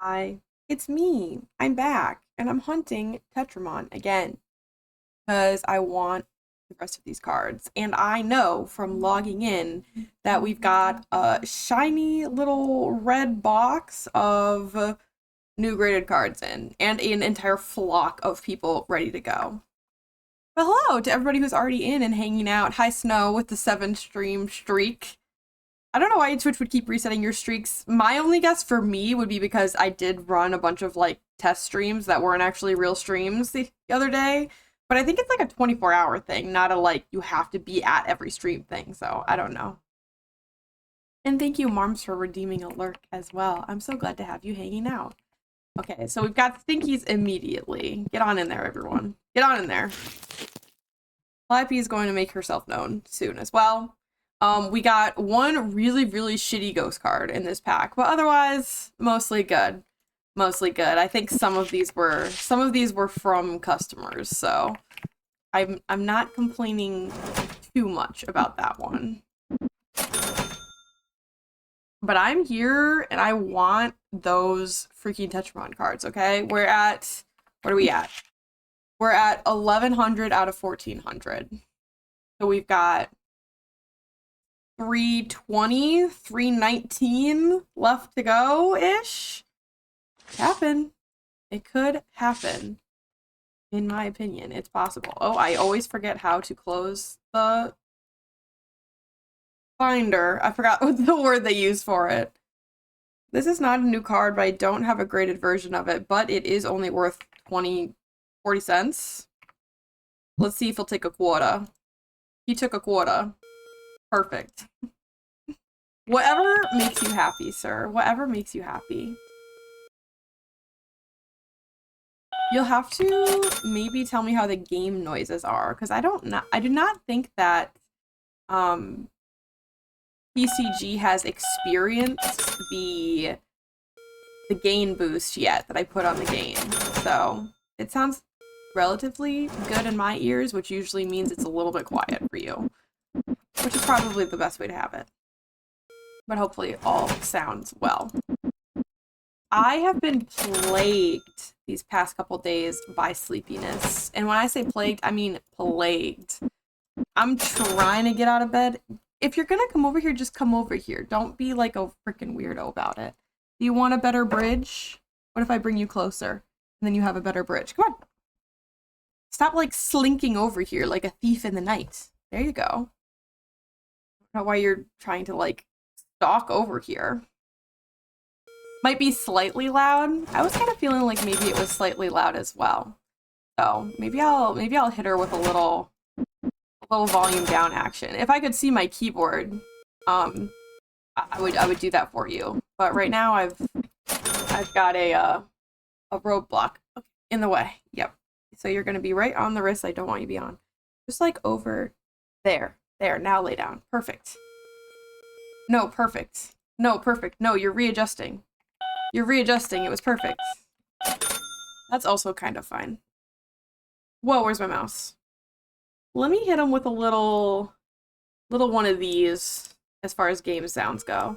Hi, it's me. I'm back, and I'm hunting Tetramon again because I want the rest of these cards. And I know from logging in that we've got a shiny little red box of new graded cards in, and an entire flock of people ready to go. But hello to everybody who's already in and hanging out. Hi, Snow, with the 7 stream streak. I don't know why Twitch would keep resetting your streaks. My only guess for me would be because I did run a bunch of like test streams that weren't actually real streams the other day. But I think it's like a 24-hour thing, not a like you have to be at every stream thing. So I don't know. And thank you, Marms, for redeeming a lurk as well. I'm so glad to have you hanging out. Okay, so we've got Stinkies immediately. Get on in there, everyone. Get on in there. Flappy is going to make herself known soon as well. We got one really, really shitty ghost card in this pack, but otherwise, mostly good. Mostly good. I think some of these were from customers, so I'm not complaining too much about that one. But I'm here and I want those freaking Tetramon cards, okay? What are we at? We're at 1,100 out of 1,400. So we've got 320, 319 left to go-ish. Happen. It could happen. In my opinion, it's possible. Oh, I always forget how to close the binder. I forgot what the word they use for it. This is not a new card, but I don't have a graded version of it, but it is only worth 40 cents. Let's see if he'll take a quota. He took a quota. Perfect. Whatever makes you happy, sir. Whatever makes you happy. You'll have to maybe tell me how the game noises are, because I do not think that TCG has experienced the gain boost yet that I put on the game. So it sounds relatively good in my ears, which usually means it's a little bit quiet for you, which is probably the best way to have it. But hopefully all sounds well. I have been plagued these past couple days by sleepiness. And when I say plagued, I mean plagued. I'm trying to get out of bed. If you're gonna come over here, just come over here. Don't be like a freaking weirdo about it. Do you want a better bridge? What if I bring you closer and then you have a better bridge? Come on. Stop like slinking over here like a thief in the night. There you go. I don't know why you're trying to like stalk over here. Might be slightly loud. I was kind of feeling like maybe it was slightly loud as well. So maybe I'll hit her with a little volume down action. If I could see my keyboard, I would do that for you. But right now I've got a roadblock in the way. Yep. So you're gonna be right on the wrist I don't want you to be on. Just like over there. There, now lay down. Perfect. No, perfect. No, perfect. No, you're readjusting. You're readjusting. It was perfect. That's also kind of fine. Whoa, where's my mouse? Let me hit him with a little one of these as far as game sounds go.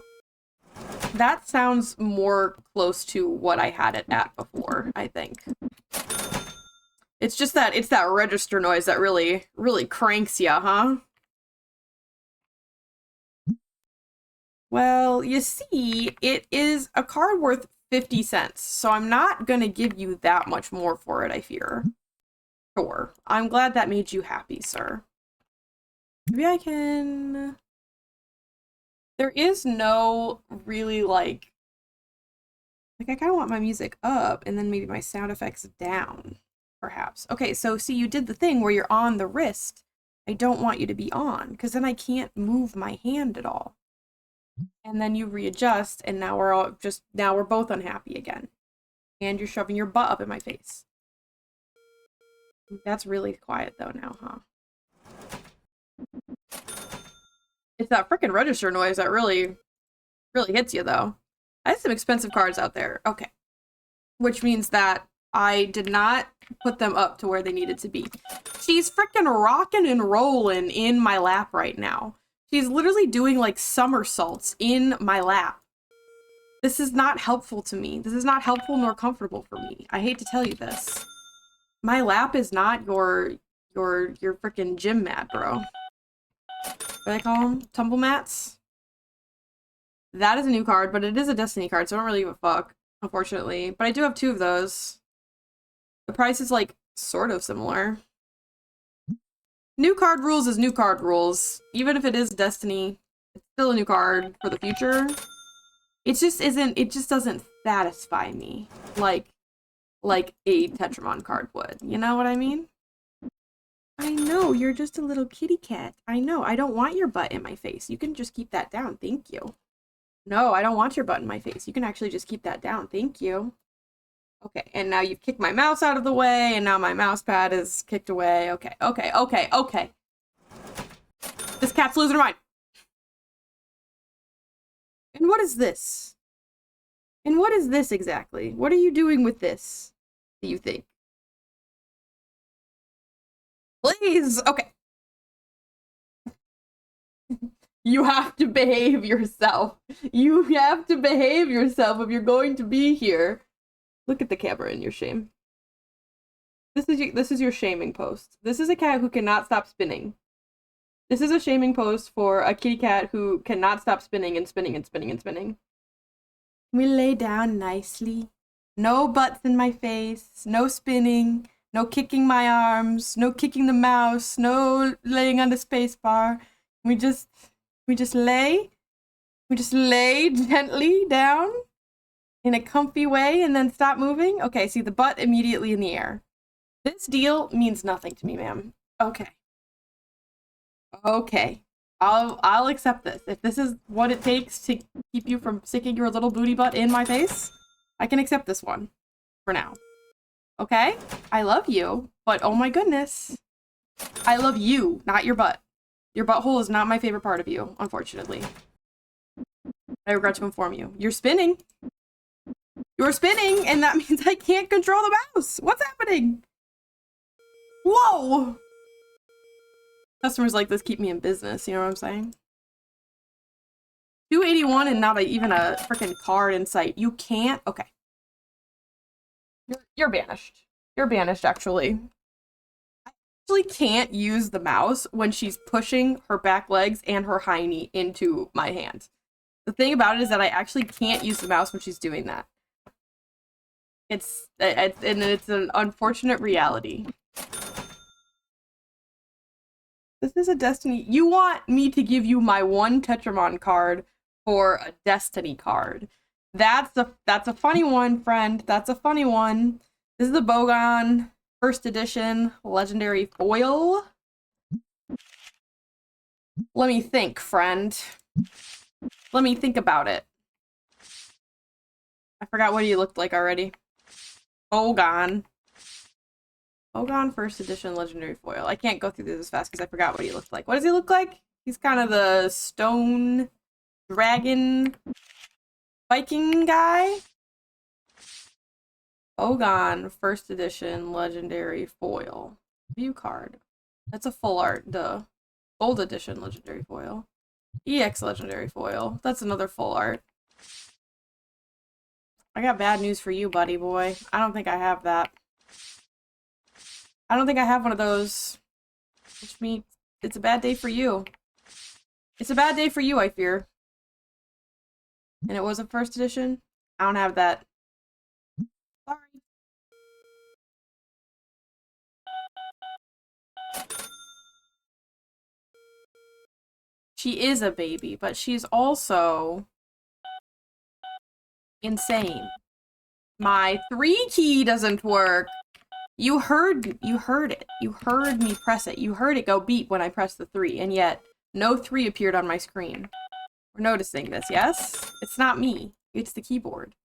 That sounds more close to what I had it at before, I think. It's just that it's that register noise that really cranks ya, huh? Well, you see, it is a card worth 50 cents, so I'm not gonna give you that much more for it, I fear. Sure. I'm glad that made you happy, sir. Maybe I can... There is no really, like I kind of want my music up, and then maybe my sound effects down, perhaps. Okay, so see, you did the thing where you're on the wrist. I don't want you to be on, because then I can't move my hand at all. And then you readjust, and now we're both unhappy again. And you're shoving your butt up in my face. That's really quiet though now, huh? It's that frickin' register noise that really hits you though. I have some expensive cards out there. Okay. Which means that I did not put them up to where they needed to be. She's frickin' rocking and rolling in my lap right now. She's literally doing like somersaults in my lap. This is not helpful to me. This is not helpful nor comfortable for me. I hate to tell you this. My lap is not your freaking gym mat, bro. What do they call them? Tumble mats? That is a new card, but it is a Destiny card, so I don't really give a fuck, unfortunately. But I do have 2 of those. The price is, like, sort of similar. New card rules is new card rules. Even if it is Destiny, it's still a new card for the future. It just isn't, it just doesn't satisfy me like a Tetramon card would. You know what I mean? I know, you're just a little kitty cat. I know, I don't want your butt in my face. You can just keep that down, thank you. No, I don't want your butt in my face. You can actually just keep that down, thank you. Okay, and now you've kicked my mouse out of the way, and now my mouse pad is kicked away. Okay, okay, okay, okay. This cat's losing her mind. And what is this? And what is this exactly? What are you doing with this, do you think? Please! Okay. You have to behave yourself. You have to behave yourself if you're going to be here. Look at the camera in your shame. This is your shaming post. This is a cat who cannot stop spinning. This is a shaming post for a kitty cat who cannot stop spinning and spinning and spinning and spinning. We lay down nicely. No butts in my face. No spinning. No kicking my arms. No kicking the mouse. No laying on the space bar. We just lay. We just lay gently down in a comfy way and then stop moving. Okay, see the butt immediately in the air. This deal means nothing to me, ma'am. Okay. Okay. I'll accept this. If this is what it takes to keep you from sticking your little booty butt in my face, I can accept this one. For now. Okay? I love you, but oh my goodness. I love you, not your butt. Your butthole is not my favorite part of you, unfortunately. I regret to inform you. You're spinning. You're spinning, and that means I can't control the mouse. What's happening? Whoa! Customers like this keep me in business, you know what I'm saying? 281 and not even a freaking card in sight. You can't? Okay. You're banished. You're banished, actually. I actually can't use the mouse when she's pushing her back legs and her hiney into my hand. The thing about it is that I actually can't use the mouse when she's doing that. It's an unfortunate reality. This is a Destiny. You want me to give you my 1 Tetramon card for a Destiny card. That's a funny one, friend. That's a funny one. This is the Bogon first edition legendary foil. Let me think, friend. Let me think about it. I forgot what he looked like already. Bogon. Bogon first edition legendary foil. I can't go through this as fast because I forgot what he looked like. What does he look like? He's kind of the stone dragon Viking guy. Bogon first edition legendary foil. View card. That's a full art, duh. Gold edition legendary foil. EX legendary foil. That's another full art. I got bad news for you, buddy boy. I don't think I have that. I don't think I have one of those. Which means it's a bad day for you. It's a bad day for you, I fear. And it was a first edition? I don't have that. Sorry. She is a baby, but she's also insane. My 3 key doesn't work. You heard it. You heard me press it. You heard it go beep when I pressed the 3, and yet no 3 appeared on my screen. We're noticing this, yes? It's not me. It's the keyboard.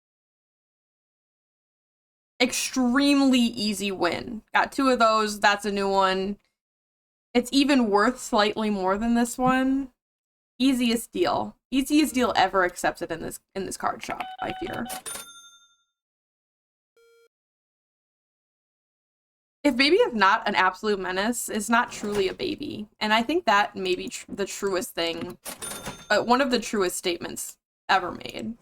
Extremely easy win. Got 2 of those. That's a new one. It's even worth slightly more than this one. Easiest deal. Easiest deal ever accepted in this card shop, I fear. If baby is not an absolute menace, it's not truly a baby. And I think that may be the truest thing, one of the truest statements ever made.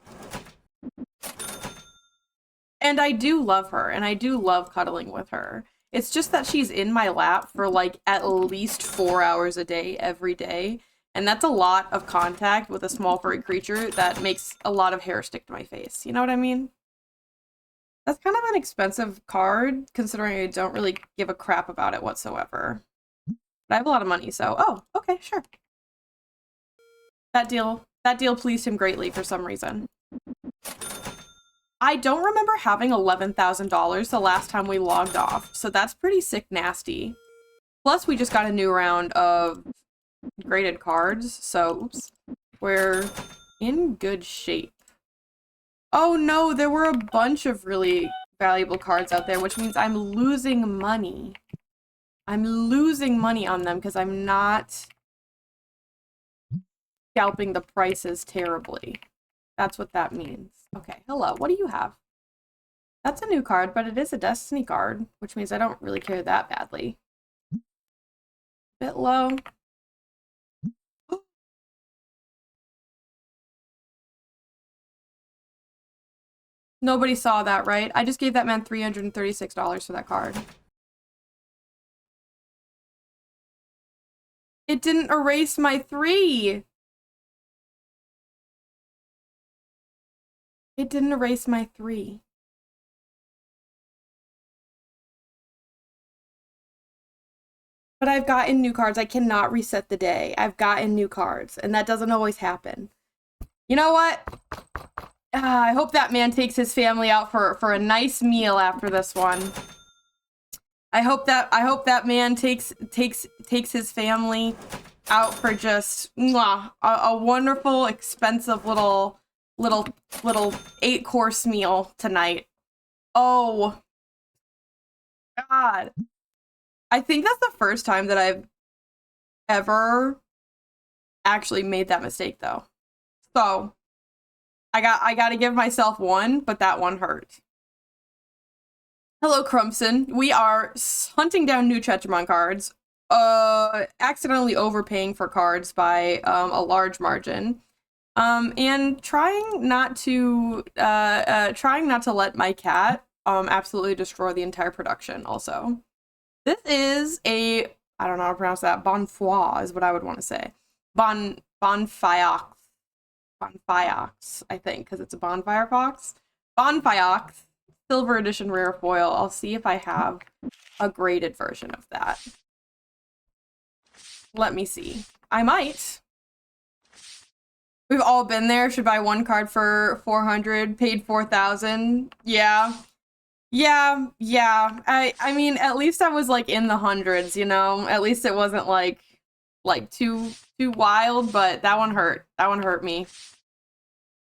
And I do love her, and I do love cuddling with her. It's just that she's in my lap for like at least 4 hours a day, every day. And that's a lot of contact with a small furry creature that makes a lot of hair stick to my face. You know what I mean? That's kind of an expensive card, considering I don't really give a crap about it whatsoever. But I have a lot of money, so oh, okay, sure. That deal pleased him greatly for some reason. I don't remember having $11,000 the last time we logged off, so that's pretty sick nasty. Plus, we just got a new round of graded cards, so oops, we're in good shape. Oh no, there were a bunch of really valuable cards out there, which means I'm losing money. I'm losing money on them because I'm not scalping the prices terribly. That's what that means. Okay, hello, what do you have? That's a new card, but it is a Destiny card, which means I don't really care that badly. Bit low. Nobody saw that, right? I just gave that man $336 for that card. It didn't erase my 3! It didn't erase my 3. But I've gotten new cards. I cannot reset the day. I've gotten new cards, and that doesn't always happen. You know what? I hope that man takes his family out for a nice meal after this one. I hope that man takes his family out for just a wonderful, expensive little 8-course meal tonight. Oh God. I think that's the first time that I've ever actually made that mistake though. So I got to give myself one, but that one hurt. Hello, Crumpson. We are hunting down new Tetramon cards, accidentally overpaying for cards by a large margin, and trying not to let my cat absolutely destroy the entire production. Also, this is a I don't know how to pronounce that. Bonfoy is what I would want to say. Bonfiox, I think, because it's a bonfire fox. Bonfiox. Silver edition rare foil. I'll see if I have a graded version of that. Let me see. I might. We've all been there. Should buy one card for 400, paid 4,000. Yeah. I mean, at least I was like in the hundreds, you know? At least it wasn't like too wild, but that one hurt. That one hurt me.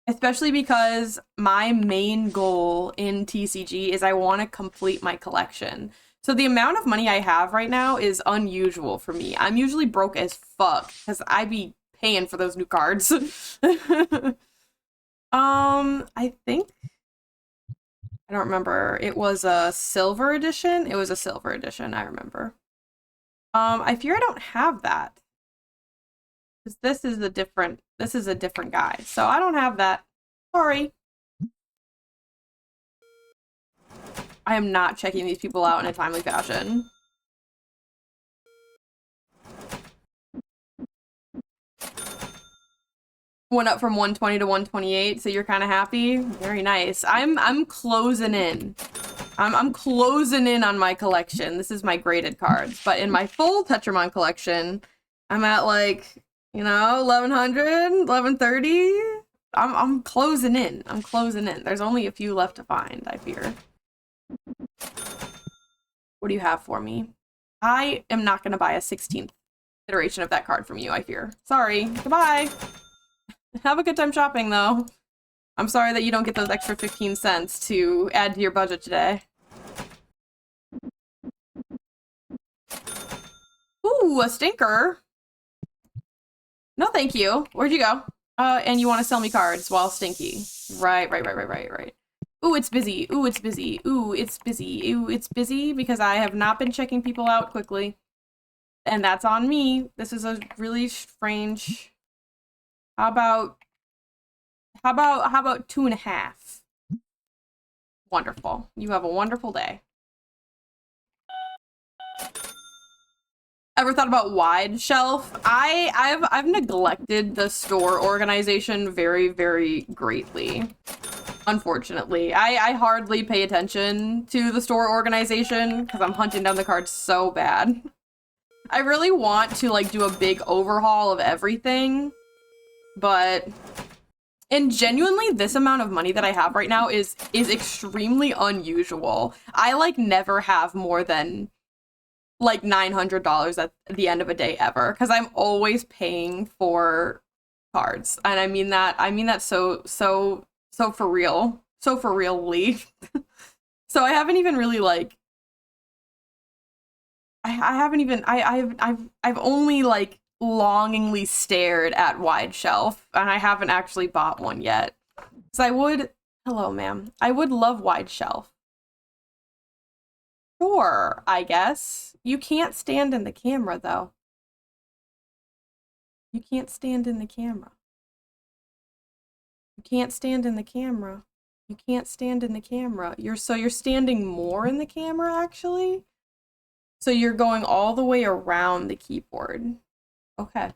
Especially because my main goal in TCG is I want to complete my collection. So the amount of money I have right now is unusual for me. I'm usually broke as fuck because I be paying for those new cards. I think I don't remember. It was a silver edition. It was a silver edition, I remember. I fear I don't have that. Because this is a different guy. So I don't have that. Sorry. I am not checking these people out in a timely fashion. Went up from 120 to 128, so you're kind of happy? Very nice. I'm closing in. I'm closing in on my collection. This is my graded cards. But in my full Tetramon collection, I'm at like, you know, 1100, 1130. I'm closing in. I'm closing in. There's only a few left to find, I fear. What do you have for me? I am not going to buy a 16th iteration of that card from you, I fear. Sorry. Goodbye. Have a good time shopping, though. I'm sorry that you don't get those extra 15 cents to add to your budget today. Ooh, a stinker. No, thank you. Where'd you go? And you want to sell me cards while stinky. Right. Ooh, it's busy. Ooh, it's busy. Ooh, it's busy. Ooh, it's busy because I have not been checking people out quickly. And that's on me. This is a really strange... How about 2.5? Wonderful. You have a wonderful day. Ever thought about wide shelf? I've neglected the store organization very, very greatly. Unfortunately. I hardly pay attention to the store organization because I'm hunting down the cards so bad. I really want to like do a big overhaul of everything, but and genuinely this amount of money that I have right now is extremely unusual. I like never have more than like $900 at the end of a day ever because I'm always paying for cards. And I mean that so for real. So for real-ly. So I haven't even really like I've only like longingly stared at wide shelf and I haven't actually bought one yet. So I would, hello ma'am, I would love wide shelf. Sure, I guess. You can't stand in the camera though. You can't stand in the camera. You can't stand in the camera. You can't stand in the camera. You're standing more in the camera actually. So you're going all the way around the keyboard. Okay.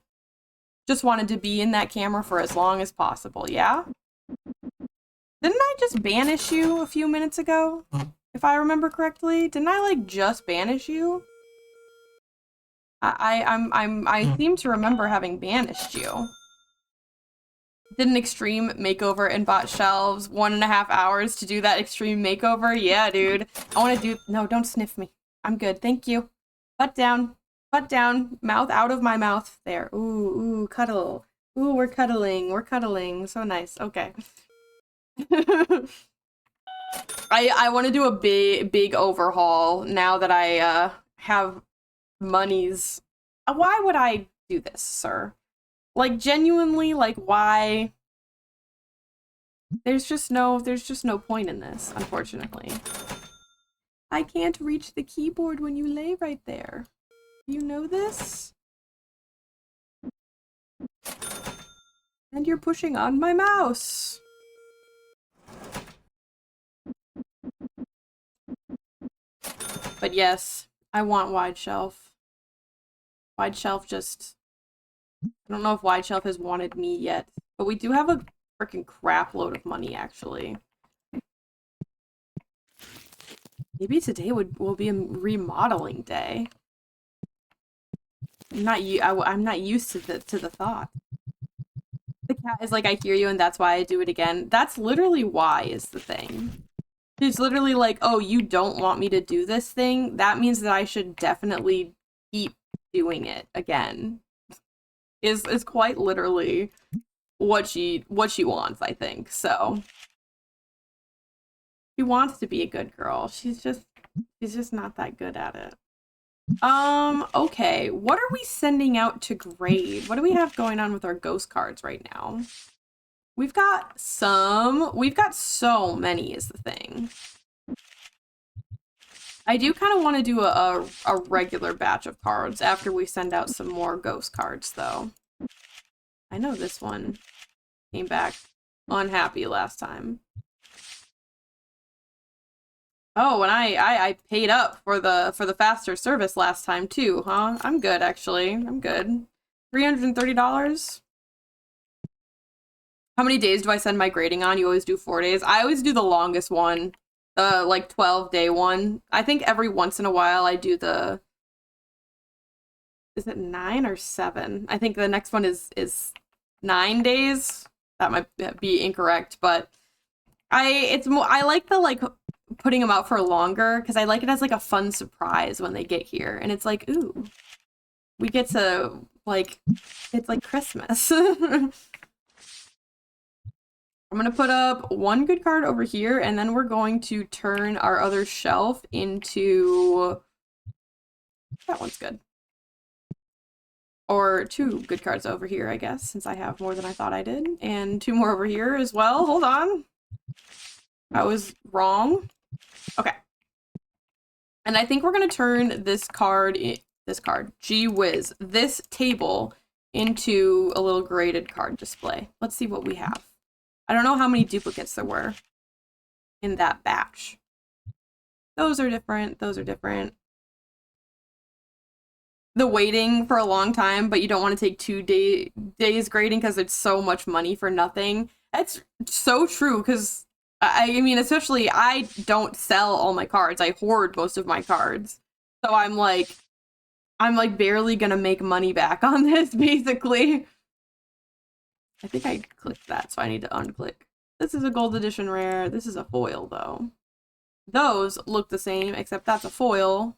Just wanted to be in that camera for as long as possible, yeah? Didn't I just banish you a few minutes ago? If I remember correctly? Didn't I like just banish you? I seem to remember having banished you. Did an extreme makeover and bought shelves. 1.5 hours to do that extreme makeover? Yeah, dude. I want to do- No, don't sniff me. I'm good, thank you. Butt down. Butt down. Mouth out of my mouth. There. Ooh, ooh, cuddle. Ooh, we're cuddling. We're cuddling. So nice. Okay. I want to do a big overhaul now that I have monies. Why would I do this, sir? Like genuinely, like why? There's just no point in this, unfortunately. I can't reach the keyboard when you lay right there. You know this? And you're pushing on my mouse. But yes, I want wide shelf. Wide shelf just... I don't know if wide shelf has wanted me yet. But we do have a freaking crap load of money, actually. Maybe today will be a remodeling day. I'm not used to the thought. The cat is like, I hear you and that's why I do it again. That's literally why is the thing. It's literally like, oh, you don't want me to do this thing? That means that I should definitely keep doing it again. Is quite literally what she wants, I think. So she wants to be a good girl. She's just not that good at it. Okay. What are we sending out to grade? What do we have going on with our ghost cards right now? We've got so many is the thing. I do kind of want to do a regular batch of cards after we send out some more ghost cards, though. I know this one came back unhappy last time. Oh, and I paid up for the faster service last time too, huh? I'm good actually. I'm good. $330. How many days do I send my grading on? You always do 4 days. I always do the longest one. The like 12-day one. I think every once in a while I do the... Is it 9 or 7? I think the next one is 9 days. That might be incorrect, but I like the like putting them out for longer because I like it as like a fun surprise when they get here, and it's like, ooh, we get to like, it's like Christmas. I'm gonna put up one good card over here, and then we're going to turn our other shelf into... That one's good. Or 2 good cards over here, I guess, since I have more than I thought I did. And 2 more over here as well. Hold on. I was wrong. Okay. And I think we're gonna turn this gee whiz, this table into a little graded card display. Let's see what we have. I don't know how many duplicates there were in that batch. Those are different. Those are different. The waiting for a long time, but you don't want to take 2 days grading because it's so much money for nothing. That's so true, because I mean, especially I don't sell all my cards. I hoard most of my cards. So I'm like barely gonna make money back on this, basically. I think I clicked that, so I need to unclick. This is a gold edition rare. This is a foil, though. Those look the same, except that's a foil.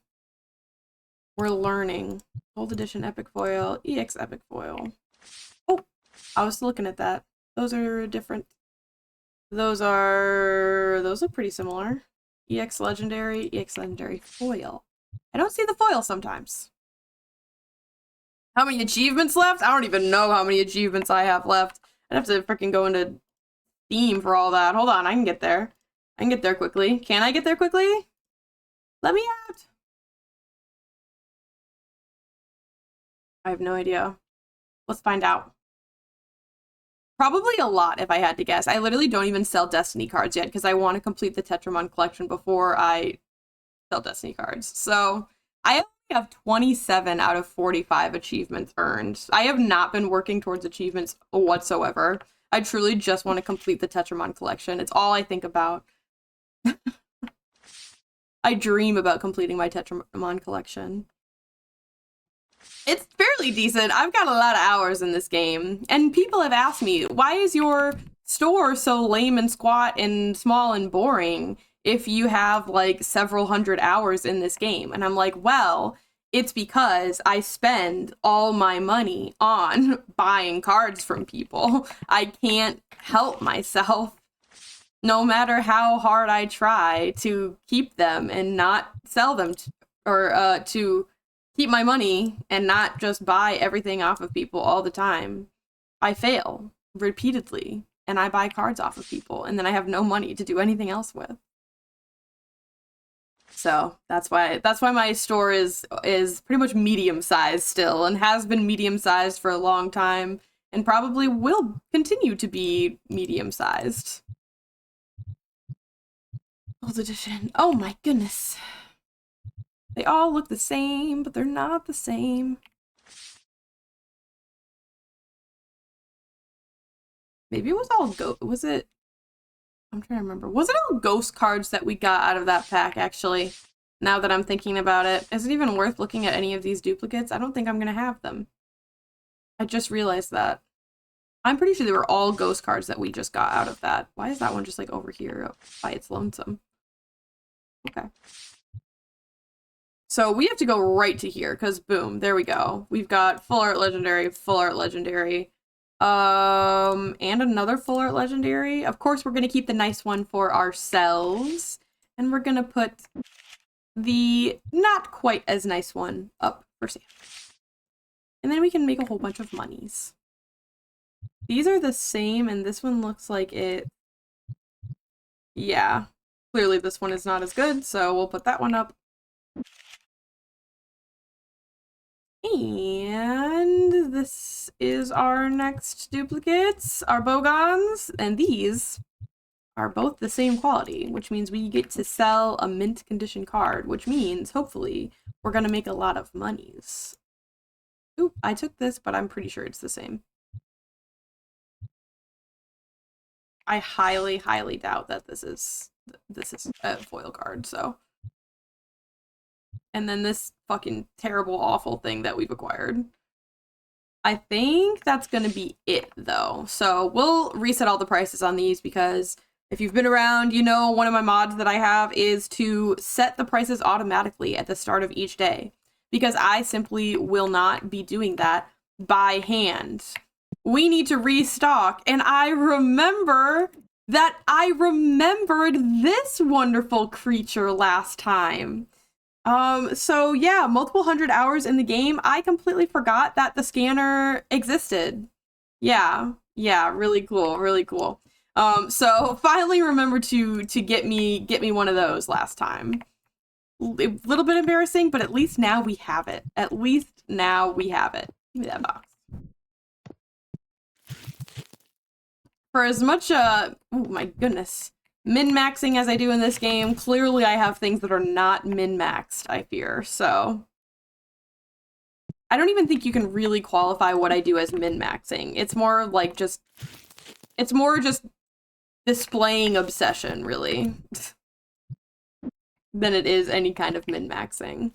We're learning. Gold edition epic foil, EX epic foil. Oh, I was looking at that. Those are different. Those look pretty similar. EX legendary foil. I don't see the foil sometimes. How many achievements left? I don't even know how many achievements I have left. I'd have to freaking go into Steam for all that. Hold on, I can get there. I can get there quickly. Can I get there quickly? Let me out. I have no idea. Let's find out. Probably a lot, if I had to guess. I literally don't even sell Destiny cards yet because I want to complete the Tetramon collection before I sell Destiny cards. So I only have 27 out of 45 achievements earned. I have not been working towards achievements whatsoever. I truly just want to complete the Tetramon collection. It's all I think about. I dream about completing my Tetramon collection. It's fairly decent. I've got a lot of hours in this game. And people have asked me, why is your store so lame and squat and small and boring if you have like several hundred hours in this game? And I'm like, well, it's because I spend all my money on buying cards from people. I can't help myself, no matter how hard I try to keep them and not sell them to keep my money and not just buy everything off of people all the time. I fail repeatedly and I buy cards off of people and then I have no money to do anything else with. So that's why my store is pretty much medium-sized still and has been medium-sized for a long time and probably will continue to be medium-sized. Gold edition. Oh my goodness. They all look the same, but they're not the same. Maybe it was all was it? I'm trying to remember. Was it all ghost cards that we got out of that pack, actually? Now that I'm thinking about it. Is it even worth looking at any of these duplicates? I don't think I'm gonna have them. I just realized that. I'm pretty sure they were all ghost cards that we just got out of that. Why is that one just like over here by its lonesome? Okay. So we have to go right to here, because boom, there we go. We've got full art legendary, and another full art legendary. Of course, we're gonna keep the nice one for ourselves, and we're gonna put the not quite as nice one up for sale. And then we can make a whole bunch of monies. These are the same, and this one looks like it. Yeah, clearly this one is not as good, so we'll put that one up. And this is our next duplicates, our Bogons, and these are both the same quality, which means we get to sell a mint condition card, which means, hopefully, we're gonna make a lot of monies. Oop, I took this, but I'm pretty sure it's the same. I highly, highly doubt that this is a foil card, so. And then this fucking terrible, awful thing that we've acquired. I think that's gonna be it, though. So we'll reset all the prices on these because if you've been around, you know one of my mods that I have is to set the prices automatically at the start of each day. Because I simply will not be doing that by hand. We need to restock, and I remember that I remembered this wonderful creature last time. So yeah, multiple hundred hours in the game. I completely forgot that the scanner existed. Yeah, really cool, really cool. So finally remember to get me one of those last time. A little bit embarrassing, but at least now we have it. At least now we have it. Give me that box. For as much, oh my goodness, min-maxing as I do in this game, clearly I have things that are not min-maxed, I fear, so. I don't even think you can really qualify what I do as min-maxing. It's more like just, it's more just displaying obsession, really, than it is any kind of min-maxing.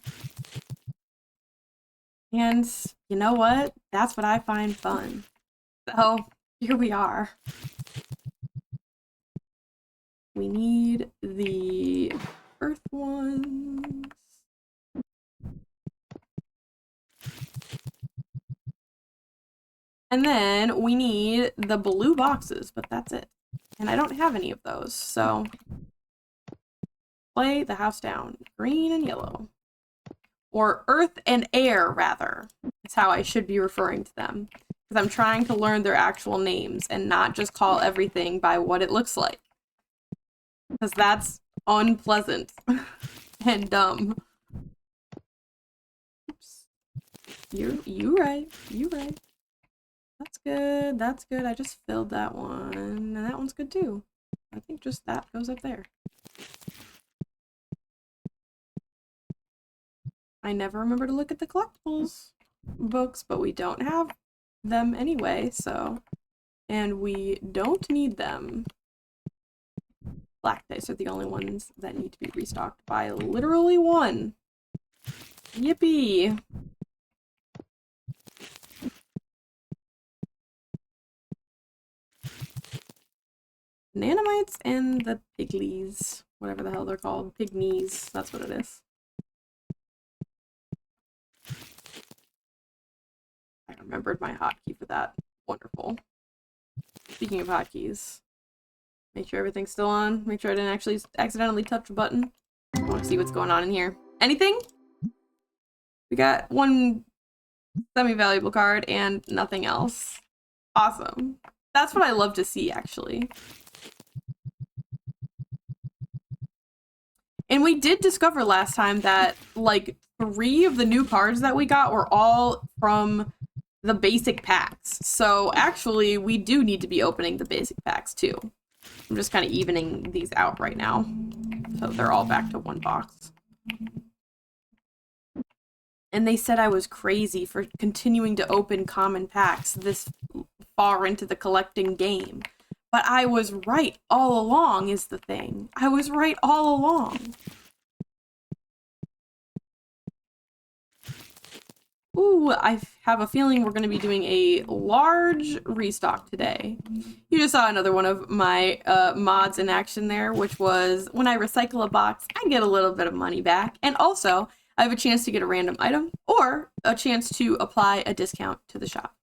And you know what? That's what I find fun. So, here we are. We need the earth ones. And then we need the blue boxes, but that's it. And I don't have any of those, so play the house down. Green and yellow. Or earth and air, rather. Is how I should be referring to them. Because I'm trying to learn their actual names and not just call everything by what it looks like. Because that's unpleasant and dumb. Oops. You right. You right. That's good. That's good. I just filled that one. And that one's good too. I think just that goes up there. I never remember to look at the collectibles books, but we don't have them anyway, so. And we don't need them. Black dice are the only ones that need to be restocked by literally one. Yippee! Nanomites and the piglies. Whatever the hell they're called. Pygmies. That's what it is. I remembered my hotkey for that. Wonderful. Speaking of hotkeys, make sure everything's still on. Make sure I didn't actually accidentally touch a button. I want to see what's going on in here. Anything? We got one semi-valuable card and nothing else. Awesome. That's what I love to see, actually. And we did discover last time that, like, 3 of the new cards that we got were all from the basic packs. So, actually, we do need to be opening the basic packs, too. I'm just kind of evening these out right now. So they're all back to 1 box. And they said I was crazy for continuing to open common packs this far into the collecting game. But I was right all along is the thing. I was right all along. Ooh, I have a feeling we're going to be doing a large restock today. You just saw another one of my mods in action there, which was when I recycle a box, I get a little bit of money back. And also, I have a chance to get a random item or a chance to apply a discount to the shop.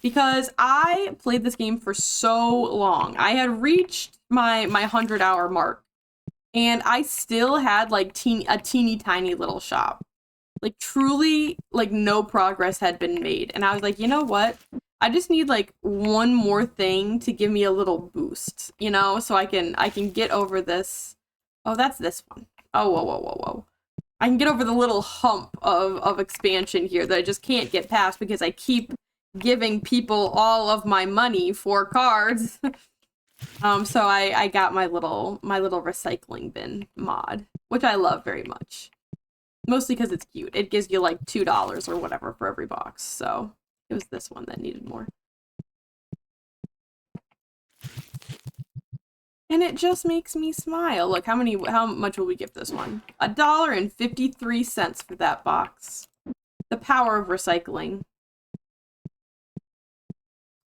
Because I played this game for so long. I had reached my 100-hour mark. And I still had like a teeny tiny little shop. Like truly, like no progress had been made. And I was like, you know what? I just need like one more thing to give me a little boost, you know, so I can get over this. Oh, that's this one. Oh, whoa. I can get over the little hump of expansion here that I just can't get past because I keep giving people all of my money for cards. So I got my little recycling bin mod, which I love very much. Mostly because it's cute. It gives you like $2 or whatever for every box. So it was this one that needed more. And it just makes me smile. Look, how much will we give this one? $1.53 for that box. The power of recycling.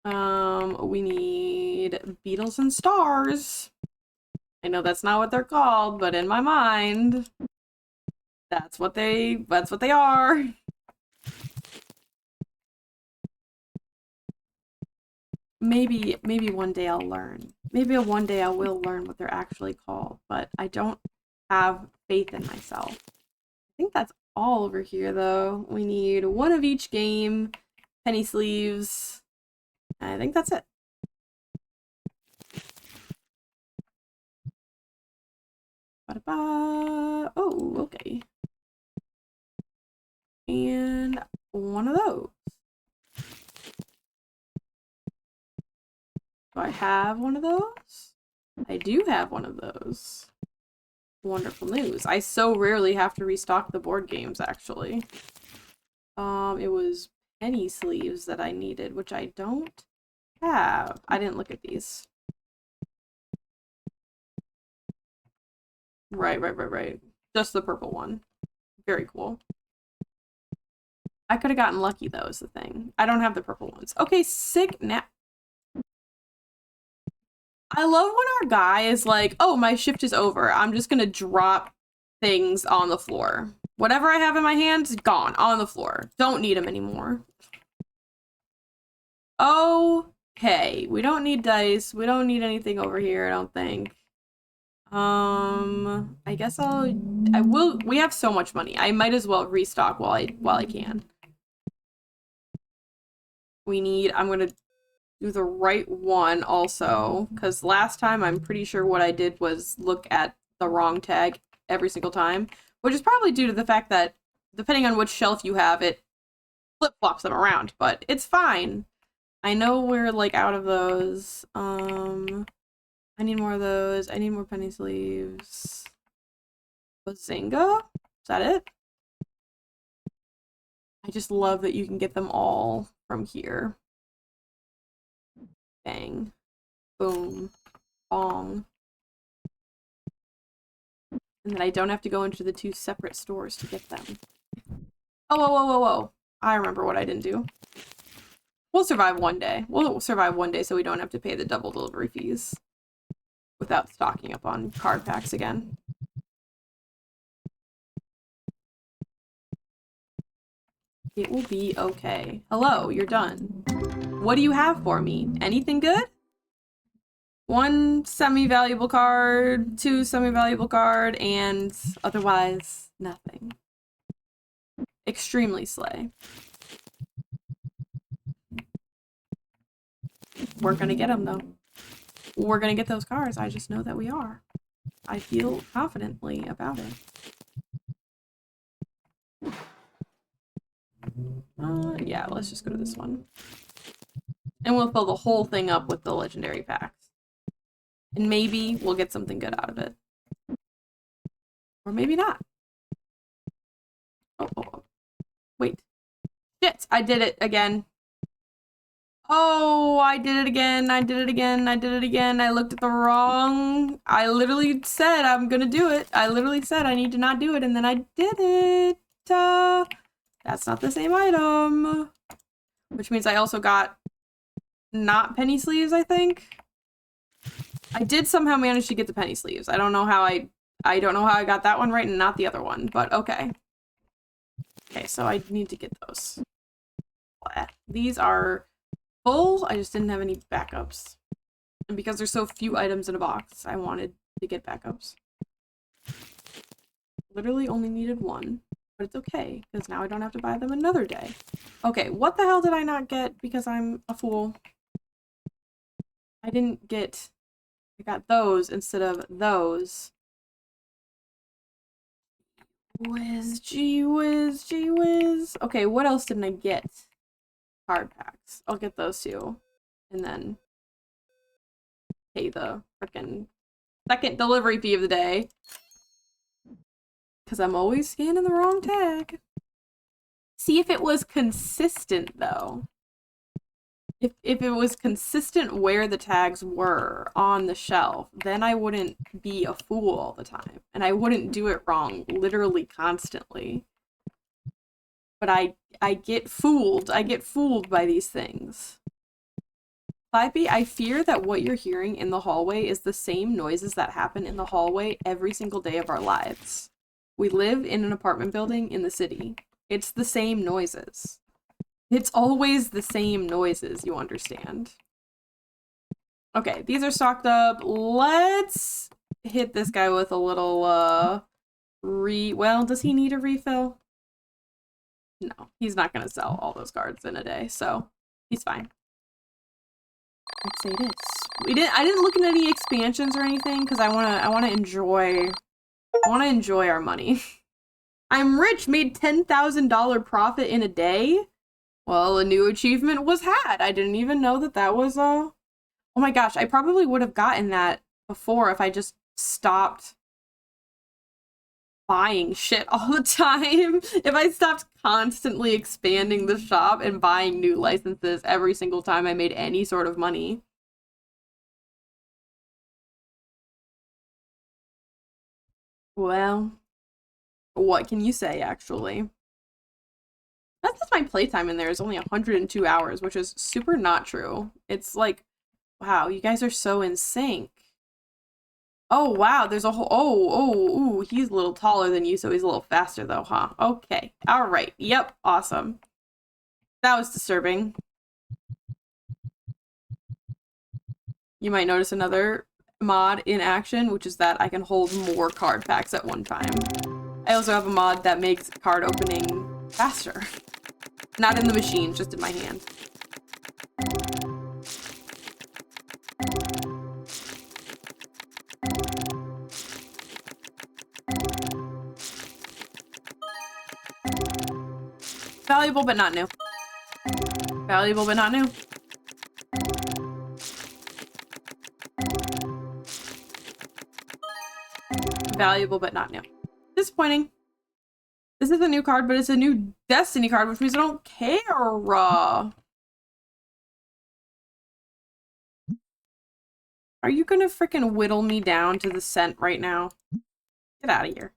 We need Beetles and Stars. I know that's not what they're called, but in my mind, that's what they are. Maybe one day I'll learn. Maybe one day I will learn what they're actually called, but I don't have faith in myself. I think that's all over here, though. We need one of each game, penny sleeves. I think that's it. Ba-da-ba. Oh, okay. And one of those. Do I have one of those? I do have one of those. Wonderful news. I so rarely have to restock the board games, actually. It was penny sleeves that I needed, which I don't have. I didn't look at these. Right. Just the purple one. Very cool. I could have gotten lucky, though, is the thing. I don't have the purple ones. Okay, sick. Now I love when our guy is like, oh, my shift is over. I'm just gonna drop things on the floor. Whatever I have in my hands, gone. On the floor. Don't need them anymore. Okay. We don't need dice. We don't need anything over here, I don't think. I guess I will. We have so much money. I might as well restock while I can. I'm gonna do the right one also, because last time I'm pretty sure what I did was look at the wrong tag every single time, which is probably due to the fact that depending on which shelf you have, it flip-flops them around, but it's fine. I know we're like out of those. I need more of those. I need more penny sleeves. Bazinga? Is that it? I just love that you can get them all from here. Bang. Boom. Bong. And then I don't have to go into the two separate stores to get them. Oh, whoa. I remember what I didn't do. We'll survive one day. We'll survive one day so we don't have to pay the double delivery fees without stocking up on card packs again. It will be okay. Hello, you're done. What do you have for me? Anything good? 1 semi-valuable card, 2 semi-valuable card, and otherwise nothing. Extremely slay. We're gonna get them though. We're gonna get those cards. I just know that we are. I feel confidently about it. Yeah, let's just go to this one. And we'll fill the whole thing up with the legendary packs. And maybe we'll get something good out of it. Or maybe not. Oh. Wait. Shit, I did it again. Oh, I did it again. I looked at the wrong... I literally said I'm gonna do it. I literally said I need to not do it, and then I did it. That's not the same item. Which means I also got not penny sleeves, I think. I did somehow manage to get the penny sleeves. I don't know how I don't know how I got that one right and not the other one, but okay. Okay, so I need to get those. These are full. I just didn't have any backups. And because there's so few items in a box, I wanted to get backups. Literally only needed one, but it's okay, because now I don't have to buy them another day. Okay, what the hell did I not get because I'm a fool? I didn't get... I got those instead of those. Gee whiz. Okay, what else didn't I get? Card packs. I'll get those too. And then pay the frickin' second delivery fee of the day. Because I'm always scanning the wrong tag. See if it was consistent, though. If it was consistent where the tags were on the shelf, then I wouldn't be a fool all the time. And I wouldn't do it wrong literally constantly. But I get fooled. I get fooled by these things. Flappy, I fear that what you're hearing in the hallway is the same noises that happen in the hallway every single day of our lives. We live in an apartment building in the city. It's the same noises. It's always the same noises, you understand. Okay, these are stocked up. Let's hit this guy with a little, well, does he need a refill? No, he's not gonna sell all those cards in a day, so he's fine. Let's say this. I didn't look at any expansions or anything, because I wanna enjoy our money. I'm rich, made $10,000 profit in a day. Well, a new achievement was had. I didn't even know that was oh my gosh, I probably would have gotten that before if I just stopped buying shit all the time. If I stopped constantly expanding the shop and buying new licenses every single time I made any sort of money. Well, what can you say, actually? That's my playtime in there is only 102 hours, which is super not true. It's like, wow, you guys are so in sync. Oh, wow, there's a whole, ooh, he's a little taller than you, so he's a little faster though, huh? Okay, all right, yep, awesome. That was disturbing. You might notice another mod in action, which is that I can hold more card packs at one time. I also have a mod that makes card opening faster. Not in the machine, just in my hand. Valuable but not new. Valuable but not new. Valuable but not new. Disappointing. This is a new card, but it's a new Destiny card, which means I don't care. Are you gonna freaking whittle me down to the cent right now? Get out of here.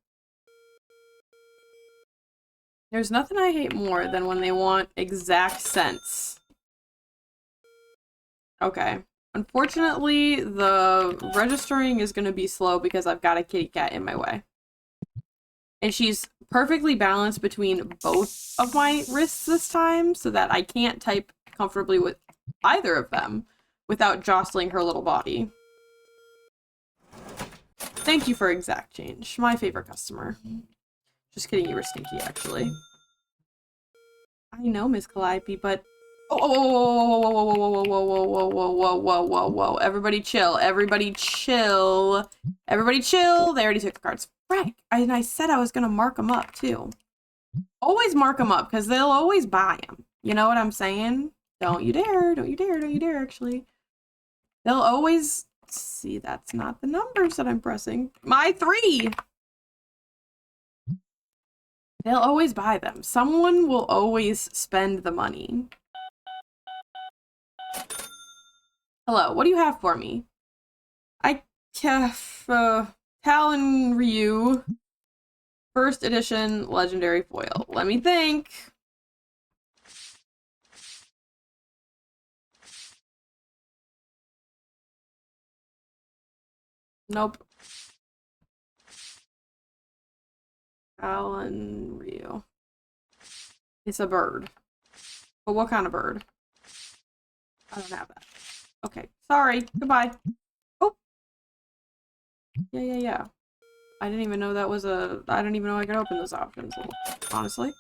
There's nothing I hate more than when they want exact cents. Okay. Unfortunately, the registering is gonna be slow because I've got a kitty cat in my way. And she's perfectly balanced between both of my wrists this time, so that I can't type comfortably with either of them without jostling her little body. Thank you for exact change. My favorite customer. Just kidding, you were stinky, actually. I know, Miss Calliope, but... Whoa. Everybody chill. Everybody chill. Everybody chill. They already took the cards. Right. And I said I was going to mark them up, too. Always mark them up, because they'll always buy them. You know what I'm saying? Don't you dare. Don't you dare. Don't you dare, actually. They'll always... See, that's not the numbers that I'm pressing. My 3! They'll always buy them. Someone will always spend the money. Hello, what do you have for me? Talon Ryu. First edition legendary foil. Let me think. Nope. Talon Ryu. It's a bird. But what kind of bird? I don't have that. Okay, sorry. Goodbye. Oh! Yeah. I didn't even know that was a... I didn't even know I could open those options, honestly.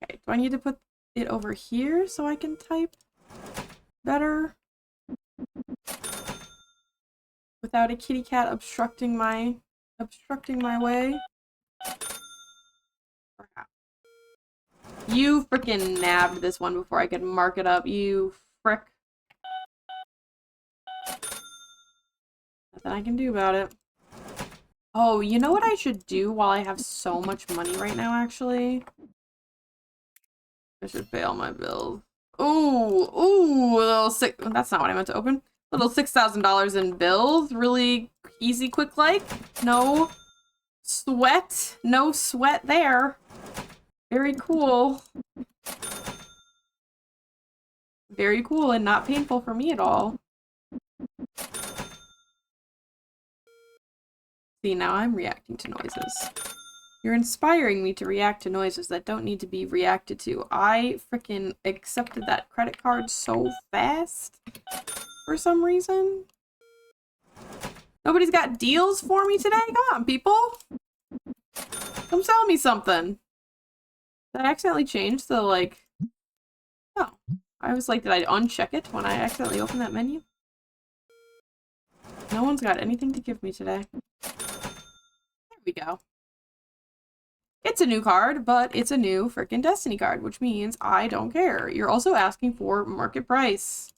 Okay, do I need to put it over here so I can type better? Without a kitty cat obstructing my way? You freaking nabbed this one before I could mark it up, you frick. Nothing I can do about it. Oh, you know what I should do while I have so much money right now, actually? I should pay all my bills. Ooh, a little sick. That's not what I meant to open. Little $6,000 in bills. Really easy, quick like. No sweat. No sweat there. Very cool. Very cool and not painful for me at all. See, now I'm reacting to noises. You're inspiring me to react to noises that don't need to be reacted to. I freaking accepted that credit card so fast for some reason. Nobody's got deals for me today? Come on, people. Come sell me something. Did I accidentally change the, like... Oh. I was like, did I uncheck it when I accidentally opened that menu? No one's got anything to give me today. There we go. It's a new card, but it's a new freaking Destiny card, which means I don't care. You're also asking for market price.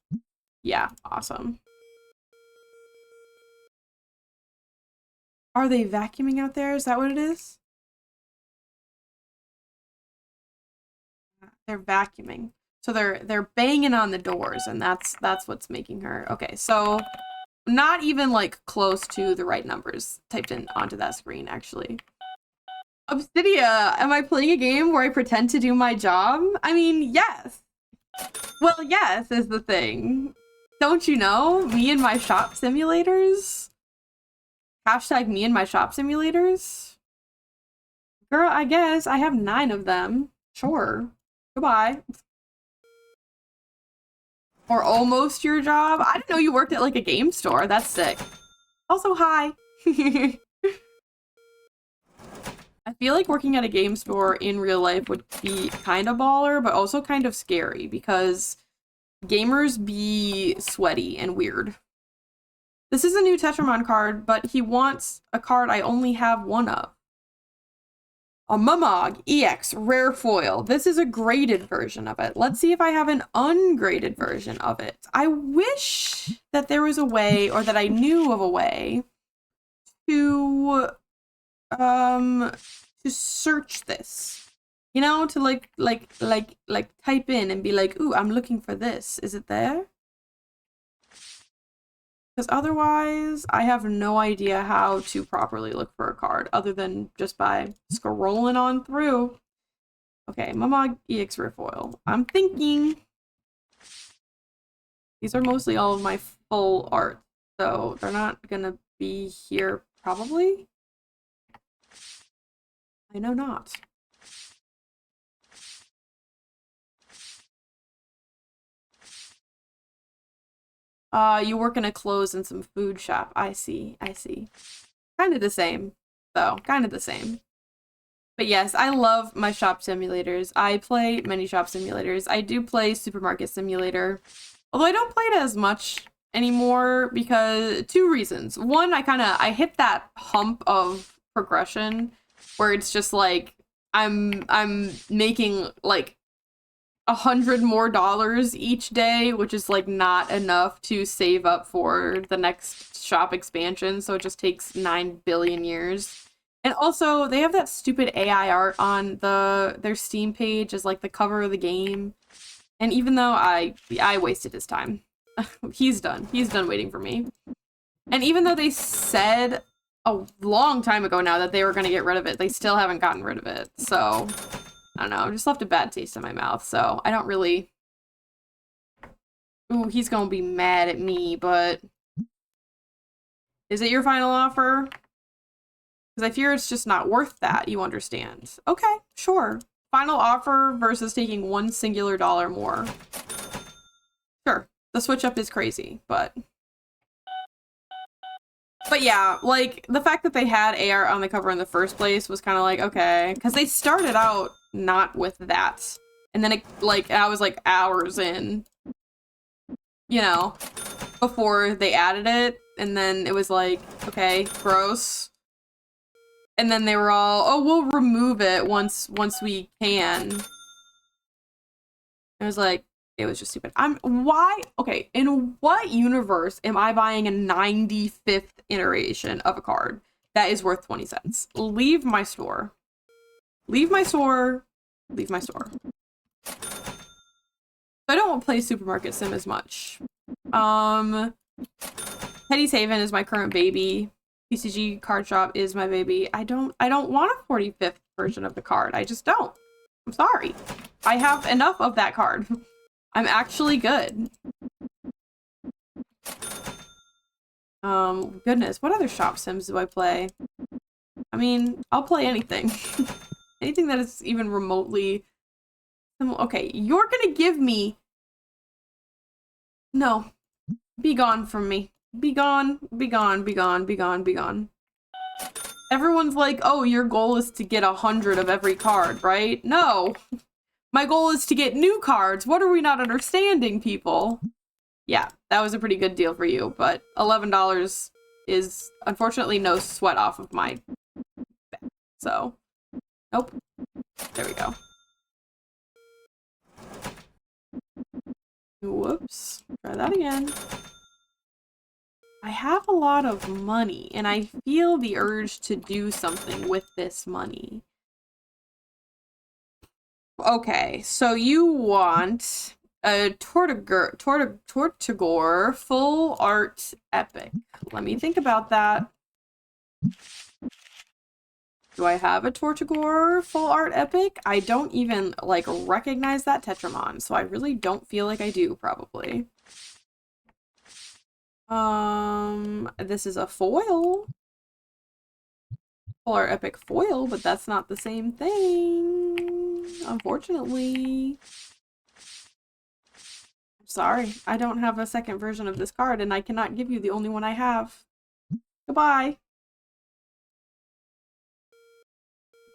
Yeah, awesome. Are they vacuuming out there? Is that what it is? They're vacuuming. So they're banging on the doors, and that's what's making her. Okay, so not even like close to the right numbers typed in onto that screen, actually. Obsidia, am I playing a game where I pretend to do my job? I mean, yes. Well, yes is the thing. Don't you know? Me and my shop simulators? Hashtag me and my shop simulators? Girl, I guess I have 9 of them. Sure. Goodbye. Or almost your job? I didn't know you worked at like a game store. That's sick. Also, hi. I feel like working at a game store in real life would be kind of baller, but also kind of scary because gamers be sweaty and weird. This is a new Tetramon card, but he wants a card I only have 1 of. A Mumog EX Rare Foil. This is a graded version of it. Let's see if I have an ungraded version of it. I wish that there was a way, or that I knew of a way, to search this. You know, to like type in and be like, ooh, I'm looking for this. Is it there? Because otherwise, I have no idea how to properly look for a card other than just by scrolling on through. Okay, Mumog EX Rare Foil. I'm thinking. These are mostly all of my full art, so they're not gonna be here probably. I know not. You work in a clothes and some food shop. I see, I see. Kind of the same, though. Kind of the same. But yes, I love my shop simulators. I play many shop simulators. I do play Supermarket Simulator. Although I don't play it as much anymore because 2 reasons. One, I hit that hump of progression where it's just like I'm making like $100 more each day, which is like not enough to save up for the next shop expansion, so it just takes 9 billion years. And also, they have that stupid AI art on their Steam page as like the cover of the game. And even though I wasted his time, he's done. He's done waiting for me. And even though they said a long time ago now that they were going to get rid of it, they still haven't gotten rid of it. So I don't know, I just left a bad taste in my mouth, so I don't really... Ooh, he's gonna be mad at me, but... Is it your final offer? Because I fear it's just not worth that, you understand. Okay, sure. Final offer versus taking 1 singular dollar more. Sure, the switch up is crazy, but... But yeah, like, the fact that they had AR on the cover in the first place was kind of like, okay. Because they started out not with that. And then, I was, like, hours in, you know, before they added it. And then it was like, okay, gross. And then they were all, oh, we'll remove it once we can. It was like, it was just stupid. Why? Okay, in what universe am I buying a 95th iteration of a card that is worth 20 cents? Leave my store. Leave my store. Leave my store. I don't play Supermarket Sim as much. Teddy's Haven is my current baby. TCG card shop is my baby. I don't want a 45th version of the card. I just don't. I'm sorry. I have enough of that card. I'm actually good. Goodness, what other shop sims do I play? I mean, I'll play anything. Anything that is even remotely... Okay, you're gonna give me... No. Be gone from me. Be gone, be gone, be gone, be gone, be gone. Everyone's like, oh, your goal is to get 100 of every card, right? No. My goal is to get new cards. What are we not understanding, people? Yeah, that was a pretty good deal for you, but $11 is unfortunately no sweat off of my back. So, nope. There we go. Whoops. Try that again. I have a lot of money, and I feel the urge to do something with this money. Okay, so you want a Tortigor full art epic. Let me think about that. Do I have a Tortigor full art epic? I don't even, like, recognize that Tetramon, so I really don't feel like I do, probably. This is a foil. Full art epic foil, but that's not the same thing, unfortunately. Sorry, I don't have a second version of this card, and I cannot give you the only one I have. Goodbye.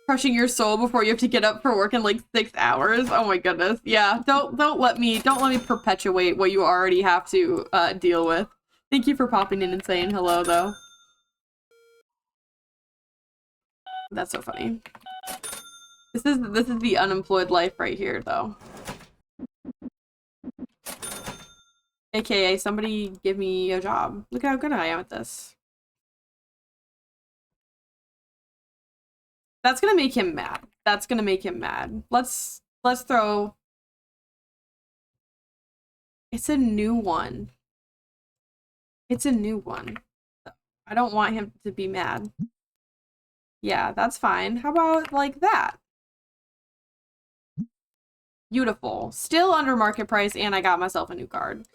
Crushing your soul before you have to get up for work in like 6 hours. Oh my goodness. Yeah, don't let me perpetuate what you already have to deal with. Thank you for popping in and saying hello though. That's so funny. This is the unemployed life right here though. AKA somebody give me a job. Look how good I am at this. That's gonna make him mad. That's gonna make him mad. Let's throw. It's a new one. It's a new one. I don't want him to be mad. Yeah, that's fine. How about like that? Beautiful. Still under market price, and I got myself a new card.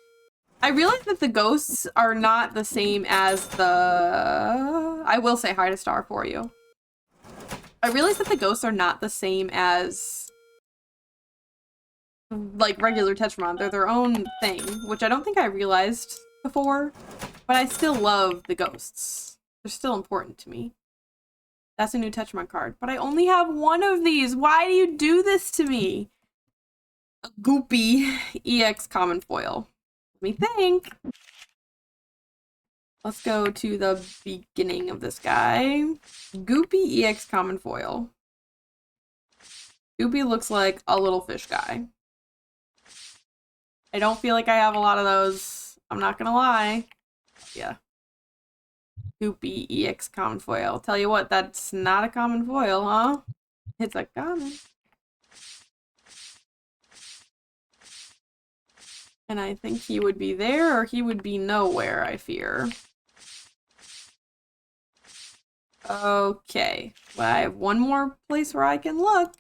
I realize that the ghosts are not the same as the... I will say hi to Star for you. I realize that the ghosts are not the same as like regular Tetramon. They're their own thing, which I don't think I realized before, but I still love the ghosts. They're still important to me. That's a new Tetramon card, but I only have one of these. Why do you do this to me? A Goopy EX common foil. Let me think. Let's go to the beginning of this guy. Goopy EX common foil. Goopy looks like a little fish guy. I don't feel like I have a lot of those. I'm not gonna lie. Yeah. Goopy EX common foil. Tell you what, that's not a common foil, huh? It's a common. And I think he would be there or he would be nowhere, I fear. Okay. Well, I have one more place where I can look.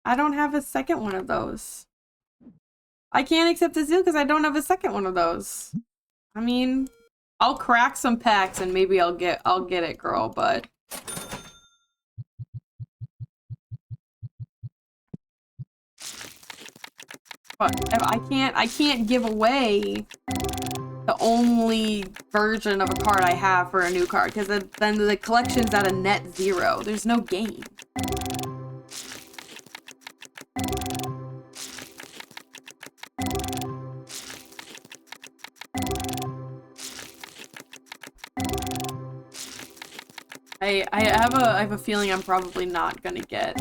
I don't have a second one of those. I can't accept this deal because I don't have a second one of those. I mean, I'll crack some packs and maybe I'll get it, girl, but if I can't give away the only version of a card I have for a new card because then the collection's at a net 0. There's no game. I have a feeling I'm probably not gonna get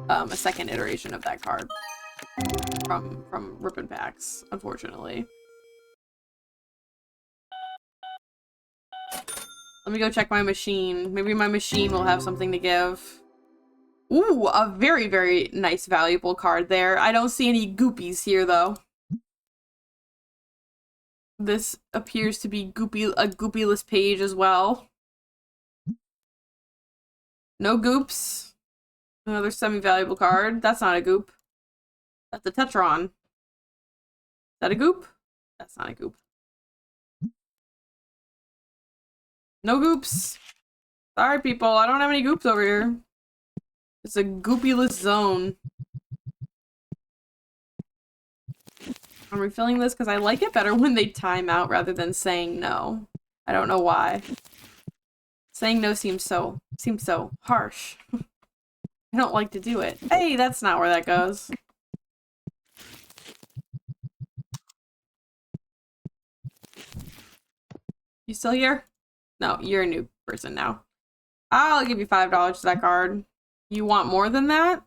a second iteration of that card from Rippin' Packs, unfortunately. Let me go check my machine. Maybe my machine will have something to give. Ooh, a very, very nice, valuable card there. I don't see any goopies here, though. This appears to be a goopyless page as well. No goops. Another semi-valuable card. That's not a goop. That's a Tetron. Is that a goop? That's not a goop. No goops. Sorry, people. I don't have any goops over here. It's a goopyless zone. I'm refilling this because I like it better when they time out rather than saying no. I don't know why. Saying no seems so harsh. I don't like to do it. Hey, that's not where that goes. You still here? No, you're a new person now. I'll give you $5 to that card. You want more than that?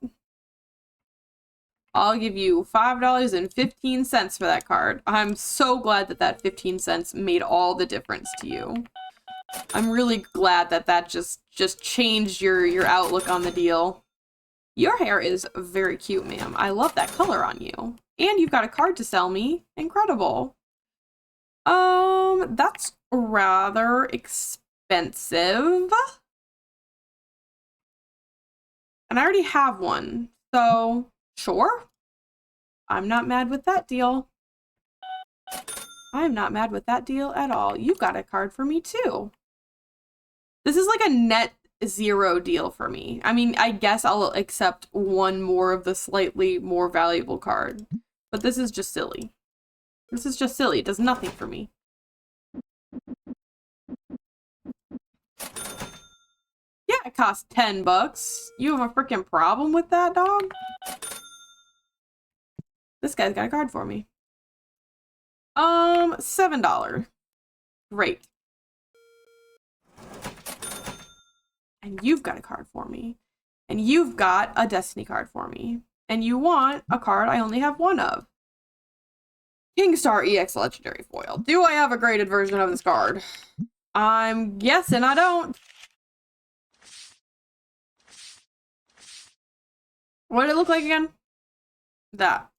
I'll give you $5.15 for that card. I'm so glad that that 15 cents made all the difference to you. I'm really glad that that just changed your outlook on the deal. Your hair is very cute, ma'am. I love that color on you. And you've got a card to sell me. Incredible. That's rather expensive. And I already have one, so sure. I'm not mad with that deal. I'm not mad with that deal at all. You've got a card for me too. This is like a net zero deal for me. I mean, I guess I'll accept one more of the slightly more valuable card, but this is just silly. This is just silly. It does nothing for me. Yeah, it costs 10 bucks. You have a freaking problem with that, dog? This guy's got a card for me. $7. Great. And you've got a card for me. And you've got a Destiny card for me. And you want a card I only have one of. Kingstar EX Legendary Foil. Do I have a graded version of this card? I'm guessing I don't. What did it look like again? That.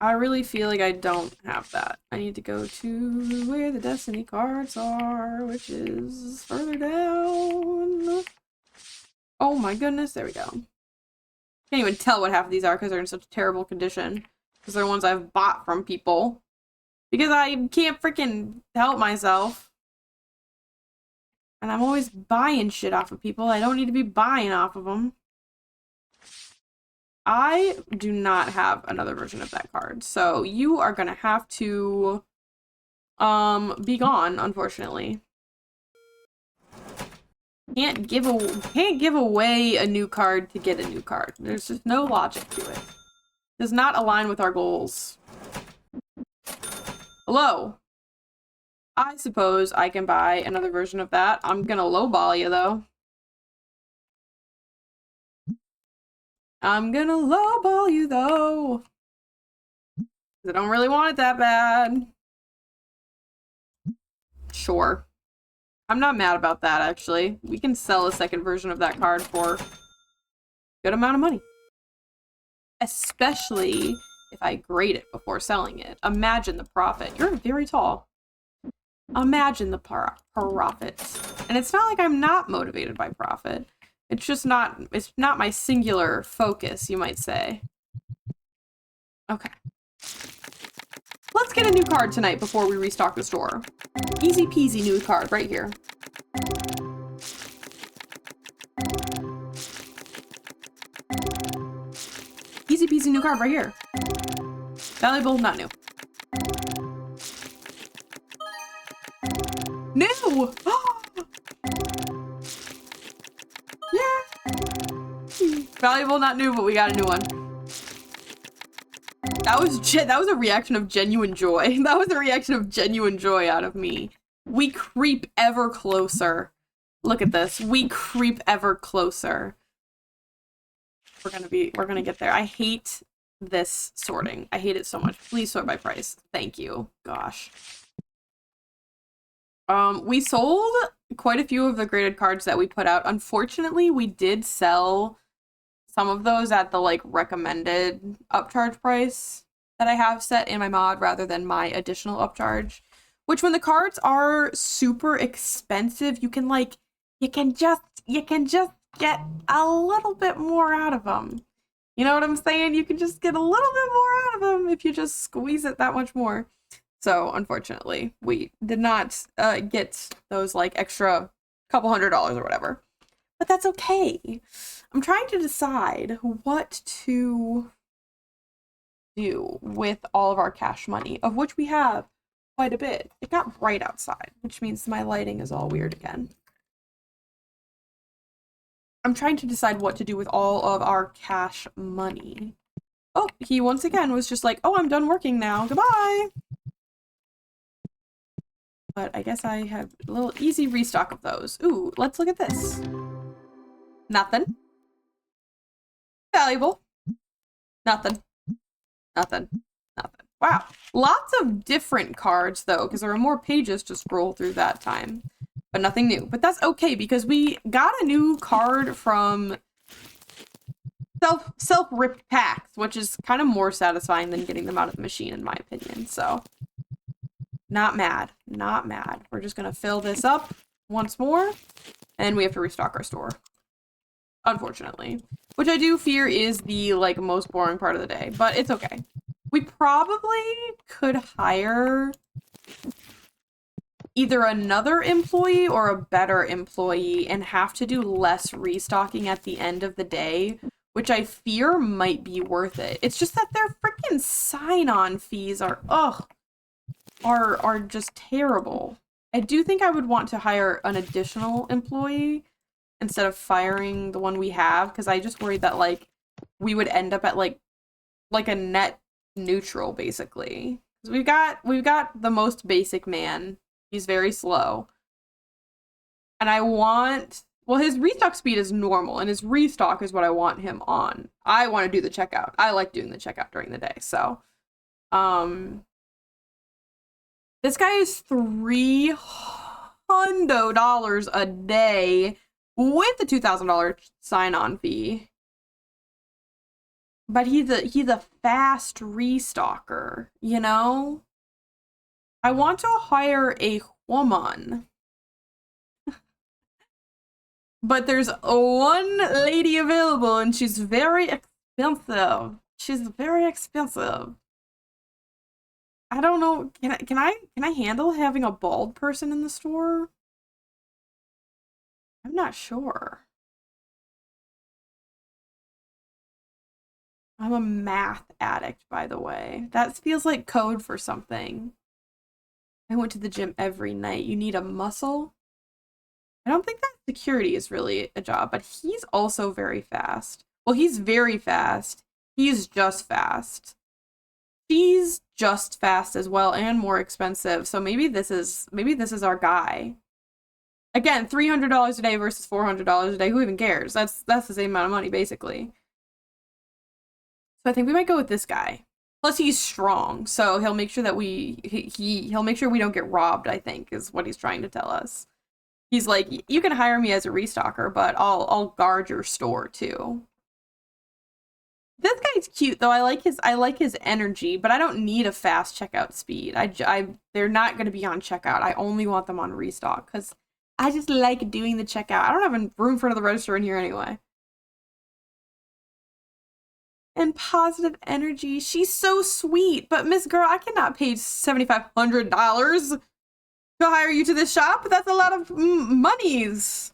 I really feel like I don't have that. I need to go to where the Destiny cards are, which is further down. Oh my goodness, there we go. Can't even tell what half of these are because they're in such terrible condition. Because they're ones I've bought from people. Because I can't freaking help myself. And I'm always buying shit off of people. I don't need to be buying off of them. I do not have another version of that card. So you are gonna have to be gone, unfortunately. Can't give away a new card to get a new card. There's just no logic to it. Does not align with our goals. Hello. I suppose I can buy another version of that. I'm gonna lowball you though. I'm gonna lowball you though. I don't really want it that bad. Sure. I'm not mad about that, actually. We can sell a second version of that card for a good amount of money. Especially if I grade it before selling it. Imagine the profit. You're very tall. Imagine the profits. And it's not like I'm not motivated by profit. It's just not, it's not my singular focus, you might say. Okay. Let's get a new card tonight before we restock the store. Easy peasy new card right here. Easy peasy new card right here. Valuable, not new. New! Yeah! Valuable, not new, but we got a new one. That was a reaction of genuine joy. That was a reaction of genuine joy out of me. We creep ever closer. Look at this. We creep ever closer. We're gonna get there. I hate this sorting. I hate it so much. Please sort by price. Thank you. Gosh. We sold quite a few of the graded cards that we put out. Unfortunately, we did sell some of those at the like recommended upcharge price that I have set in my mod rather than my additional upcharge, which when the cards are super expensive, you can just get a little bit more out of them. You know what I'm saying? You can just get a little bit more out of them if you just squeeze it that much more. So unfortunately, we did not get those like extra couple $100 or whatever. But that's okay. I'm trying to decide what to do with all of our cash money, of which we have quite a bit. It got bright outside, which means my lighting is all weird again. I'm trying to decide what to do with all of our cash money. Oh, he once again was just like, oh, I'm done working now. Goodbye. But I guess I have a little easy restock of those. Ooh, let's look at this. Nothing. Valuable. Nothing. Nothing. Nothing. Wow. Lots of different cards, though, because there are more pages to scroll through that time. But nothing new. But that's okay, because we got a new card from self-ripped packs, which is kind of more satisfying than getting them out of the machine, in my opinion. So, not mad. Not mad. We're just going to fill this up once more, and we have to restock our store. Unfortunately. Which I do fear is the, like, most boring part of the day, but it's okay. We probably could hire either another employee or a better employee and have to do less restocking at the end of the day, which I fear might be worth it. It's just that their freaking sign-on fees are just terrible. I do think I would want to hire an additional employee instead of firing the one we have, because I just worried that, like, we would end up at like a net neutral, basically. Because we've got the most basic man. He's very slow. And I want, well, his restock speed is normal, and his restock is what I want him on. I want to do the checkout. I like doing the checkout during the day, so. This guy is $300 a day with the $2,000 sign-on fee. But he's a fast restocker, you know? I want to hire a woman. But there's one lady available, and she's very expensive. She's very expensive. I don't know. Can I handle having a bald person in the store? I'm not sure. I'm a math addict, by the way. That feels like code for something. I went to the gym every night. You need a muscle? I don't think that security is really a job, but he's also very fast. Well, he's very fast. He's just fast. She's just fast as well and more expensive. So maybe this is our guy. Again, $300 a day versus $400 a day. Who even cares? That's the same amount of money, basically. So I think we might go with this guy. Plus, he's strong, so he'll make sure that he'll make sure we don't get robbed, I think, is what he's trying to tell us. He's like, you can hire me as a restocker, but I'll guard your store too. This guy's cute though. I like his energy, but I don't need a fast checkout speed. They're not going to be on checkout. I only want them on restock because I just like doing the checkout. I don't have room for the register in here anyway. And positive energy. She's so sweet, but Miss Girl, I cannot pay $7,500 to hire you to this shop. That's a lot of monies.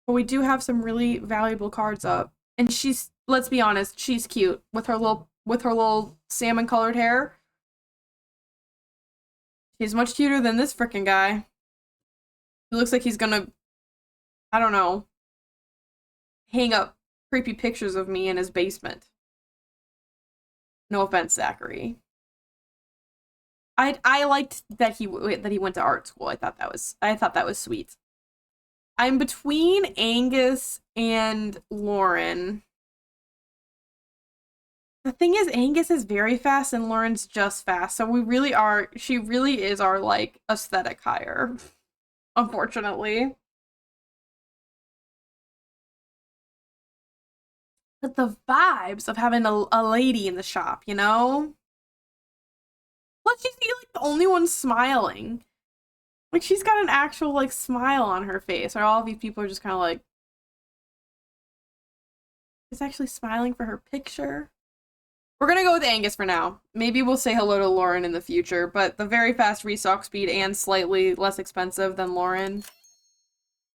But we do have some really valuable cards up. And she's, let's be honest, she's cute with her little salmon colored hair. She's much cuter than this frickin' guy. He looks like he's gonna, I don't know, hang up creepy pictures of me in his basement. No offense, Zachary. I liked that he went to art school. I thought that was sweet. I'm between Angus and Lauren. The thing is, Angus is very fast and Lauren's just fast. So she really is our, like, aesthetic hire. Unfortunately. But the vibes of having a lady in the shop, you know? Plus, she's like the only one smiling. Like, she's got an actual, like, smile on her face. Or all of these people are just kind of like, she's actually smiling for her picture. We're gonna go with Angus for now. Maybe we'll say hello to Lauren in the future, but the very fast restock speed and slightly less expensive than Lauren.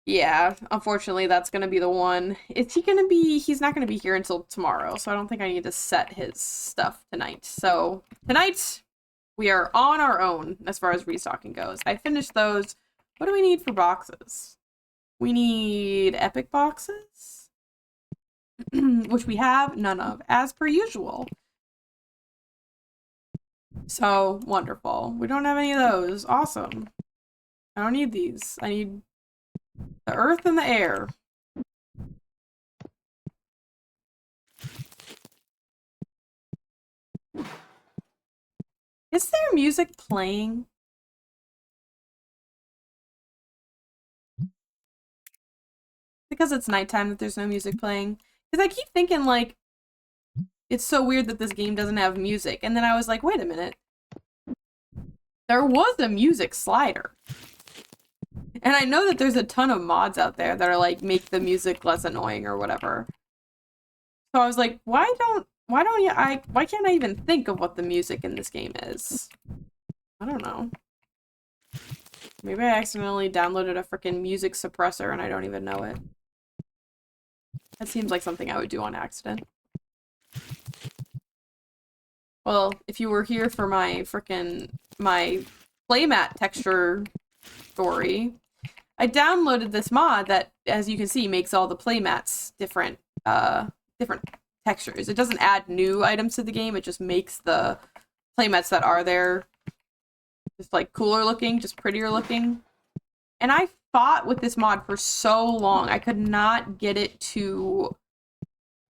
Yeah, unfortunately, that's gonna be the one. He's not gonna be here until tomorrow, so I don't think I need to set his stuff tonight. So, tonight, we are on our own as far as restocking goes. I finished those. What do we need for boxes? We need epic boxes, which we have none of, as per usual. So, wonderful. We don't have any of those. Awesome. I don't need these. I need the earth and the air. Is there music playing? Because it's nighttime that there's no music playing. Because I keep thinking, like, it's so weird that this game doesn't have music. And then I was like, wait a minute. There was a music slider. And I know that there's a ton of mods out there that are like, make the music less annoying or whatever. So I was like, why can't I even think of what the music in this game is? I don't know. Maybe I accidentally downloaded a freaking music suppressor and I don't even know it. That seems like something I would do on accident. Well, if you were here for my playmat texture story, I downloaded this mod that, as you can see, makes all the playmats different textures. It doesn't add new items to the game, it just makes the playmats that are there just like cooler looking, just prettier looking. And I fought with this mod for so long, I could not get it to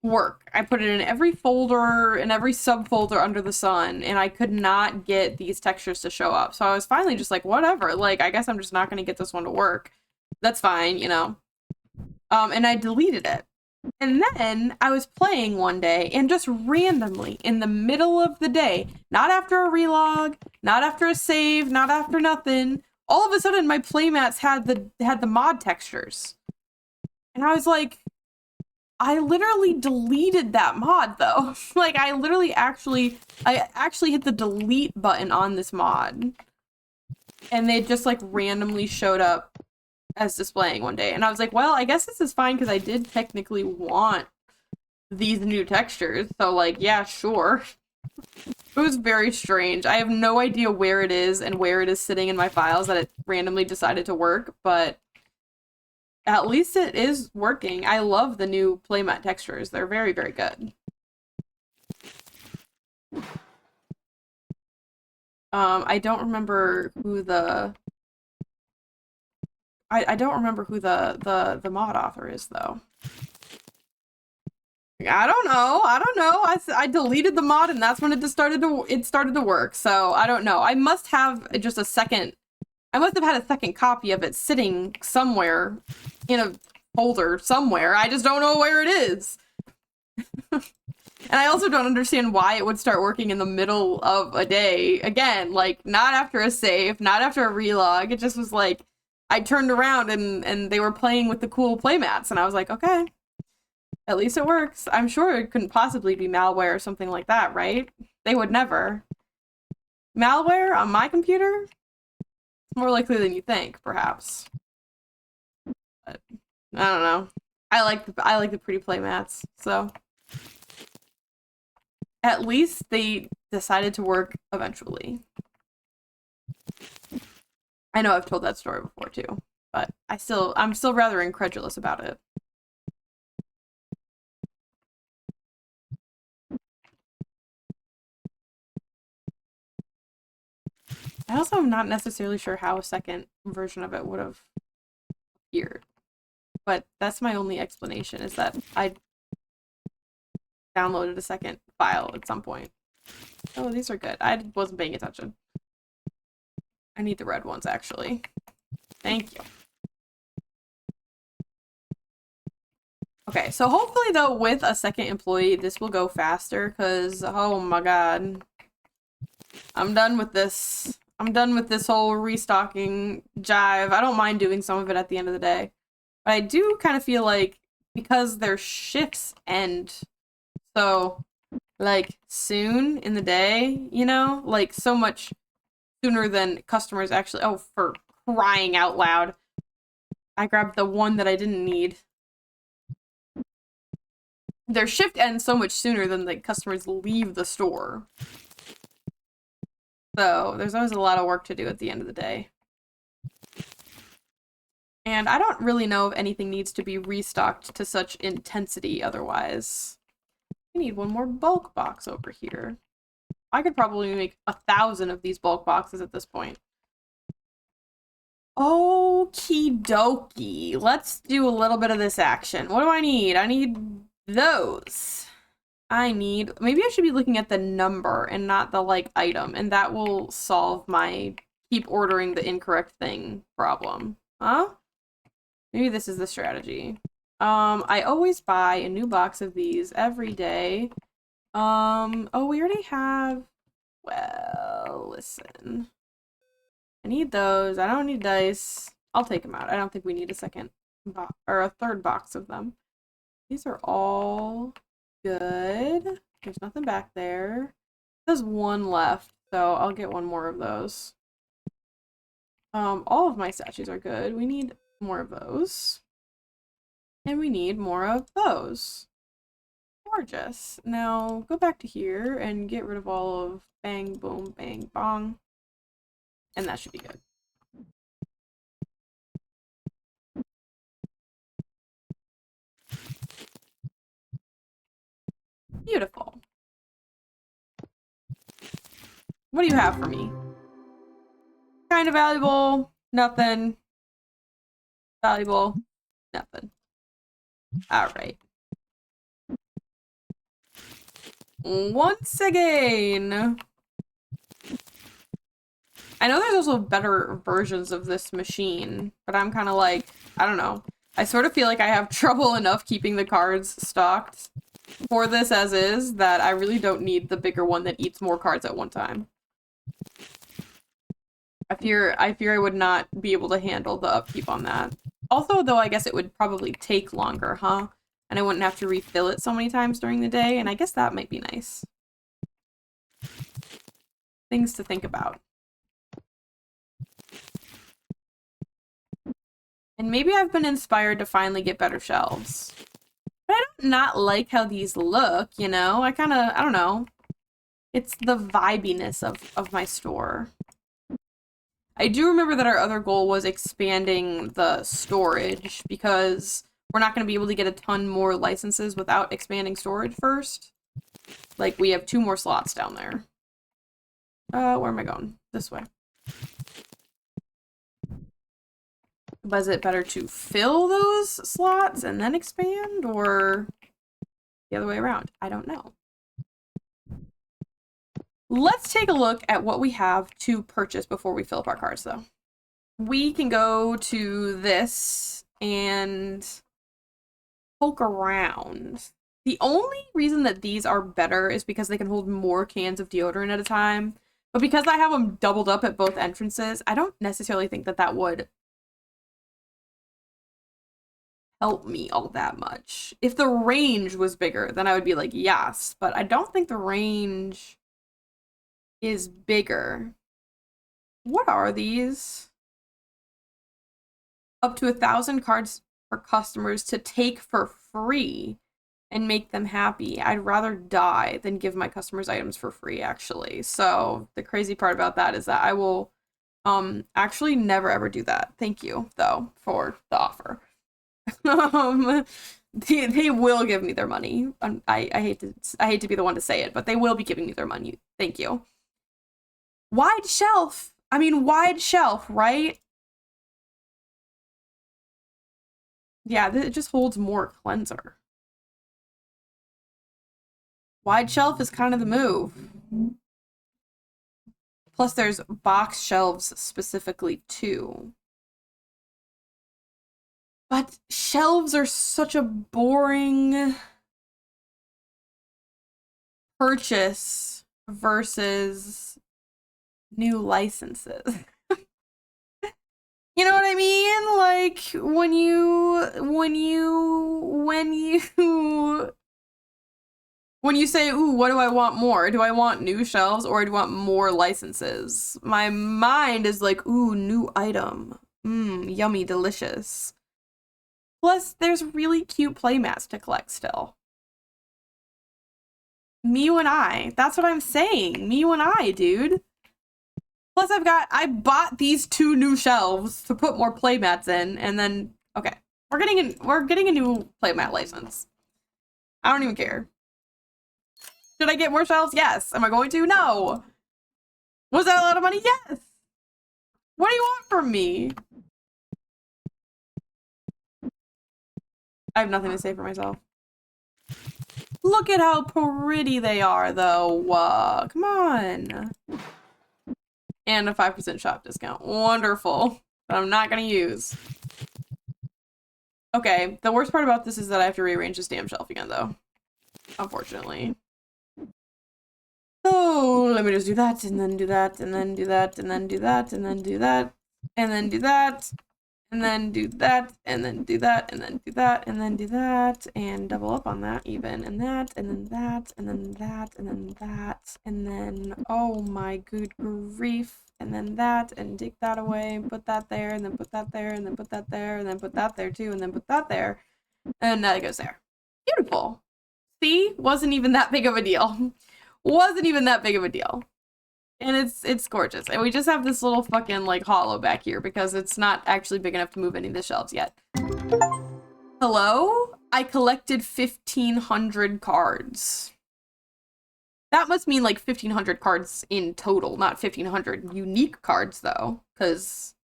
work. I put it in every folder, in every subfolder under the sun, and I could not get these textures to show up. So I was finally just like, whatever, like, I guess I'm just not gonna get this one to work. That's fine, you know. And I deleted it. And then I was playing one day, and just randomly, in the middle of the day, not after a relog, not after a save, not after nothing, all of a sudden my playmats had the mod textures. And I was like, I literally deleted that mod though. Like I actually hit the delete button on this mod. And they just like randomly showed up as displaying one day. And I was like, well, I guess this is fine because I did technically want these new textures. So like, yeah, sure. It was very strange. I have no idea where it is and where it is sitting in my files that it randomly decided to work, but at least it is working. I love the new playmat textures. They're very, very good. I don't remember who the I don't remember who the mod author is though. I don't know. I deleted the mod and that's when it started to work. So I don't know. I must have had a second copy of it sitting somewhere in a folder somewhere. I just don't know where it is. And I also don't understand why it would start working in the middle of a day. Again, like, not after a save, not after a relog. It just was like, I turned around and they were playing with the cool playmats. And I was like, okay, at least it works. I'm sure it couldn't possibly be malware or something like that, right? They would never. Malware on my computer? It's more likely than you think, perhaps. But, I don't know. I like the pretty playmats, so at least they decided to work eventually. I know I've told that story before too, but I'm still rather incredulous about it. I also am not necessarily sure how a second version of it would have appeared, but that's my only explanation, is that I downloaded a second file at some point. Oh, these are good. I wasn't paying attention. I need the red ones, actually. Thank you. Okay, so hopefully, though, with a second employee, this will go faster, because, oh my god. I'm done with this. I'm done with this whole restocking jive. I don't mind doing some of it at the end of the day. But I do kind of feel like, because their shifts end so, like, soon in the day, you know? Like, so much sooner than customers actually— oh, for crying out loud. I grabbed the one that I didn't need. Their shift ends so much sooner than the customers leave the store. So, there's always a lot of work to do at the end of the day. And I don't really know if anything needs to be restocked to such intensity otherwise. I need one more bulk box over here. I could probably make 1,000 of these bulk boxes at this point. Okie dokie. Let's do a little bit of this action. What do I need? I need those. maybe I should be looking at the number and not the, like, item, and that will solve my keep ordering the incorrect thing problem. Huh? Maybe this is the strategy. I always buy a new box of these every day. Oh, we already have, well, listen. I need those. I don't need dice. I'll take them out. I don't think we need a second box or a third box of them. These are all good. There's nothing back there. There's one left, so I'll get one more of those. All of my statues are good. We need more of those. And we need more of those. Gorgeous. Now go back to here and get rid of all of bang, boom, bang, bong. And that should be good. Beautiful. What do you have for me? Kind of valuable. Nothing. Valuable. Nothing. Alright. Once again. I know there's also better versions of this machine, but I'm kind of like, I don't know. I sort of feel like I have trouble enough keeping the cards stocked for this as is that I really don't need the bigger one that eats more cards at one time. I fear I would not be able to handle the upkeep on that. Also, though, I guess it would probably take longer, huh? And I wouldn't have to refill it so many times during the day, and I guess that might be nice. Things to think about. And maybe I've been inspired to finally get better shelves. But I don't not like how these look, you know? I don't know. It's the vibiness of my store. I do remember that our other goal was expanding the storage because we're not going to be able to get a ton more licenses without expanding storage first. Like, we have 2 more slots down there. Where am I going? This way. Was it better to fill those slots and then expand, or the other way around? I don't know. Let's take a look at what we have to purchase before we fill up our cards, though. We can go to this and poke around. The only reason that these are better is because they can hold more cans of deodorant at a time. But because I have them doubled up at both entrances, I don't necessarily think that that would help me all that much. If the range was bigger, then I would be like, yes. But I don't think the range is bigger. What are these? Up to 1,000 cards for customers to take for free and make them happy. I'd rather die than give my customers items for free, actually. So the crazy part about that is that I will actually never ever do that. Thank you, though, for the offer. They will give me their money. I hate to be the one to say it, but they will be giving me their money. Thank you. Wide shelf. I mean, wide shelf, right? Yeah, it just holds more cleanser. Wide shelf is kind of the move. Plus, there's box shelves specifically, too. But shelves are such a boring purchase versus new licenses. You know what I mean? Like, when you say, ooh, what do I want more? Do I want new shelves or do I want more licenses? My mind is like, ooh, new item. Yummy, delicious. Plus, there's really cute playmats to collect still. Me and I. That's what I'm saying. Me and I, dude. Plus, I bought these 2 new shelves to put more playmats in, and then, okay. We're getting a new playmat license. I don't even care. Should I get more shelves? Yes. Am I going to? No. Was that a lot of money? Yes. What do you want from me? I have nothing to say for myself. Look at how pretty they are, though. Come on. And a 5% shop discount. Wonderful. That I'm not gonna use. Okay, the worst part about this is that I have to rearrange this damn shelf again, though. Unfortunately. So, let me just do that, and then do that, and then do that, and then do that, and then do that, and then do that, and then do that, and then do that, and then do that, and then do that, and double up on that even, and that, and then that, and then that, and then that, and then, oh my good grief, and then that, and take that away, and put that there, and then put that there, and then put that there, and then put that there too, and then put that there, and that goes there. Beautiful. See? Wasn't even that big of a deal. Wasn't even that big of a deal. And it's gorgeous. And we just have this little fucking, like, hollow back here because it's not actually big enough to move any of the shelves yet. Hello? I collected 1,500 cards. That must mean, like, 1,500 cards in total, not 1,500 unique cards, though. Because,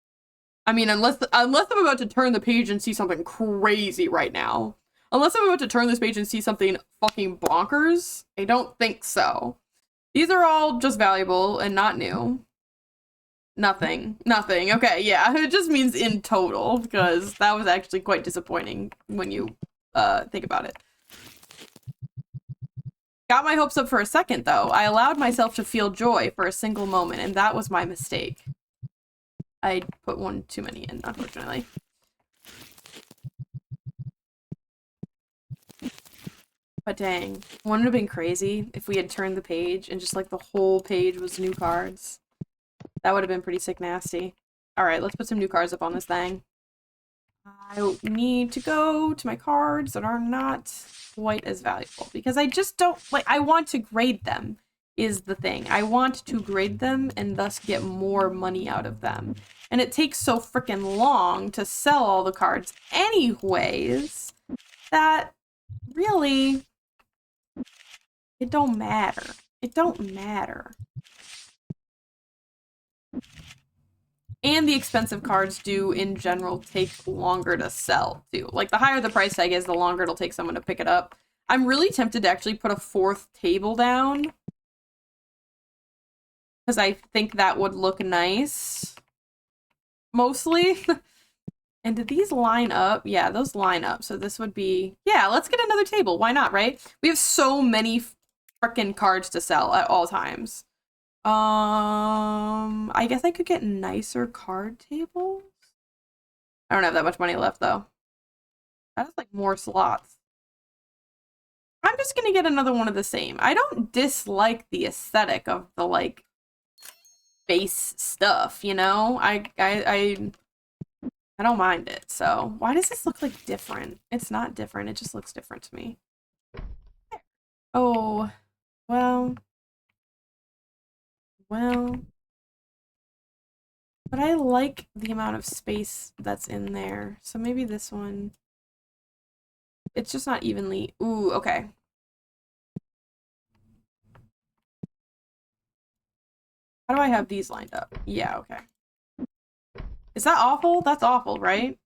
I mean, unless I'm about to turn the page and see something crazy right now. Unless I'm about to turn this page and see something fucking bonkers, I don't think so. These are all just valuable and not new. Nothing. Okay, yeah, it just means in total, because that was actually quite disappointing when you think about it. Got my hopes up for a second, though. I allowed myself to feel joy for a single moment, and that was my mistake. I put one too many in, unfortunately. But dang, wouldn't it have been crazy if we had turned the page and just like the whole page was new cards? That would have been pretty sick nasty. Alright, let's put some new cards up on this thing. I need to go to my cards that are not quite as valuable because I just don't, like, I want to grade them is the thing. I want to grade them and thus get more money out of them. And it takes so freaking long to sell all the cards anyways that really... it don't matter. It don't matter. And the expensive cards do, in general, take longer to sell, too. Like, the higher the price tag is, the longer it'll take someone to pick it up. I'm really tempted to actually put a 4th table down. Because I think that would look nice. Mostly. And did these line up? Yeah, those line up. So this would be... yeah, let's get another table. Why not, right? We have so many frickin' cards to sell at all times. I guess I could get nicer card tables. I don't have that much money left, though. That's like more slots. I'm just gonna get another one of the same. I don't dislike the aesthetic of the, like, base stuff, you know? I don't mind it, so... why does this look, like, different? It's not different, it just looks different to me. Oh, well... but I like the amount of space that's in there. So maybe this one. It's just not evenly. Ooh, okay. How do I have these lined up? Yeah, okay. Is that awful? That's awful, right?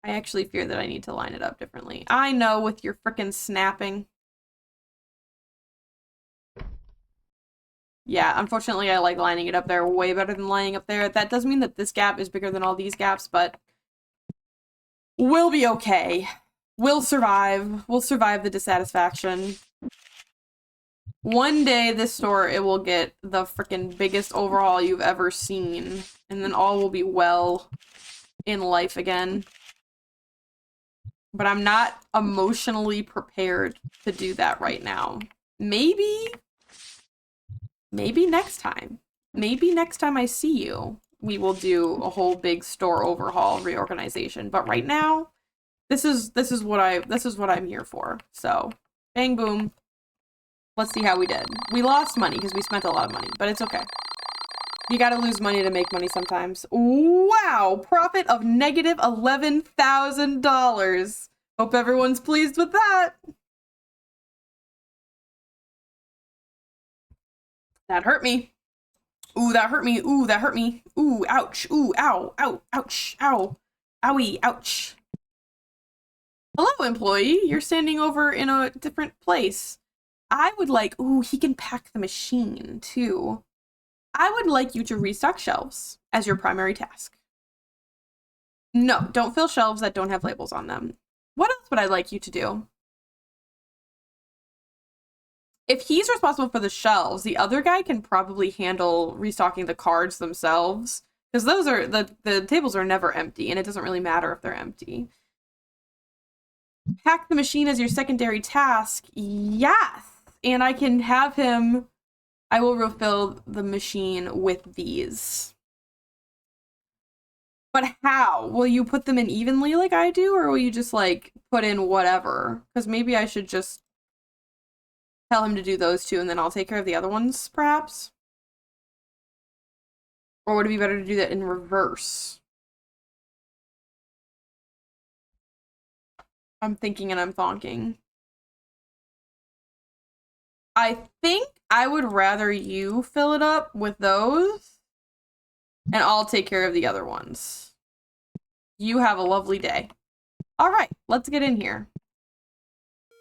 I actually fear that I need to line it up differently. I know, with your frickin' snapping. Yeah, unfortunately, I like lining it up there way better than lining up there. That does mean that this gap is bigger than all these gaps, but we'll be okay. We'll survive. We'll survive the dissatisfaction. One day, this store, it will get the freaking biggest overhaul you've ever seen, and then all will be well in life again. But I'm not emotionally prepared to do that right now. Maybe next time. Maybe next time I see you, we will do a whole big store overhaul reorganization. But right now, this is what I'm here for. So, bang boom. Let's see how we did. We lost money because we spent a lot of money, but it's okay. You gotta lose money to make money sometimes. Wow! Profit of negative $11,000. Hope everyone's pleased with that. That hurt me. Ooh, that hurt me. Ooh, that hurt me. Ooh, ouch. Ooh, ow, ow, ouch, ow. Owie, ouch. Hello, employee. You're standing over in a different place. I would like, ooh, he can pack the machine too. I would like you to restock shelves as your primary task. No, don't fill shelves that don't have labels on them. What else would I like you to do? If he's responsible for the shelves, the other guy can probably handle restocking the cards themselves. Because those are, the tables are never empty, and it doesn't really matter if they're empty. Pack the machine as your secondary task. Yes! And I can have him, I will refill the machine with these. But how? Will you put them in evenly like I do, or will you just, like, put in whatever? Because maybe I should just tell him to do those two, and then I'll take care of the other ones, perhaps? Or would it be better to do that in reverse? I'm thinking and I'm thonking. I think I would rather you fill it up with those, and I'll take care of the other ones. You have a lovely day. All right, let's get in here.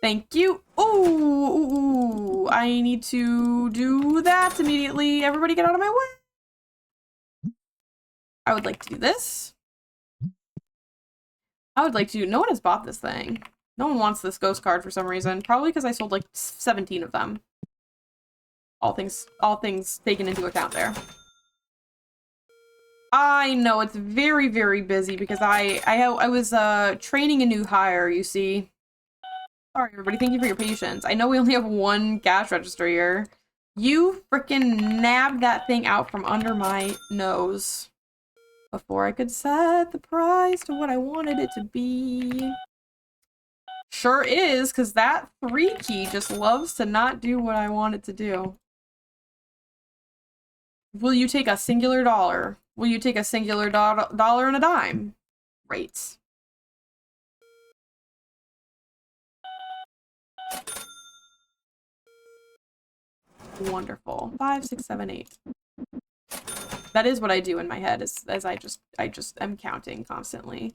Thank you. Oh, I need to do that immediately. Everybody get out of my way. I would like to do this. I would like to, no one has bought this thing. No one wants this ghost card for some reason. Probably because I sold like 17 of them. All things taken into account there. I know it's very, very busy because I was training a new hire, you see. Sorry, everybody. Thank you for your patience. I know we only have one cash register here. You frickin' nabbed that thing out from under my nose before I could set the price to what I wanted it to be. Sure is, because that 3 key just loves to not do what I want it to do. Will you take a singular dollar? Will you take a singular dollar and a dime? Great. Wonderful. 5, 6, 7, 8. That is what I do in my head, as I just am counting constantly.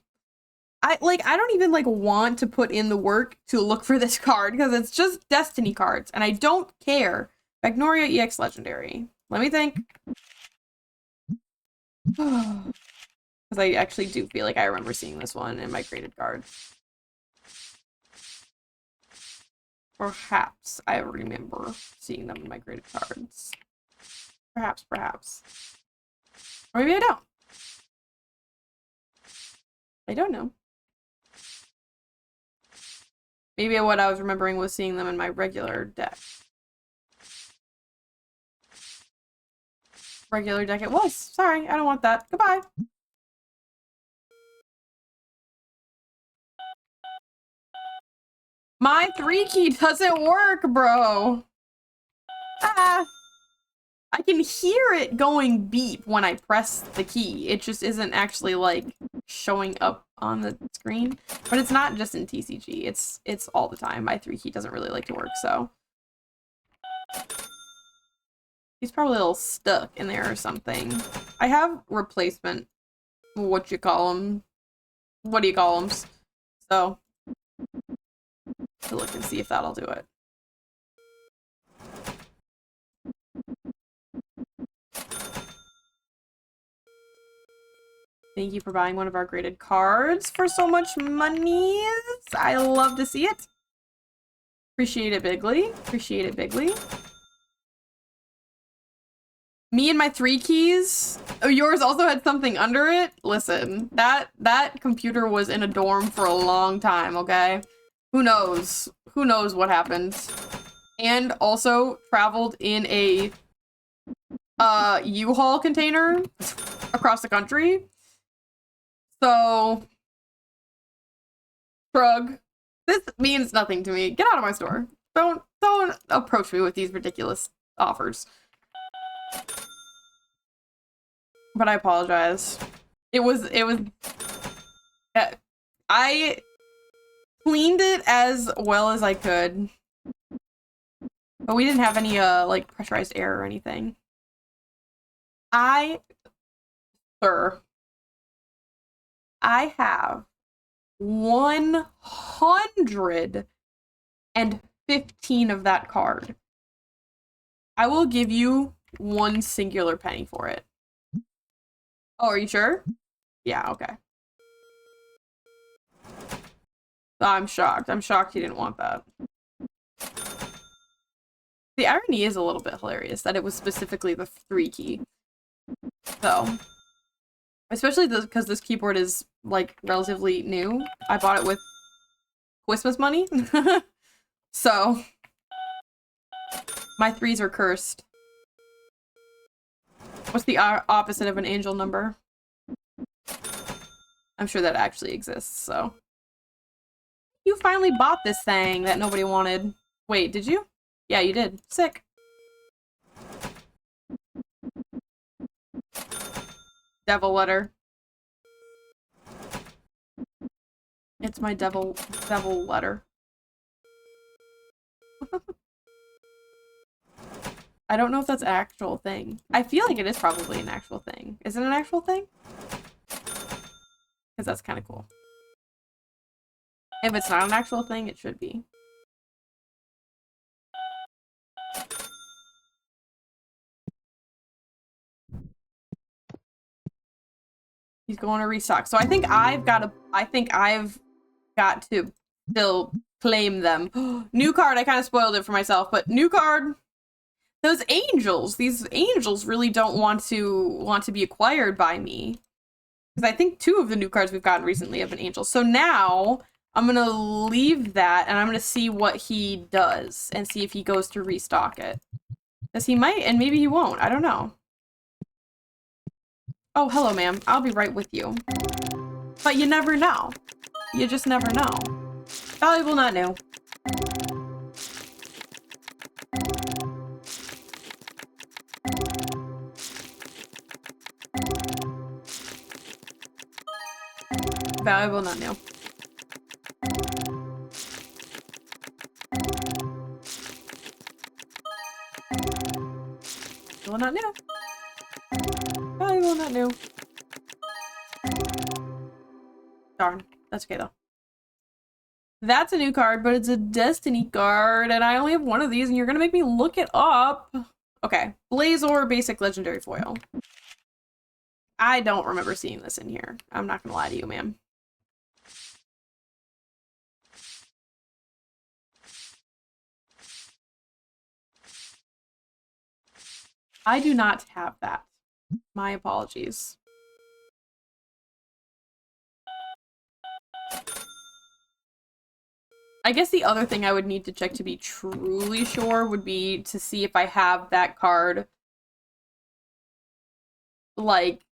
I don't even like want to put in the work to look for this card because it's just Destiny cards and I don't care. Magnoria EX Legendary. Let me think. Because I actually do feel like I remember seeing this one in my graded card. Perhaps I remember seeing them in my graded cards. Perhaps. Or maybe I don't. I don't know. Maybe what I was remembering was seeing them in my regular deck. Regular deck it was. Sorry, I don't want that. Goodbye. My 3 key doesn't work, bro. Ah. I can hear it going beep when I press the key. It just isn't actually like showing up on the screen. But it's not just in TCG. It's all the time. My 3 key doesn't really like to work, so. He's probably a little stuck in there or something. I have replacement. What do you call them? So. To look and see if that'll do it. Thank you for buying one of our graded cards for so much money. I love to see it. Appreciate it bigly. Appreciate it bigly. Me and my 3 keys. Oh, yours also had something under it? Listen, that computer was in a dorm for a long time, okay? Who knows? Who knows what happened? And also traveled in a U-Haul container across the country. So, shrug. This means nothing to me. Get out of my store. Don't approach me with these ridiculous offers. But I apologize. It was I cleaned it as well as I could. But we didn't have any like pressurized air or anything. Sir, I have 115 of that card. I will give you one singular penny for it. Oh, are you sure? Yeah, okay. I'm shocked. I'm shocked he didn't want that. The irony is a little bit hilarious that it was specifically the 3 key. So, especially because this keyboard is, like, relatively new. I bought it with Christmas money. So, my 3s are cursed. What's the opposite of an angel number? I'm sure that actually exists, so. You finally bought this thing that nobody wanted. Wait, did you? Yeah, you did. Sick. Devil letter. It's my devil letter. I don't know if that's an actual thing. I feel like it is probably an actual thing. Is it an actual thing? Because that's kind of cool. If it's not an actual thing, it should be. He's going to restock. So I think I've got to still claim them. New card, I kind of spoiled it for myself, but new card. Those angels, these angels really don't want to be acquired by me. Because I think 2 of the new cards we've gotten recently have been angels. So now I'm gonna leave that and I'm gonna see what he does and see if he goes to restock it. Because he might and maybe he won't. I don't know. Oh, hello, ma'am. I'll be right with you. But you never know. You just never know. Valuable, not new. Valuable, not new. Valuable, not new. Valuable, not new. Darn. That's okay, though. That's a new card, but it's a Destiny card, and I only have one of these, and you're gonna make me look it up. Okay. Blazor basic legendary foil. I don't remember seeing this in here. I'm not gonna lie to you, ma'am. I do not have that. My apologies. I guess the other thing I would need to check to be truly sure would be to see if I have that card, like,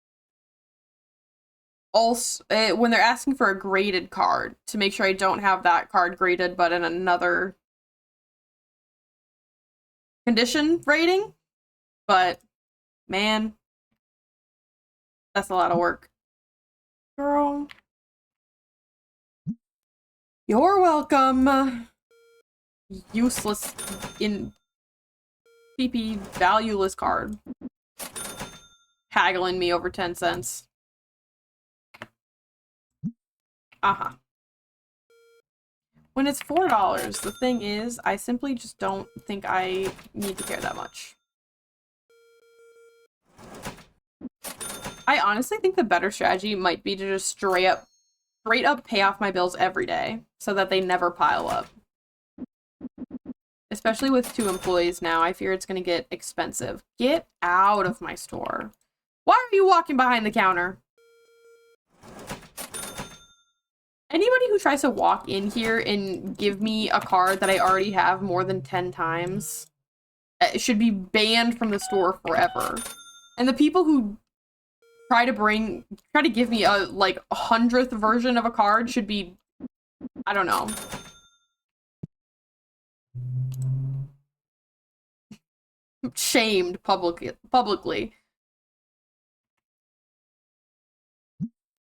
also when they're asking for a graded card, to make sure I don't have that card graded but in another condition rating. But man, that's a lot of work. Girl. You're welcome. Useless in PP valueless card. Haggling me over 10 cents. Uh-huh. When it's $4, the thing is, I simply just don't think I need to care that much. I honestly think the better strategy might be to just straight up pay off my bills every day so that they never pile up. Especially with 2 employees now, I fear it's gonna get expensive. Get out of my store. Why are you walking behind the counter? Anybody who tries to walk in here and give me a card that I already have more than 10 times should be banned from the store forever. And the people who try to give me a, like, 100th version of a card should be, I don't know. Shamed publicly.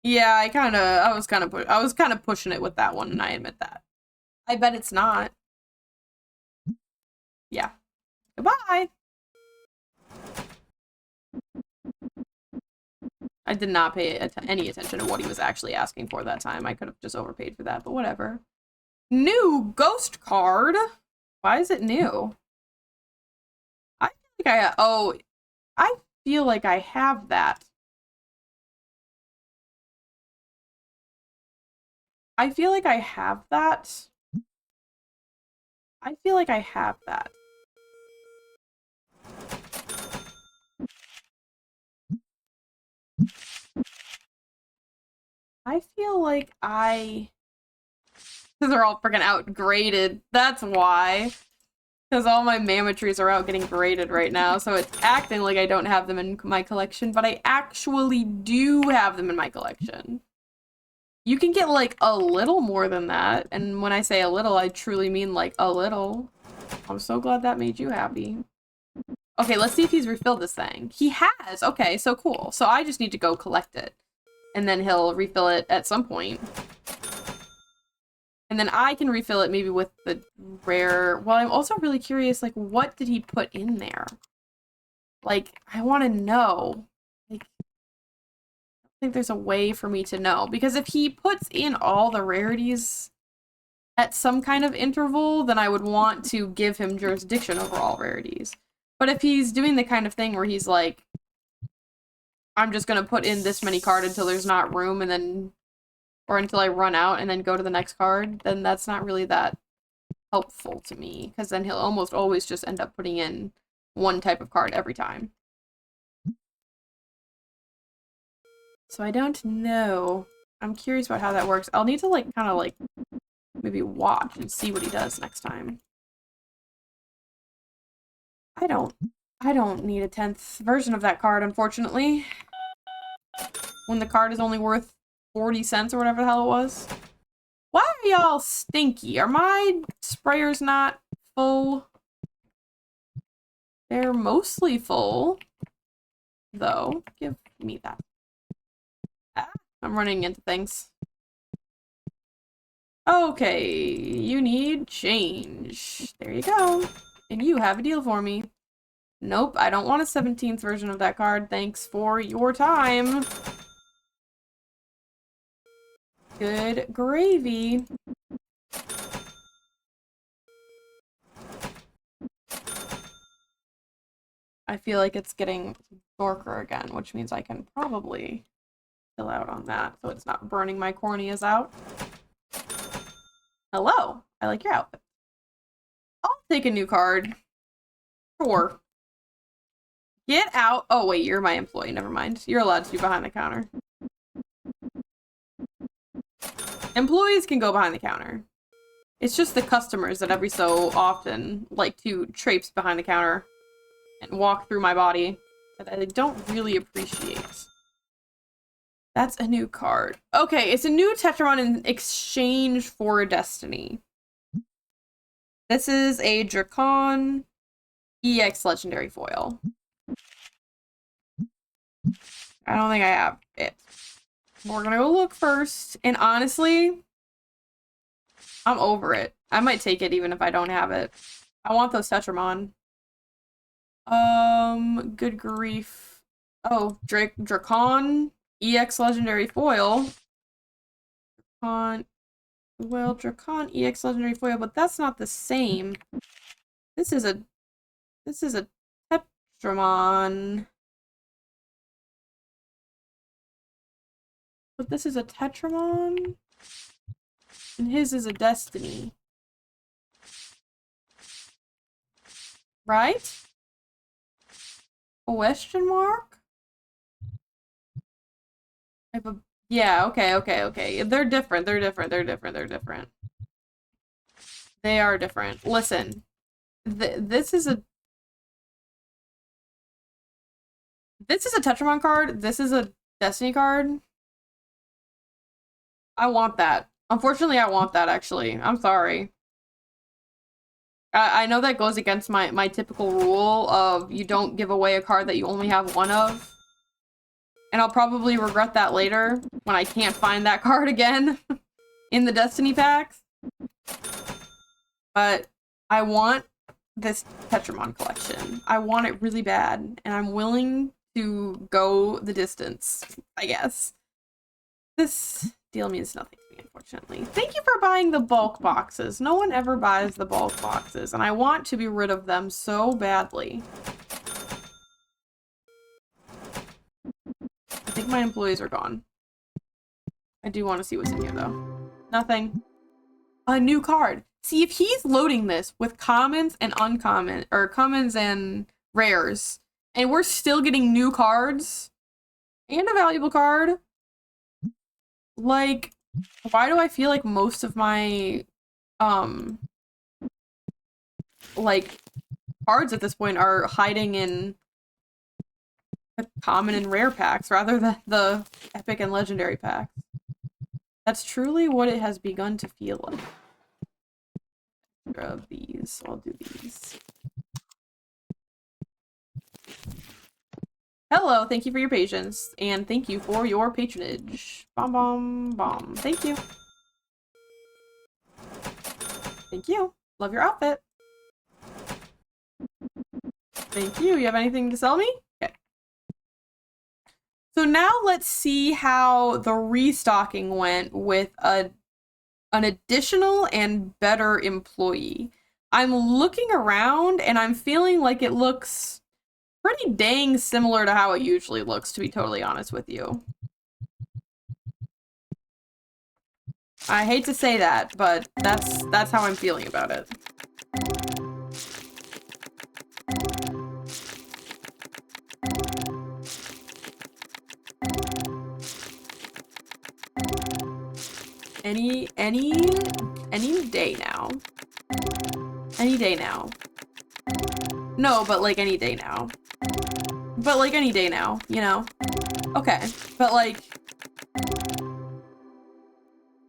Yeah, I was kind of pushing it with that one, and I admit that. I bet it's not. Yeah. Goodbye. I did not pay any attention to what he was actually asking for that time. I could have just overpaid for that, but whatever. New ghost card? Why is it new? I feel like I feel like I have that. I feel like I have that. I feel like I have that. I feel like because they're all freaking outgraded. That's why. Because all my Mammatries are out getting graded right now, so it's acting like I don't have them in my collection, but I actually do have them in my collection. You can get, like, a little more than that, and when I say a little, I truly mean, like, a little. I'm so glad that made you happy. Okay, let's see if he's refilled this thing. He has! Okay, so cool. So I just need to go collect it. And then he'll refill it at some point. And then I can refill it maybe with the rare... Well, I'm also really curious, like, what did he put in there? Like, I want to know. Like, I don't think there's a way for me to know. Because if he puts in all the rarities at some kind of interval, then I would want to give him jurisdiction over all rarities. But if he's doing the kind of thing where he's like, I'm just gonna put in this many cards until there's not room, and then... or until I run out and then go to the next card, then that's not really that helpful to me, because then he'll almost always just end up putting in one type of card every time. So I don't know. I'm curious about how that works. I'll need to, like, kind of, like, maybe watch and see what he does next time. I don't need a 10th version of that card, unfortunately. When the card is only worth 40 cents or whatever the hell it was. Why are y'all stinky? Are my sprayers not full? They're mostly full, though. Give me that. Ah, I'm running into things. Okay, you need change. There you go. And you have a deal for me. Nope, I don't want a 17th version of that card. Thanks for your time. Good gravy. I feel like it's getting darker again, which means I can probably chill out on that so it's not burning my corneas out. Hello, I like your outfit. I'll take a new card. Sure. Get out. Oh, wait, you're my employee. Never mind. You're allowed to be behind the counter. Employees can go behind the counter. It's just the customers that every so often like to traipse behind the counter and walk through my body that I don't really appreciate. That's a new card. Okay, it's a new Tetramon in exchange for Destiny. This is a Dracon EX Legendary Foil. I don't think I have it. We're gonna go look first, and honestly, I'm over it. I might take it even if I don't have it. I want those Tetramon. Good grief. Oh, Dracon EX Legendary Foil. Dracon EX Legendary Foil, but that's not the same. This is a Tetramon. But this is a Tetramon? And his is a Destiny. Right? Question mark? Yeah, okay. They're different. They are different. Listen. This is a Tetramon card. This is a Destiny card. I want that. Unfortunately, I want that, actually. I'm sorry. I know that goes against my typical rule of you don't give away a card that you only have one of. And I'll probably regret that later when I can't find that card again in the Destiny packs. But I want this Tetramon collection. I want it really bad. And I'm willing to go the distance, I guess. This deal means nothing to me, unfortunately. Thank you for buying the bulk boxes. No one ever buys the bulk boxes, and I want to be rid of them so badly. I think my employees are gone. I do want to see what's in here, though. Nothing. A new card. See, if he's loading this with commons and uncommon, or commons and rares, and we're still getting new cards and a valuable card, like, why do I feel like most of my, like, cards at this point are hiding in the common and rare packs rather than the epic and legendary packs? That's truly what it has begun to feel like. Of these, I'll do these. Hello, thank you for your patience, and thank you for your patronage. Bomb, bomb, bomb. Thank you. Thank you. Love your outfit. Thank you. You have anything to sell me? Okay. So now let's see how the restocking went with an additional and better employee. I'm looking around and I'm feeling like it looks pretty dang similar to how it usually looks, to be totally honest with you. I hate to say that, but that's how I'm feeling about it. Any day now. Any day now. No, but like any day now. But like any day now, you know? Okay, but like...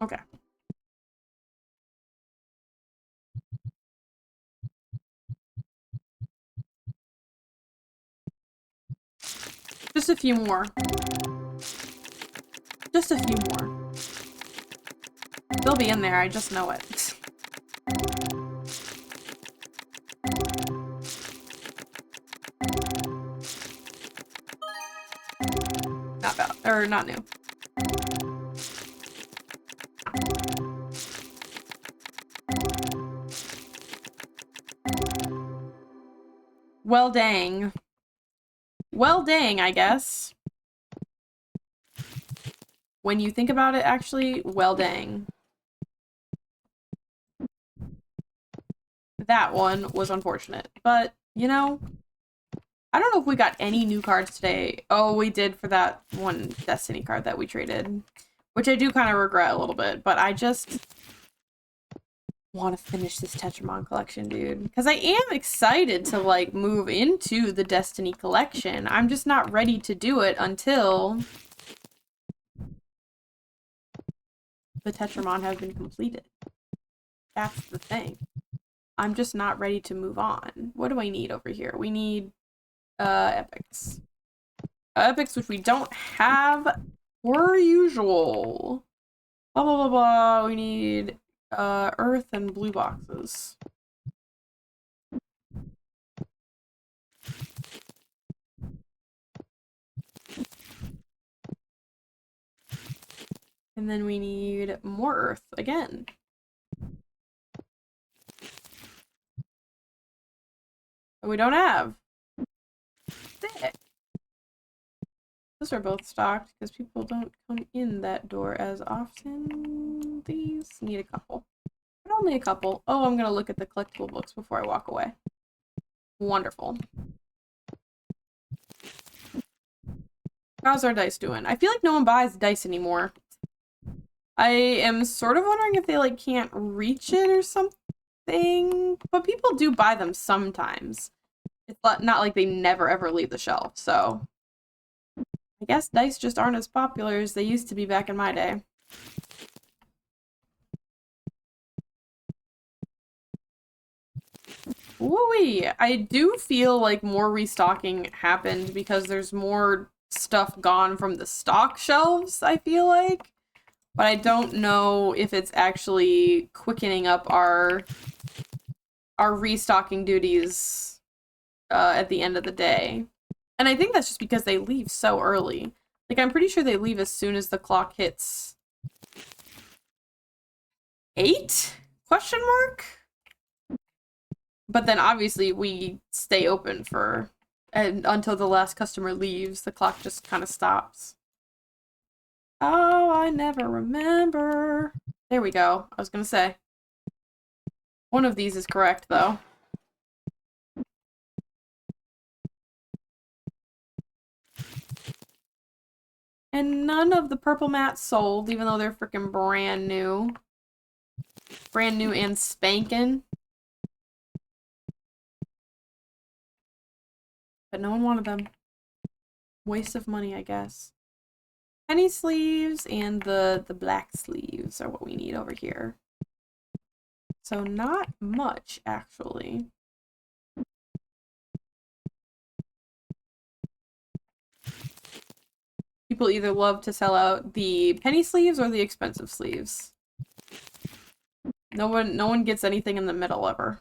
Okay. Just a few more. Just a few more. They'll be in there, I just know it. Not bad. Or not new. Well, dang. Well, dang, I guess. When you think about it, actually, well, dang. That one was unfortunate. But, you know, I don't know if we got any new cards today. Oh, we did for that one Destiny card that we traded. Which I do kind of regret a little bit, but I just want to finish this Tetramon collection, dude. Because I am excited to, like, move into the Destiny collection. I'm just not ready to do it until the Tetramon have been completed. That's the thing. I'm just not ready to move on. What do I need over here? We need, epics. Epics, which we don't have per usual. Blah, blah, blah, blah. We need, earth and blue boxes. And then we need more earth again. We don't have. Sick. Those are both stocked because people don't come in that door as often. These need a couple. But only a couple. Oh, I'm gonna look at the collectible books before I walk away. Wonderful. How's our dice doing? I feel like no one buys dice anymore. I am sort of wondering if they, like, can't reach it or something. But people do buy them sometimes. It's not like they never ever leave the shelf, so... I guess dice just aren't as popular as they used to be back in my day. Woo-wee! I do feel like more restocking happened because there's more stuff gone from the stock shelves, I feel like. But I don't know if it's actually quickening up our restocking duties at the end of the day. And I think that's just because they leave so early. Like, I'm pretty sure they leave as soon as the clock hits 8? Question mark? But then obviously we stay open for until the last customer leaves. The clock just kind of stops. Oh, I never remember. There we go. I was gonna say. One of these is correct, though. And none of the purple mats sold, even though they're freaking brand new. Brand new and spanking. But no one wanted them. Waste of money, I guess. Penny sleeves and the black sleeves are what we need over here. So not much, actually. People either love to sell out the penny sleeves or the expensive sleeves. No one gets anything in the middle ever.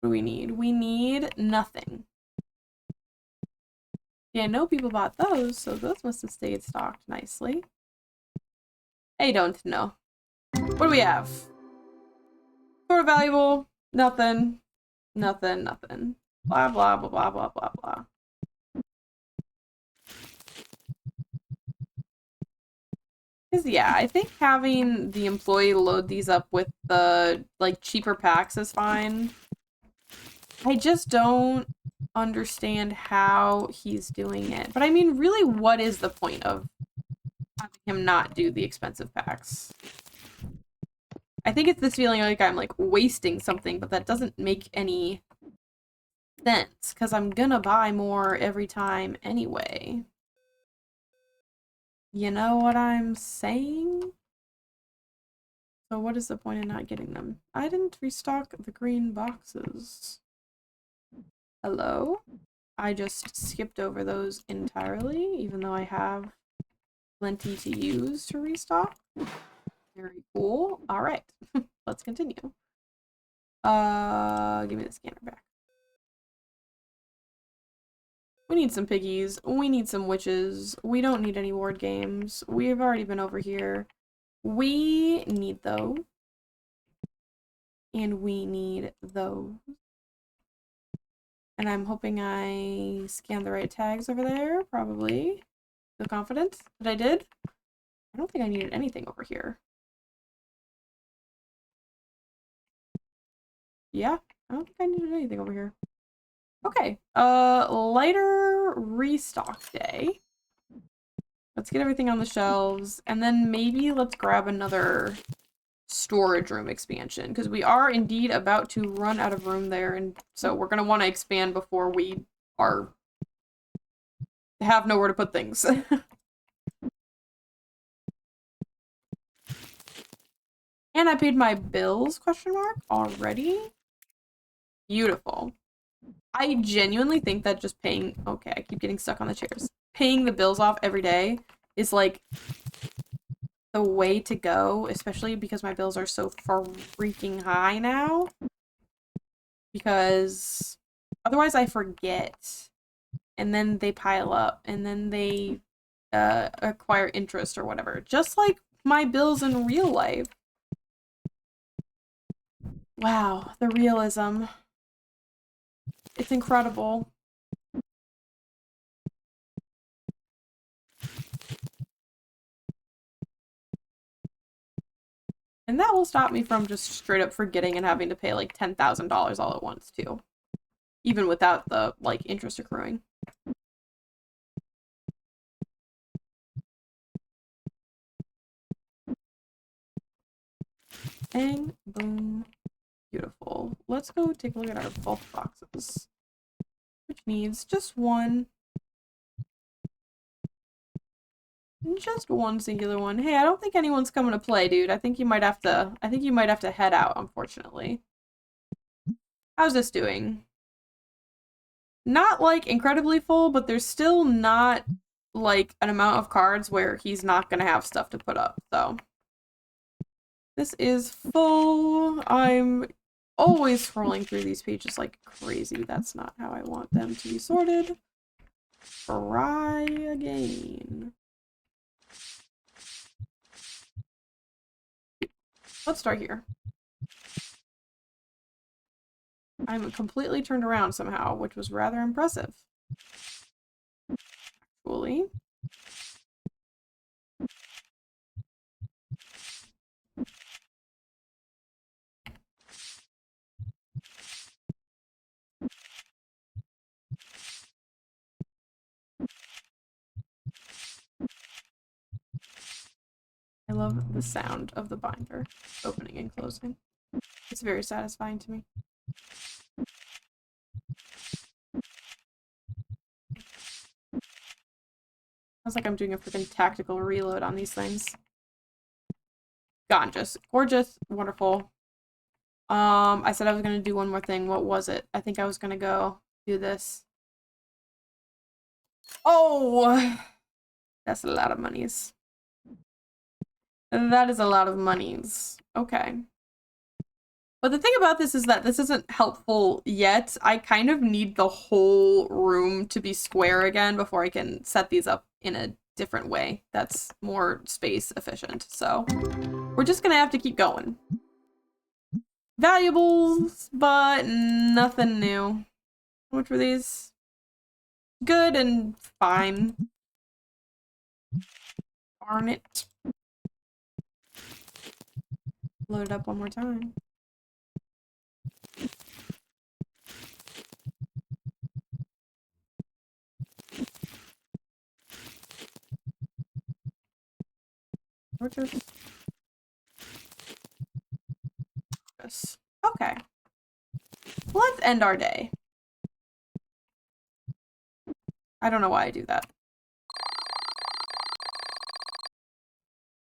What do we need? We need nothing. Yeah, no people bought those, so those must have stayed stocked nicely. I don't know. What do we have? Sort of valuable. Nothing. Nothing, nothing. Blah, blah, blah, blah, blah, blah, blah. Because, yeah, I think having the employee load these up with the, like, cheaper packs is fine. I just don't understand how he's doing it. But I mean, really, what is the point of having him not do the expensive packs? I think it's this feeling like I'm, like, wasting something, but that doesn't make any sense, because I'm gonna buy more every time anyway. You know what I'm saying? So what is the point in not getting them? I didn't restock the green boxes. Hello? I just skipped over those entirely, even though I have plenty to use to restock. Very cool. Alright, let's continue. Give me the scanner back. We need some piggies. We need some witches. We don't need any ward games. We've already been over here. We need those. And we need those. And I'm hoping I scanned the right tags over there. Probably. Feel confident that I did. I don't think I needed anything over here. Yeah, I don't think I needed anything over here. Okay, lighter restock day. Let's get everything on the shelves, and then maybe let's grab another storage room expansion, because we are indeed about to run out of room there, and so we're going to want to expand before we have nowhere to put things. And I paid my bills, question mark, already? Beautiful. I genuinely think that just paying... Okay, I keep getting stuck on the chairs. Paying the bills off every day is, like, the way to go, especially because my bills are so freaking high now. Because otherwise I forget. And then they pile up. And then they acquire interest or whatever. Just like my bills in real life. Wow, the realism. It's incredible. And that will stop me from just straight up forgetting and having to pay like $10,000 all at once too. Even without the like interest accruing. Bang, boom. Beautiful. Let's go take a look at our bulk boxes. Which needs just one. Just one singular one. Hey, I don't think anyone's coming to play, dude. I think you might have to head out, unfortunately. How's this doing? Not like incredibly full, but there's still not like an amount of cards where he's not gonna have stuff to put up, so. This is full. I'm always scrolling through these pages like crazy. That's not how I want them to be sorted. Try again. Let's start here. I'm completely turned around somehow, which was rather impressive. Actually. I love the sound of the binder opening and closing. It's very satisfying to me. Sounds like I'm doing a freaking tactical reload on these things. Gorgeous. Gorgeous. Wonderful. I said I was gonna do one more thing. What was it? I think I was gonna go do this. Oh! That's a lot of monies. That is a lot of monies. Okay. But the thing about this is that this isn't helpful yet. I kind of need the whole room to be square again before I can set these up in a different way that's more space efficient. So we're just gonna have to keep going. Valuables, but nothing new. How much were these? Good and fine. Darn it. Load it up one more time. Okay. Let's end our day. I don't know why I do that.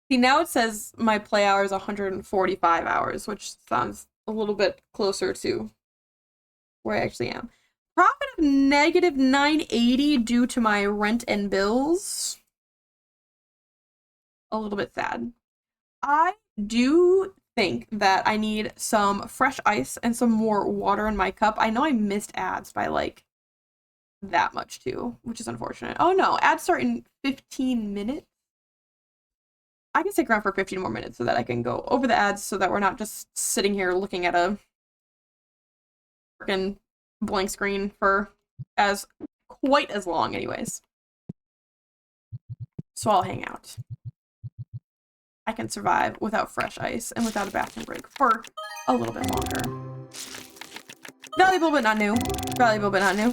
See, now it says my play hour is 145 hours, which sounds a little bit closer to where I actually am. Profit of negative 980 due to my rent and bills. A little bit sad. I do think that I need some fresh ice and some more water in my cup. I know I missed ads by like that much too, which is unfortunate. Oh no, ads start in 15 minutes. I can stick around for 15 more minutes so that I can go over the ads so that we're not just sitting here looking at a freaking blank screen for quite as long anyways. So I'll hang out. I can survive without fresh ice and without a bathroom break for a little bit longer. Valuable but not new. Valuable but not new.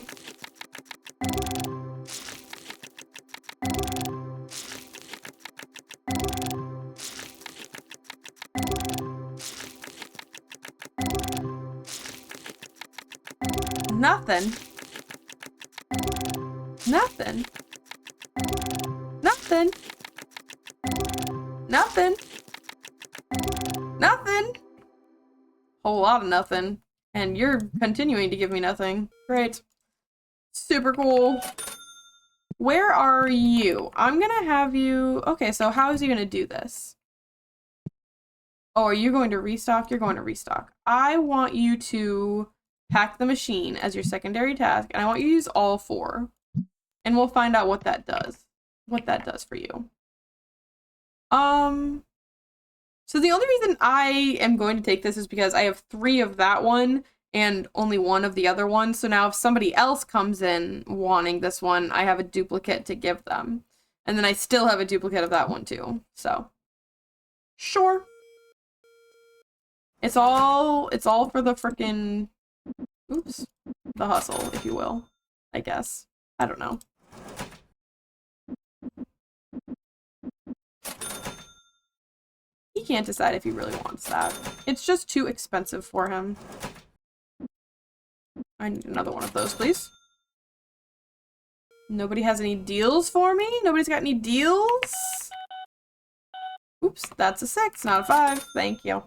Nothing. Nothing. Nothing. Nothing. Nothing. Whole lot of nothing. And you're continuing to give me nothing. Great. Super cool. Where are you? I'm gonna have you... Okay, so how is he gonna do this? Oh, are you going to restock? You're going to restock. I want you to pack the machine as your secondary task, and I want you to use all 4. And we'll find out what that does. What that does for you. So the only reason I am going to take this is because I have 3 of that one and only 1 of the other one. So now if somebody else comes in wanting this one, I have a duplicate to give them. And then I still have a duplicate of that one too. So sure. It's all for the frickin' oops. The hustle, if you will. I guess. I don't know. He can't decide if he really wants that. It's just too expensive for him. I need another one of those, please. Nobody has any deals for me? Nobody's got any deals? Oops, that's a 6, not a 5. Thank you.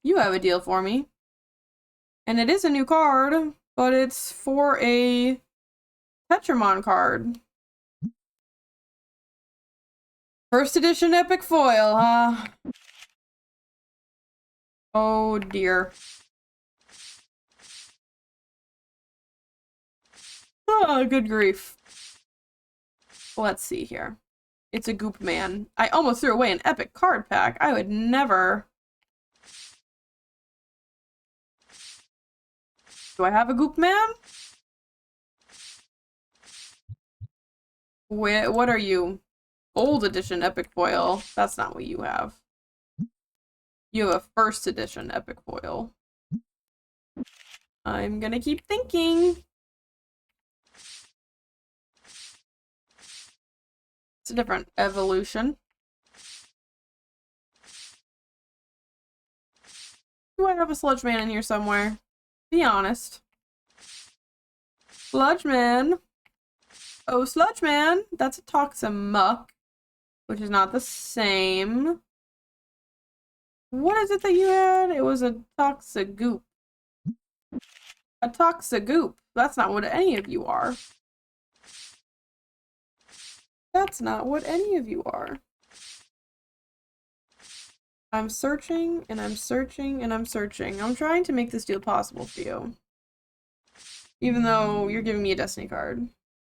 You have a deal for me. And it is a new card, but it's for a Tetramon card. First edition epic foil, huh? Oh dear. Oh, good grief. Let's see here. It's a goop man. I almost threw away an epic card pack. I would never. Do I have a goop man? What are you? Old edition epic foil. That's not what you have. You have a first edition epic foil. I'm gonna keep thinking. It's a different evolution. Do I have a sludge man in here somewhere? Be honest. Sludge man. Oh, sludge man. That's a Toxamuck, which is not the same. What is it that you had? It was a Toxagoop. A Toxagoop. That's not what any of you are. That's not what any of you are. I'm searching, and I'm searching, and I'm searching. I'm trying to make this deal possible for you. Even though you're giving me a Destiny card.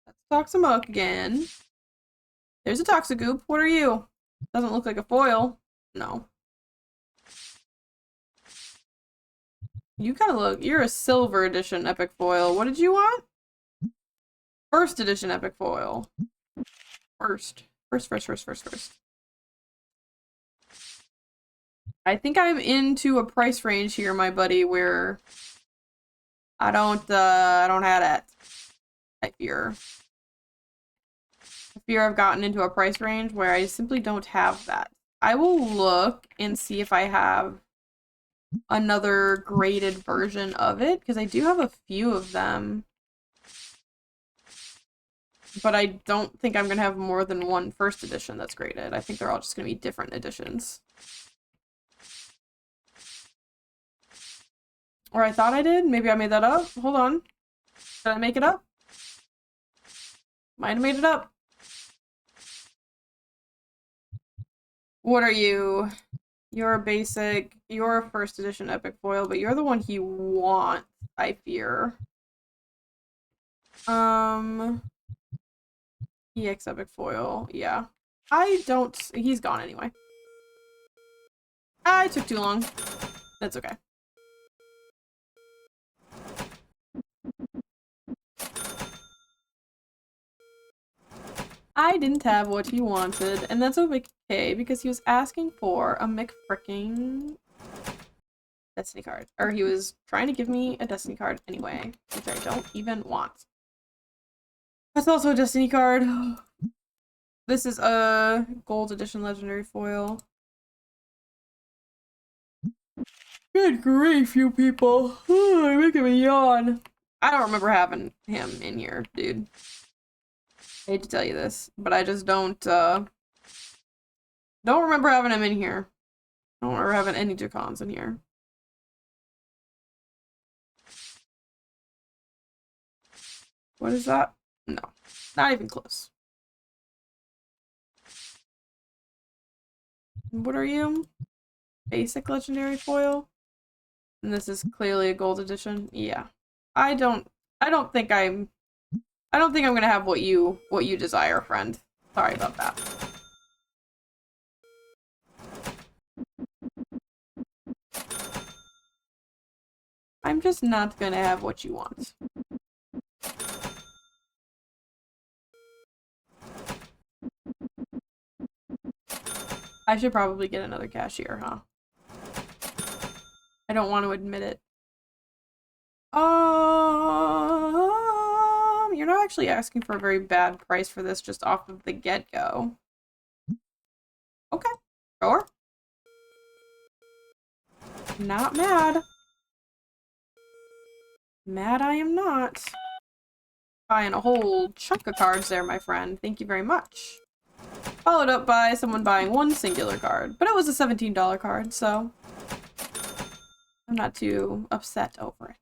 That's Toxamuck again. There's a Toxagoop. What are you? Doesn't look like a foil. No. You kind of look. You're a silver edition epic foil. What did you want? First edition epic foil. First. First. I think I'm into a price range here, my buddy, where I don't have that. I fear. I've gotten into a price range where I simply don't have that. I will look and see if I have another graded version of it, because I do have a few of them. But I don't think I'm gonna have more than one first edition that's graded. I think they're all just gonna be different editions. Or I thought I did. Maybe I made that up. Hold on. Did I make it up? Might have made it up. What are you? You're a basic. You're a first edition epic foil, but you're the one he wants, I fear. EX epic foil. Yeah. I don't. He's gone anyway. I took too long. That's okay. I didn't have what he wanted, and that's okay because he was asking for a McFricking Destiny card. Or he was trying to give me a Destiny card anyway, which I don't even want. That's also a Destiny card. This is a gold edition legendary foil. Good grief, you people. You're making me yawn. I don't remember having him in here, dude. I hate to tell you this, but I just don't remember having him in here. I don't remember having any Jacons in here. What is that? No. Not even close. What are you? Basic legendary foil? And this is clearly a gold edition? Yeah. I don't think I'm gonna have what you desire, friend. Sorry about that. I'm just not gonna have what you want. I should probably get another cashier, huh? I don't want to admit it. You're not actually asking for a very bad price for this just off of the get-go. Okay, sure. Not mad. Mad I am not. Buying a whole chunk of cards there, my friend. Thank you very much. Followed up by someone buying one singular card. But it was a $17 card, so I'm not too upset over it.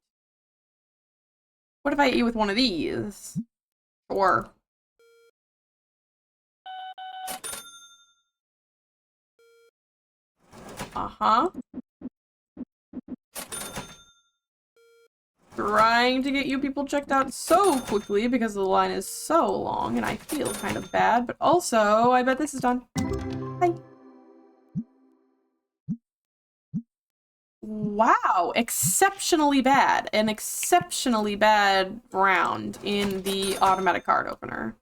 What if I eat with one of these? Sure. Uh-huh. Trying to get you people checked out so quickly because the line is so long and I feel kind of bad, but also I bet this is done. Hi. Wow, exceptionally bad. An exceptionally bad round in the automatic card opener.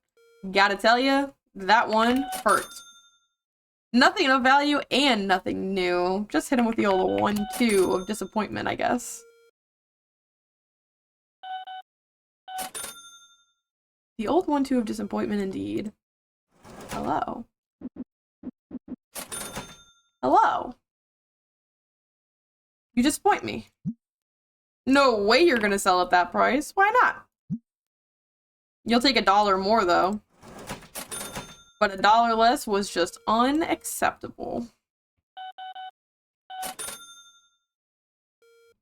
Gotta tell you, that one hurts. Nothing of value and nothing new. Just hit him with the old 1-2 of disappointment, I guess. The old 1-2 of disappointment indeed. Hello. Hello. You disappoint me. No way you're gonna sell at that price. Why not? You'll take $1 more though. But $1 less was just unacceptable.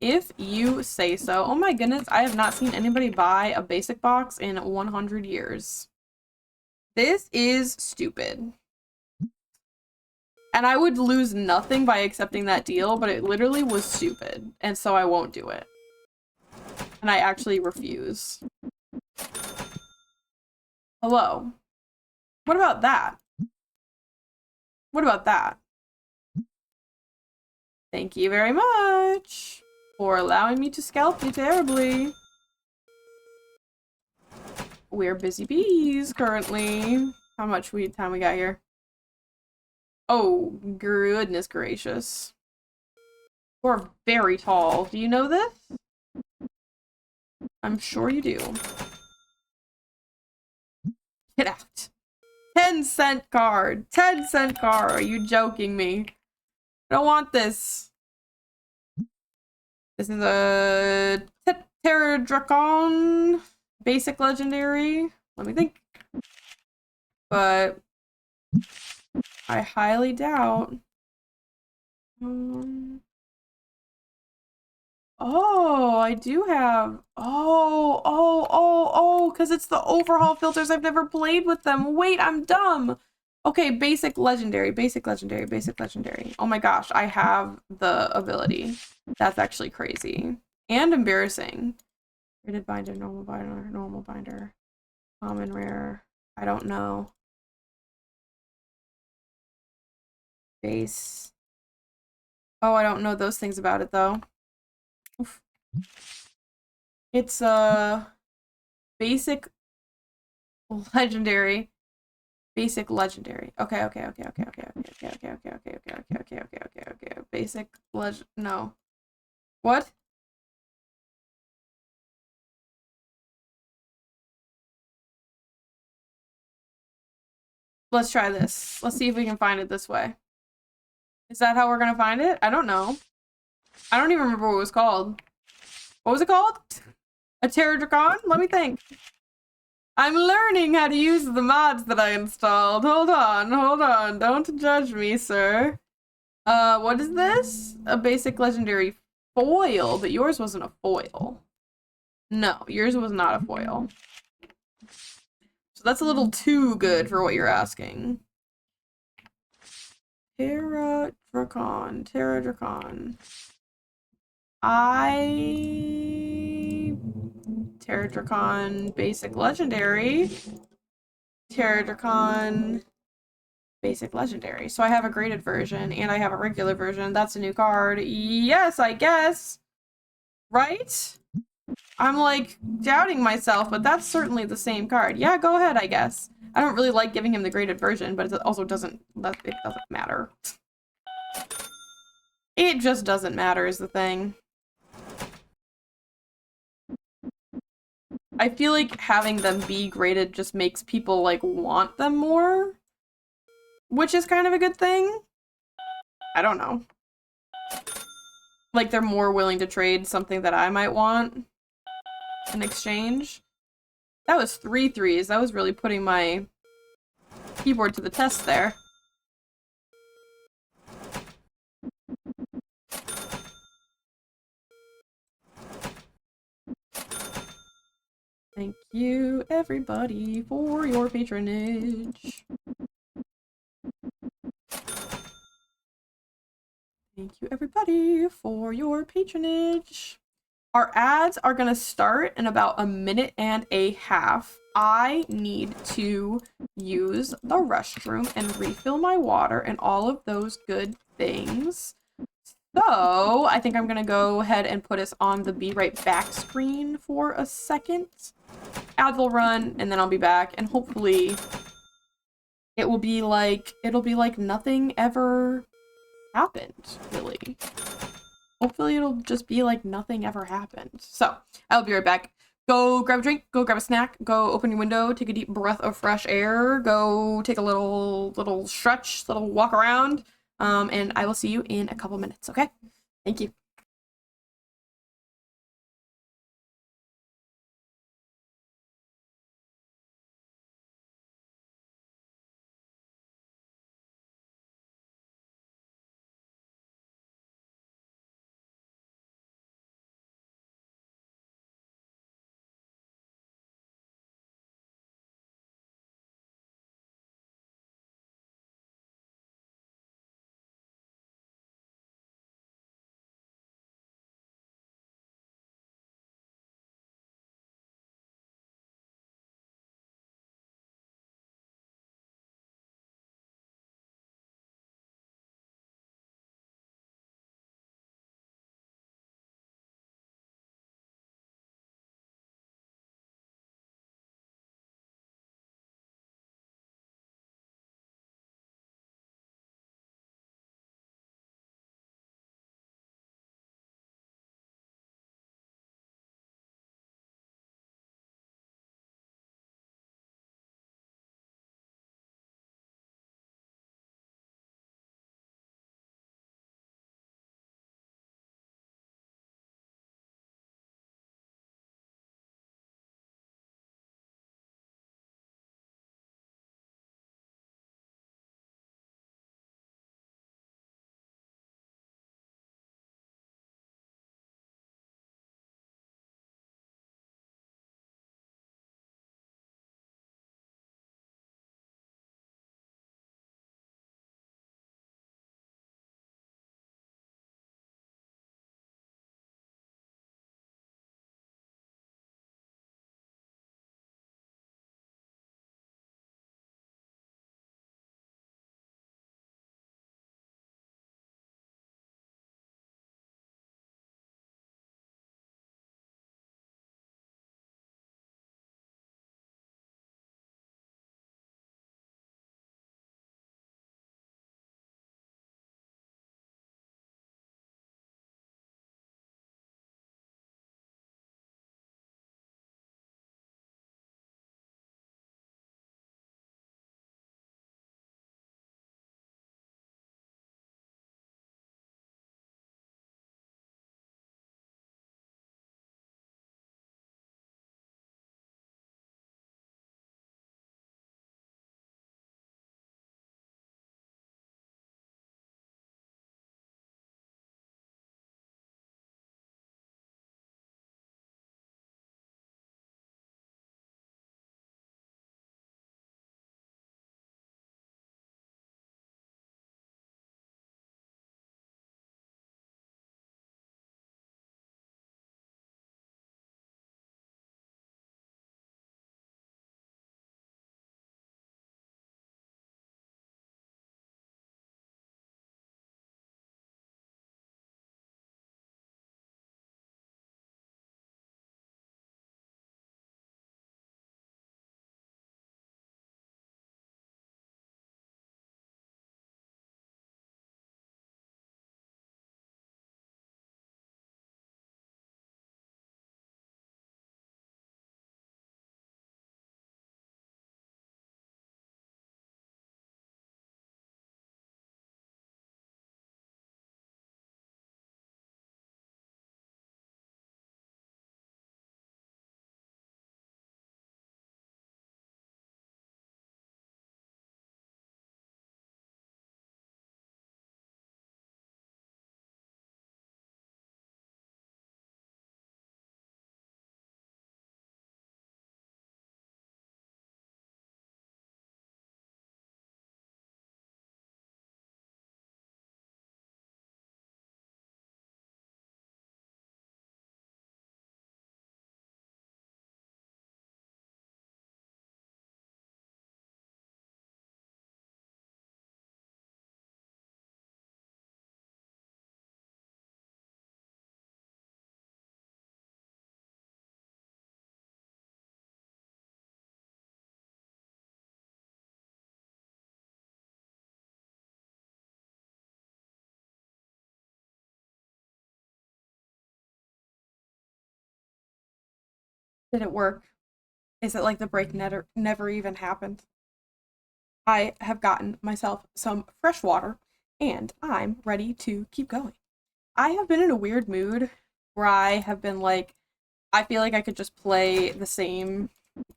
If you say so. Oh my goodness, I have not seen anybody buy a basic box in 100 years. This is stupid. And I would lose nothing by accepting that deal, but it literally was stupid. And so I won't do it. And I actually refuse. Hello. What about that? What about that? Thank you very much for allowing me to scalp you terribly. We're busy bees currently. How much time we got here? Oh, goodness gracious. You're very tall. Do you know this? I'm sure you do. Get out. 10-cent card. 10-cent card. Are you joking me? I don't want this. This is a Terradrakon basic legendary. Let me think. But I highly doubt. Oh, I do have. Oh, because it's the overhaul filters. I've never played with them. Wait, I'm dumb. Okay, basic legendary, basic legendary, basic legendary. Oh my gosh, I have the ability. That's actually crazy. And embarrassing. Rated binder, normal binder. Common, rare. I don't know. Base. Oh, I don't know those things about it though. Oof. It's a basic legendary. Basic legendary. Okay. Basic no. What? Let's try this. Let's see if we can find it this way. Is that how we're gonna find it? I don't know. I don't even remember what it was called. What was it called? A Terradrakon? Let me think. I'm learning how to use the mods that I installed. Hold on. Don't judge me, sir. What is this? A basic legendary foil, but yours wasn't a foil. No, yours was not a foil. So that's a little too good for what you're asking. Terradrakon. Terradrakon basic legendary. Terradrakon basic legendary. So I have a graded version and I have a regular version. That's a new card. Yes, I guess. Right? I'm like doubting myself, but that's certainly the same card. Yeah, go ahead, I guess. I don't really like giving him the graded version, but it also doesn't matter. It just doesn't matter is the thing. I feel like having them be graded just makes people like want them more, which is kind of a good thing. I don't know. Like they're more willing to trade something that I might want in exchange. That was 3 threes. That was really putting my keyboard to the test there. Thank you, everybody, for your patronage. Thank you, everybody, for your patronage. Our ads are going to start in about 1.5 minutes. I need to use the restroom and refill my water and all of those good things. So I think I'm going to go ahead and put us on the be right back screen for a second. Ads will run and then I'll be back, and hopefully it'll be like nothing ever happened, really. Hopefully it'll just be like nothing ever happened. So I'll be right back. Go grab a drink, go grab a snack, go open your window, take a deep breath of fresh air, go take a little stretch, little walk around, and I will see you in a couple minutes, okay? Thank you. Did it work? Is it like the break never even happened? I have gotten myself some fresh water and I'm ready to keep going. I have been in a weird mood where I have been like, I feel like I could just play the same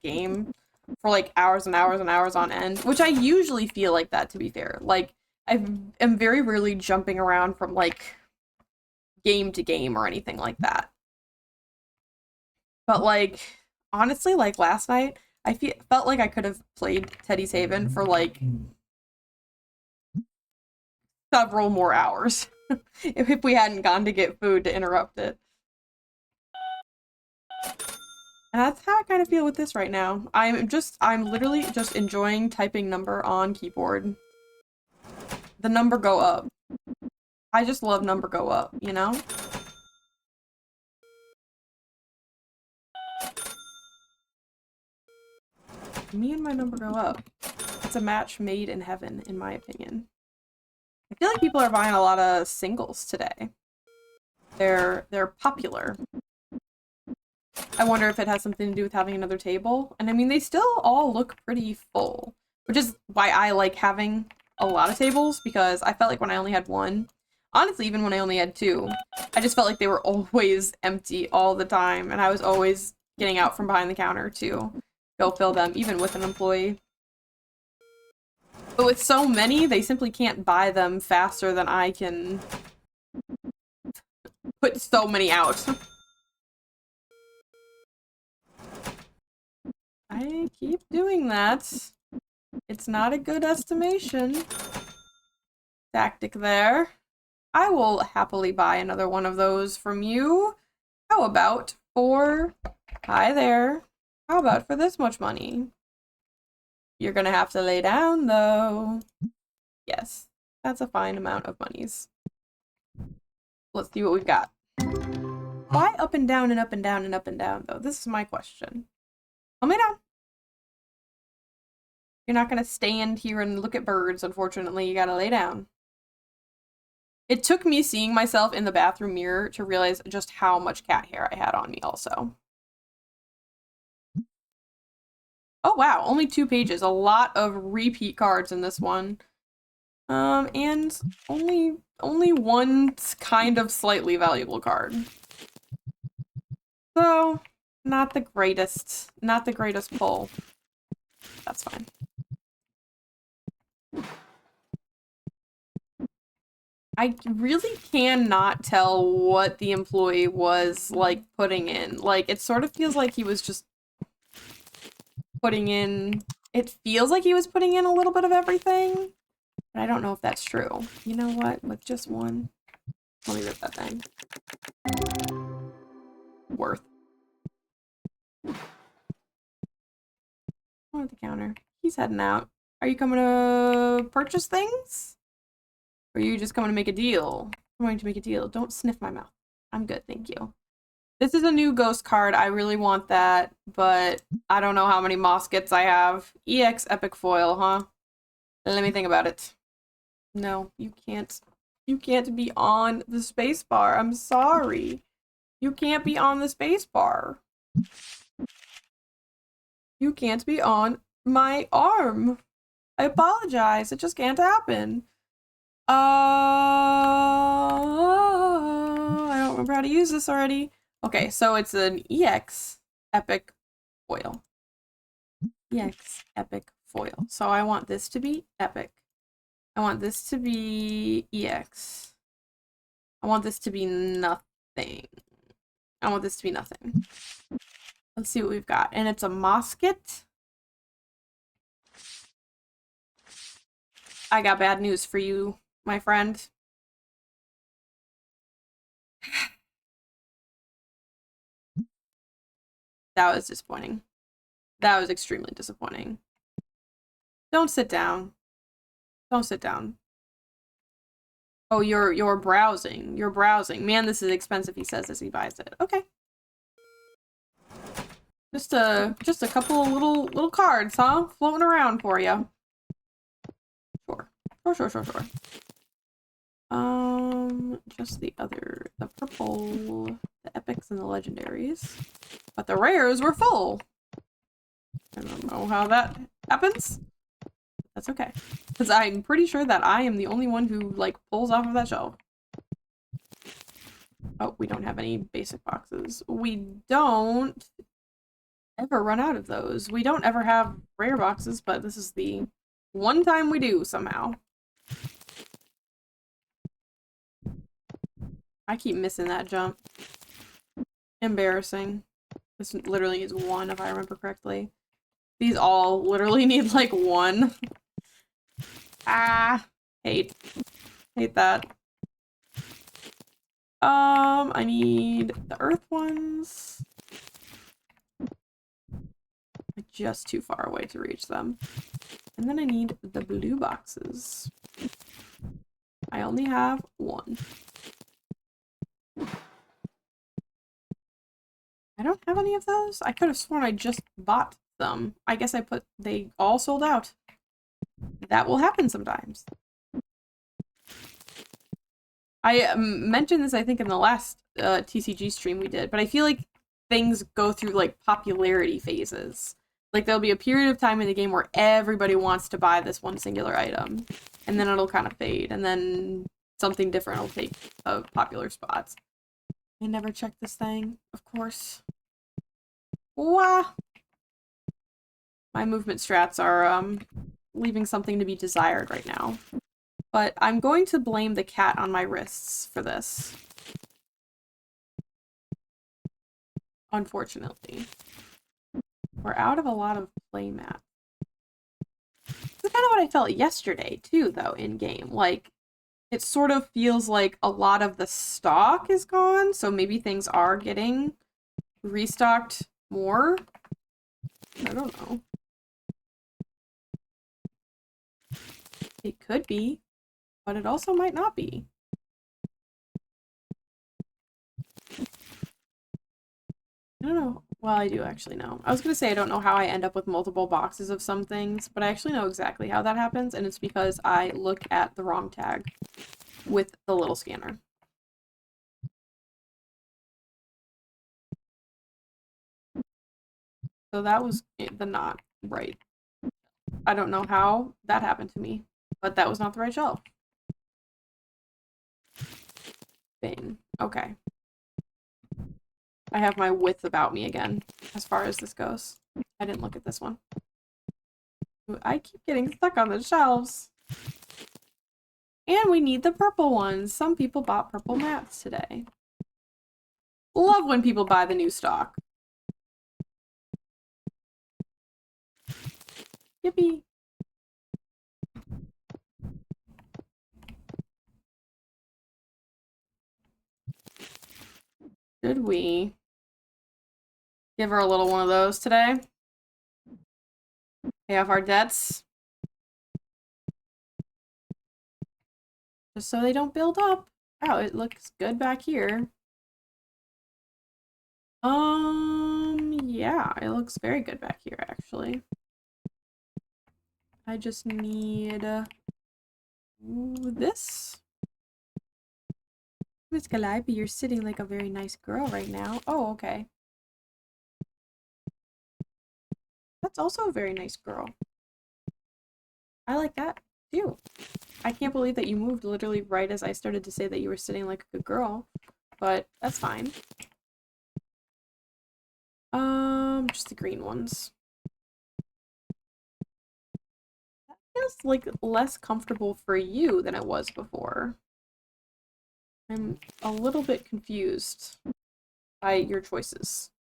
game for like hours and hours and hours on end, which I usually feel like that, to be fair. Like, I am very rarely jumping around from like game to game or anything like that. But like, honestly, like last night, felt like I could have played Teddy's Haven for like several more hours if we hadn't gone to get food to interrupt it. And that's how I kind of feel with this right now. I'm literally just enjoying typing number on keyboard. The number go up. I just love number go up, you know? Me and my number go up. It's a match made in heaven, in my opinion. I feel like people are buying a lot of singles today. They're popular. I wonder if it has something to do with having another table. And I mean, they still all look pretty full, which is why I like having a lot of tables, because I felt like when I only had one, honestly, even when I only had two, I just felt like they were always empty all the time, and I was always getting out from behind the counter to go fill them, even with an employee. But with so many, they simply can't buy them faster than I can put so many out. I keep doing that. It's not a good estimation tactic there. I will happily buy another one of those from you. How about for... Hi there. How about for this much money? You're gonna have to lay down, though. Yes, that's a fine amount of monies. Let's see what we've got. Why up and down and up and down and up and down, though? This is my question. Calm me down. You're not gonna stand here and look at birds, unfortunately. You gotta lay down. It took me seeing myself in the bathroom mirror to realize just how much cat hair I had on me, also. Oh wow, only 2 pages. A lot of repeat cards in this one. And only one kind of slightly valuable card. So, not the greatest pull. That's fine. I really cannot tell what the employee was, like, putting in. Like, it sort of feels like he was just putting in... It feels like he was putting in a little bit of everything. But I don't know if that's true. You know what? With just one... Let me rip that thing. Worth. Oh, at the counter. He's heading out. Are you coming to purchase things? Or are you just coming to make a deal? I'm going to make a deal. Don't sniff my mouth. I'm good, thank you. This is a new ghost card. I really want that, but I don't know how many Moskets I have. EX Epic Foil, huh? Let me think about it. No, you can't. You can't be on the spacebar. I'm sorry. You can't be on the spacebar. You can't be on my arm. I apologize. It just can't happen. I don't remember how to use this already. Okay, so it's an EX Epic Foil. EX Epic Foil. So I want this to be Epic. I want this to be EX. I want this to be nothing. I want this to be nothing. Let's see what we've got. And it's a Mosket. I got bad news for you, my friend. That was disappointing. That was extremely disappointing. Don't sit down. Don't sit down. Oh, you're browsing. You're browsing. Man, this is expensive, he says as he buys it. Okay. Just a couple of little cards, huh? Floating around for you. Sure. Sure. Just the purple, the epics and the legendaries. But the rares were full. I don't know how that happens. That's okay. Because I'm pretty sure that I am the only one who, like, pulls off of that shelf. Oh, we don't have any basic boxes. We don't ever run out of those. We don't ever have rare boxes, but this is the one time we do somehow. I keep missing that jump. Embarrassing. This literally is one, if I remember correctly. These all literally need, like, one. Ah! Hate. Hate that. I need the earth ones. I'm just too far away to reach them. And then I need the blue boxes. I only have one. I don't have any of those? I could have sworn I just bought them. I guess they all sold out. That will happen sometimes. I mentioned this, I think, in the last TCG stream we did, but I feel like things go through, like, popularity phases. Like, there'll be a period of time in the game where everybody wants to buy this one singular item, and then it'll kind of fade, and then something different will take a popular spot. I never checked this thing, of course. Wah! My movement strats are, leaving something to be desired right now. But I'm going to blame the cat on my wrists for this. Unfortunately. We're out of a lot of play mats. That's kind of what I felt yesterday, too, though, in-game. Like, it sort of feels like a lot of the stock is gone, so maybe things are getting restocked more? I don't know. It could be, but it also might not be. I don't know. Well, I do actually know. I was going to say I don't know how I end up with multiple boxes of some things, but I actually know exactly how that happens, and it's because I look at the wrong tag with the little scanner. So that was the not right. I don't know how that happened to me, but that was not the right shelf. Bing. Okay. I have my width about me again, as far as this goes. I didn't look at this one. I keep getting stuck on the shelves. And we need the purple ones. Some people bought purple mats today. Love when people buy the new stock. Yippee. Should we give her a little one of those today? Pay off our debts. Just so they don't build up. Wow, it looks good back here. Yeah, it looks very good back here, actually. I just need this. Miss Calliope, you're sitting like a very nice girl right now. Oh, okay. That's also a very nice girl. I like that, too. I can't believe that you moved literally right as I started to say that you were sitting like a good girl. But that's fine. Just the green ones. That feels like less comfortable for you than it was before. I'm a little bit confused by your choices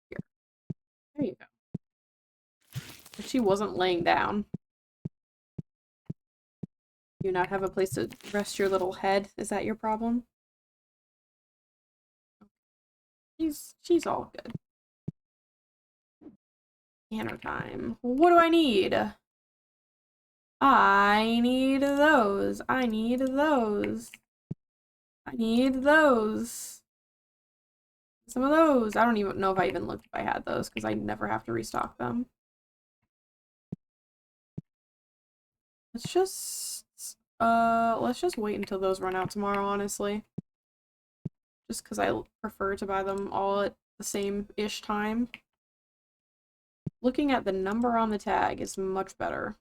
here. There you go. But she wasn't laying down. Do you not have a place to rest your little head? Is that your problem? She's all good. Scanner time. What do I need? I need those. I need those. I need those. Some of those. I don't even know if I even looked if I had those because I never have to restock them. Let's just Let's just wait until those run out tomorrow, honestly. Just because I prefer to buy them all at the same-ish time. Looking at the number on the tag is much better.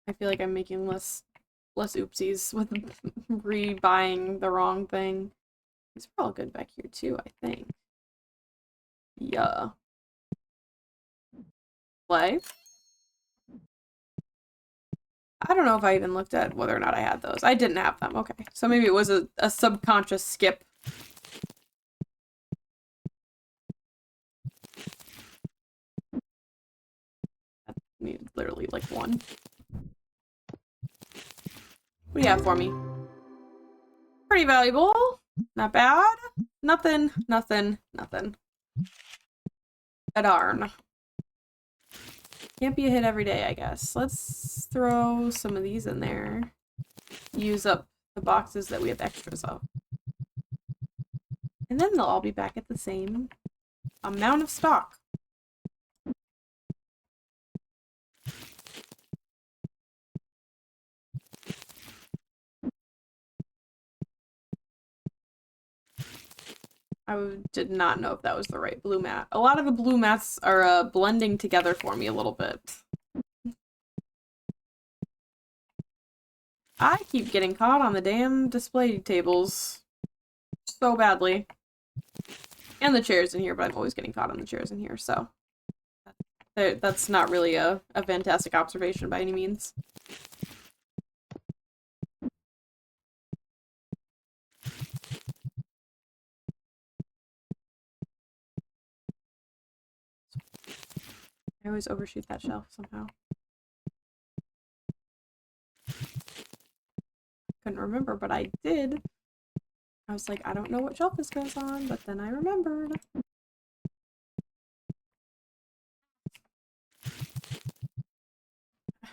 I feel like I'm making less oopsies with rebuying the wrong thing. These are all good back here too, I think. Yeah. Play. I don't know if I even looked at whether or not I had those. I didn't have them. Okay. So maybe it was a subconscious skip. I needed literally like one. What do you have for me? Pretty valuable. Not bad. Nothing. A darn. Can't be a hit every day, I guess. Let's throw some of these in there. Use up the boxes that we have extras of. And then they'll all be back at the same amount of stock. I did not know if that was the right blue mat. A lot of the blue mats are blending together for me a little bit. I keep getting caught on the damn display tables so badly. And the chairs in here, but I'm always getting caught on the chairs in here, so that's not really a fantastic observation by any means. I always overshoot that shelf somehow. Couldn't remember, but I did. I was like, I don't know what shelf this goes on, but then I remembered.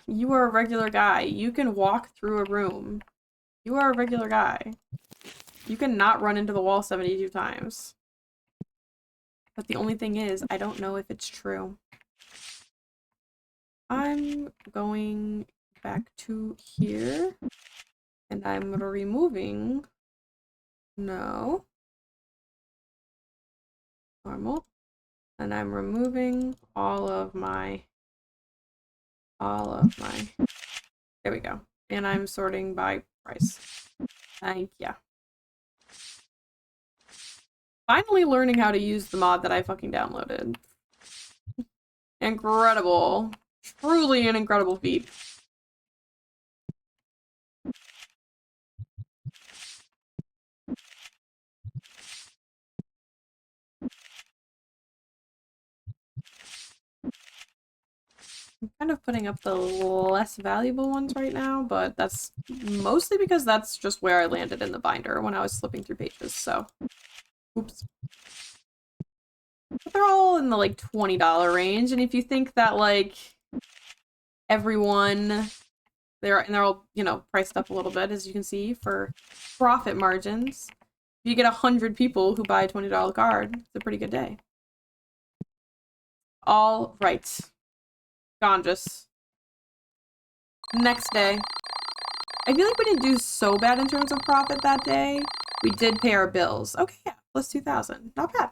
You are a regular guy. You can walk through a room. You are a regular guy. You can not run into the wall 72 times. But the only thing is, I don't know if it's true. I'm going back to here. And I'm removing... No. Normal. And I'm removing all of my... There we go. And I'm sorting by price. Thank ya. Finally learning how to use the mod that I fucking downloaded. Incredible. Truly an incredible feat. I'm kind of putting up the less valuable ones right now, but that's mostly because that's just where I landed in the binder when I was flipping through pages, so... Oops. But they're all in the, like, $20 range, and if you think that, like, everyone... They're all, you know, priced up a little bit, as you can see, for profit margins. If you get 100 people who buy a $20 card, it's a pretty good day. All right. Ganges. Next day. I feel like we didn't do so bad in terms of profit that day. We did pay our bills. Okay, yeah, plus 2,000. Not bad.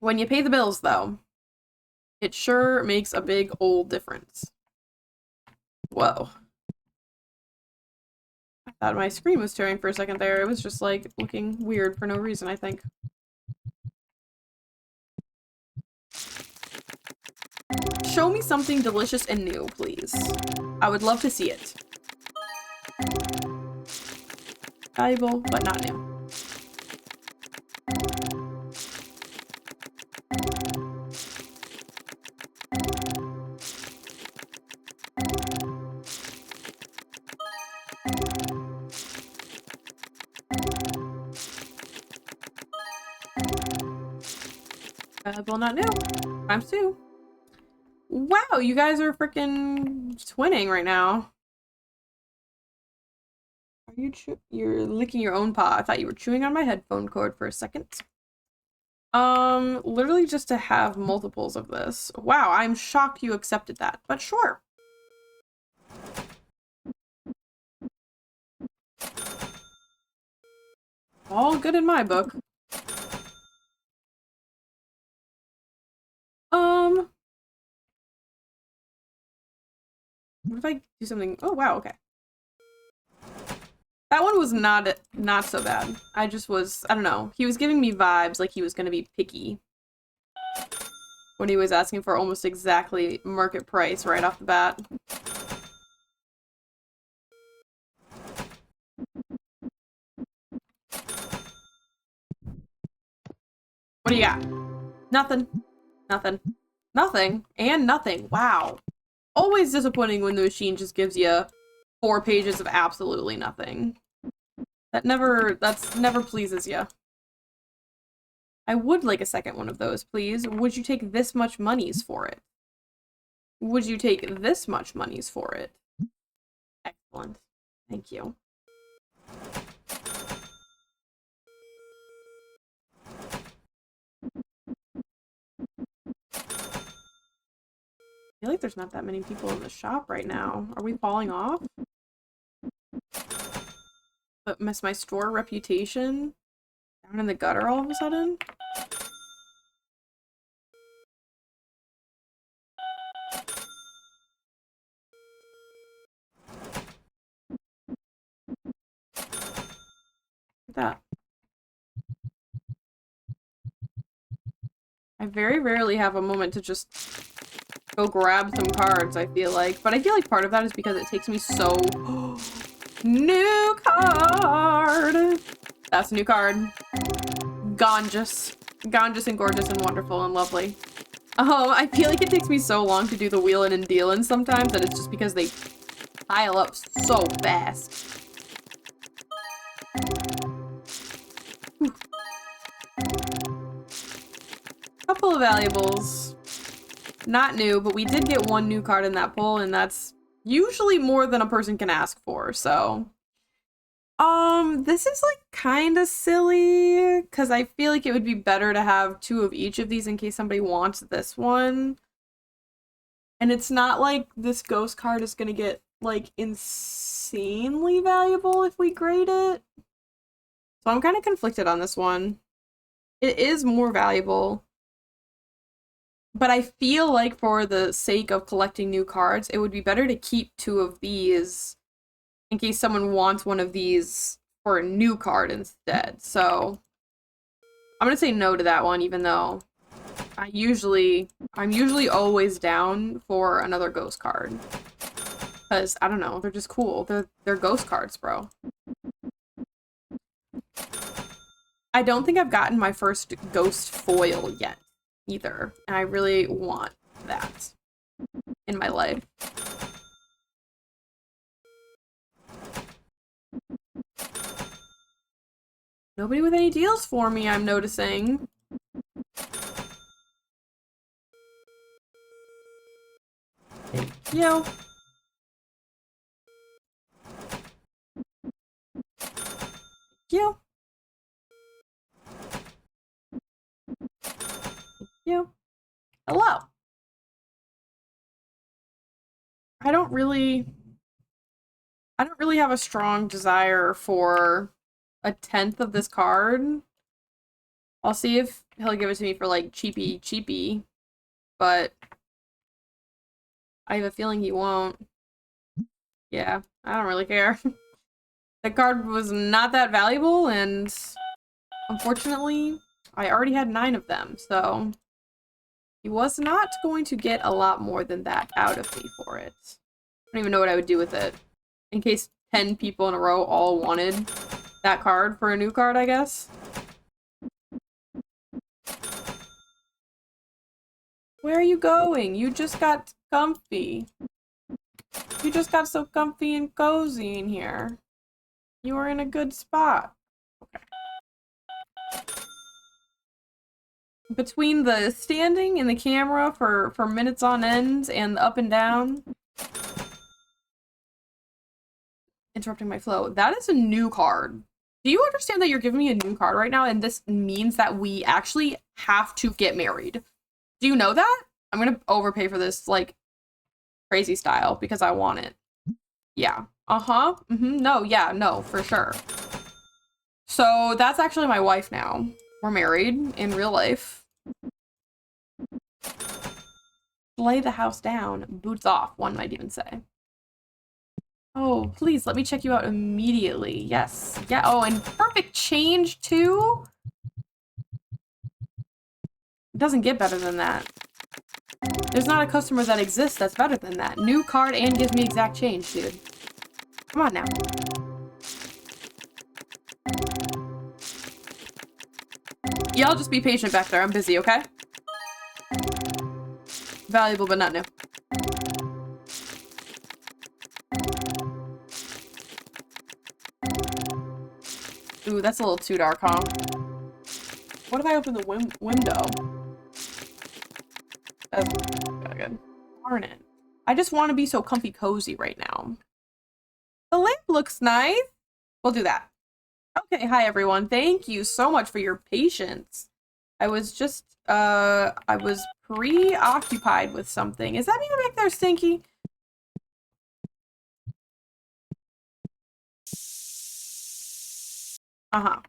When you pay the bills, though, it sure makes a big old difference. Whoa. I thought my screen was tearing for a second there. It was just, like, looking weird for no reason, I think. Show me something delicious and new, please. I would love to see it. Valuable, but not new. Valuable, not new. Times 2. Wow, you guys are freaking twinning right now. Are you you're licking your own paw? I thought you were chewing on my headphone cord for a second. Literally just to have multiples of this. Wow, I'm shocked you accepted that, but sure. All good in my book. What if I do something? Oh, wow, okay. That one was not so bad. I just was, I don't know. He was giving me vibes like he was gonna be picky when he was asking for almost exactly market price right off the bat. What do you got? Nothing. Nothing. Nothing. And nothing. Wow. Always disappointing when the machine just gives you 4 pages of absolutely nothing. That's never pleases you. I would like a second one of those, please. Would you take this much monies for it? Would you take this much monies for it? Excellent. Thank you. I feel like there's not that many people in the shop right now. Are we falling off? But miss my store reputation down in the gutter all of a sudden? Look at that. I very rarely have a moment to just go grab some cards, I feel like. But I feel like part of that is because it takes me so... New card! That's a new card. Gonjus. Gonjus and gorgeous and wonderful and lovely. I feel like it takes me so long to do the wheelin' and dealin' sometimes that it's just because they pile up so fast. Couple of valuables. Not new, but we did get 1 new card in that pull, and that's usually more than a person can ask for, so... this is like kind of silly, because I feel like it would be better to have 2 of each of these in case somebody wants this one. And it's not like this ghost card is gonna get, like, insanely valuable if we grade it. So I'm kind of conflicted on this one. It is more valuable. But I feel like for the sake of collecting new cards, it would be better to keep 2 of these in case someone wants one of these for a new card instead. So I'm gonna say no to that one, even though I'm usually always down for another ghost card. Because, I don't know, they're just cool. They're ghost cards, bro. I don't think I've gotten my first ghost foil yet, either. And I really want that in my life. Nobody with any deals for me, I'm noticing. Thank you. Thank you. Thank you. Hello. I don't really have a strong desire for a 10th of this card. I'll see if he'll give it to me for like cheapy, but I have a feeling he won't. Yeah, I don't really care. The card was not that valuable, and unfortunately, I already had 9 of them, so he was not going to get a lot more than that out of me for it. I don't even know what I would do with it. In case 10 people in a row all wanted that card for a new card, I guess. Where are you going? You just got comfy. You just got so comfy and cozy in here. You are in a good spot. Okay. Between the standing and the camera for minutes on end and the up and down. Interrupting my flow. That is a new card. Do you understand that you're giving me a new card right now, and this means that we actually have to get married? Do you know that? I'm gonna overpay for this, like, crazy style, because I want it. Yeah. Uh-huh. No, yeah, no, for sure. So, that's actually my wife now. We're married in real life. Lay the house down. Boots off, one might even say. Oh, please, let me check you out immediately. Yes. Yeah, oh, and perfect change, too? It doesn't get better than that. There's not a customer that exists that's better than that. New card and gives me exact change, dude. Come on now. Y'all just be patient back there. I'm busy, okay? Valuable, but not new. Ooh, that's a little too dark, huh? What if I open the window? That's good. Darn it. I just want to be so comfy cozy right now. The lamp looks nice. We'll do that. Okay, hi everyone. Thank you so much for your patience. I was just, I was preoccupied with something. Is that me back there, Stinky? Uh-huh.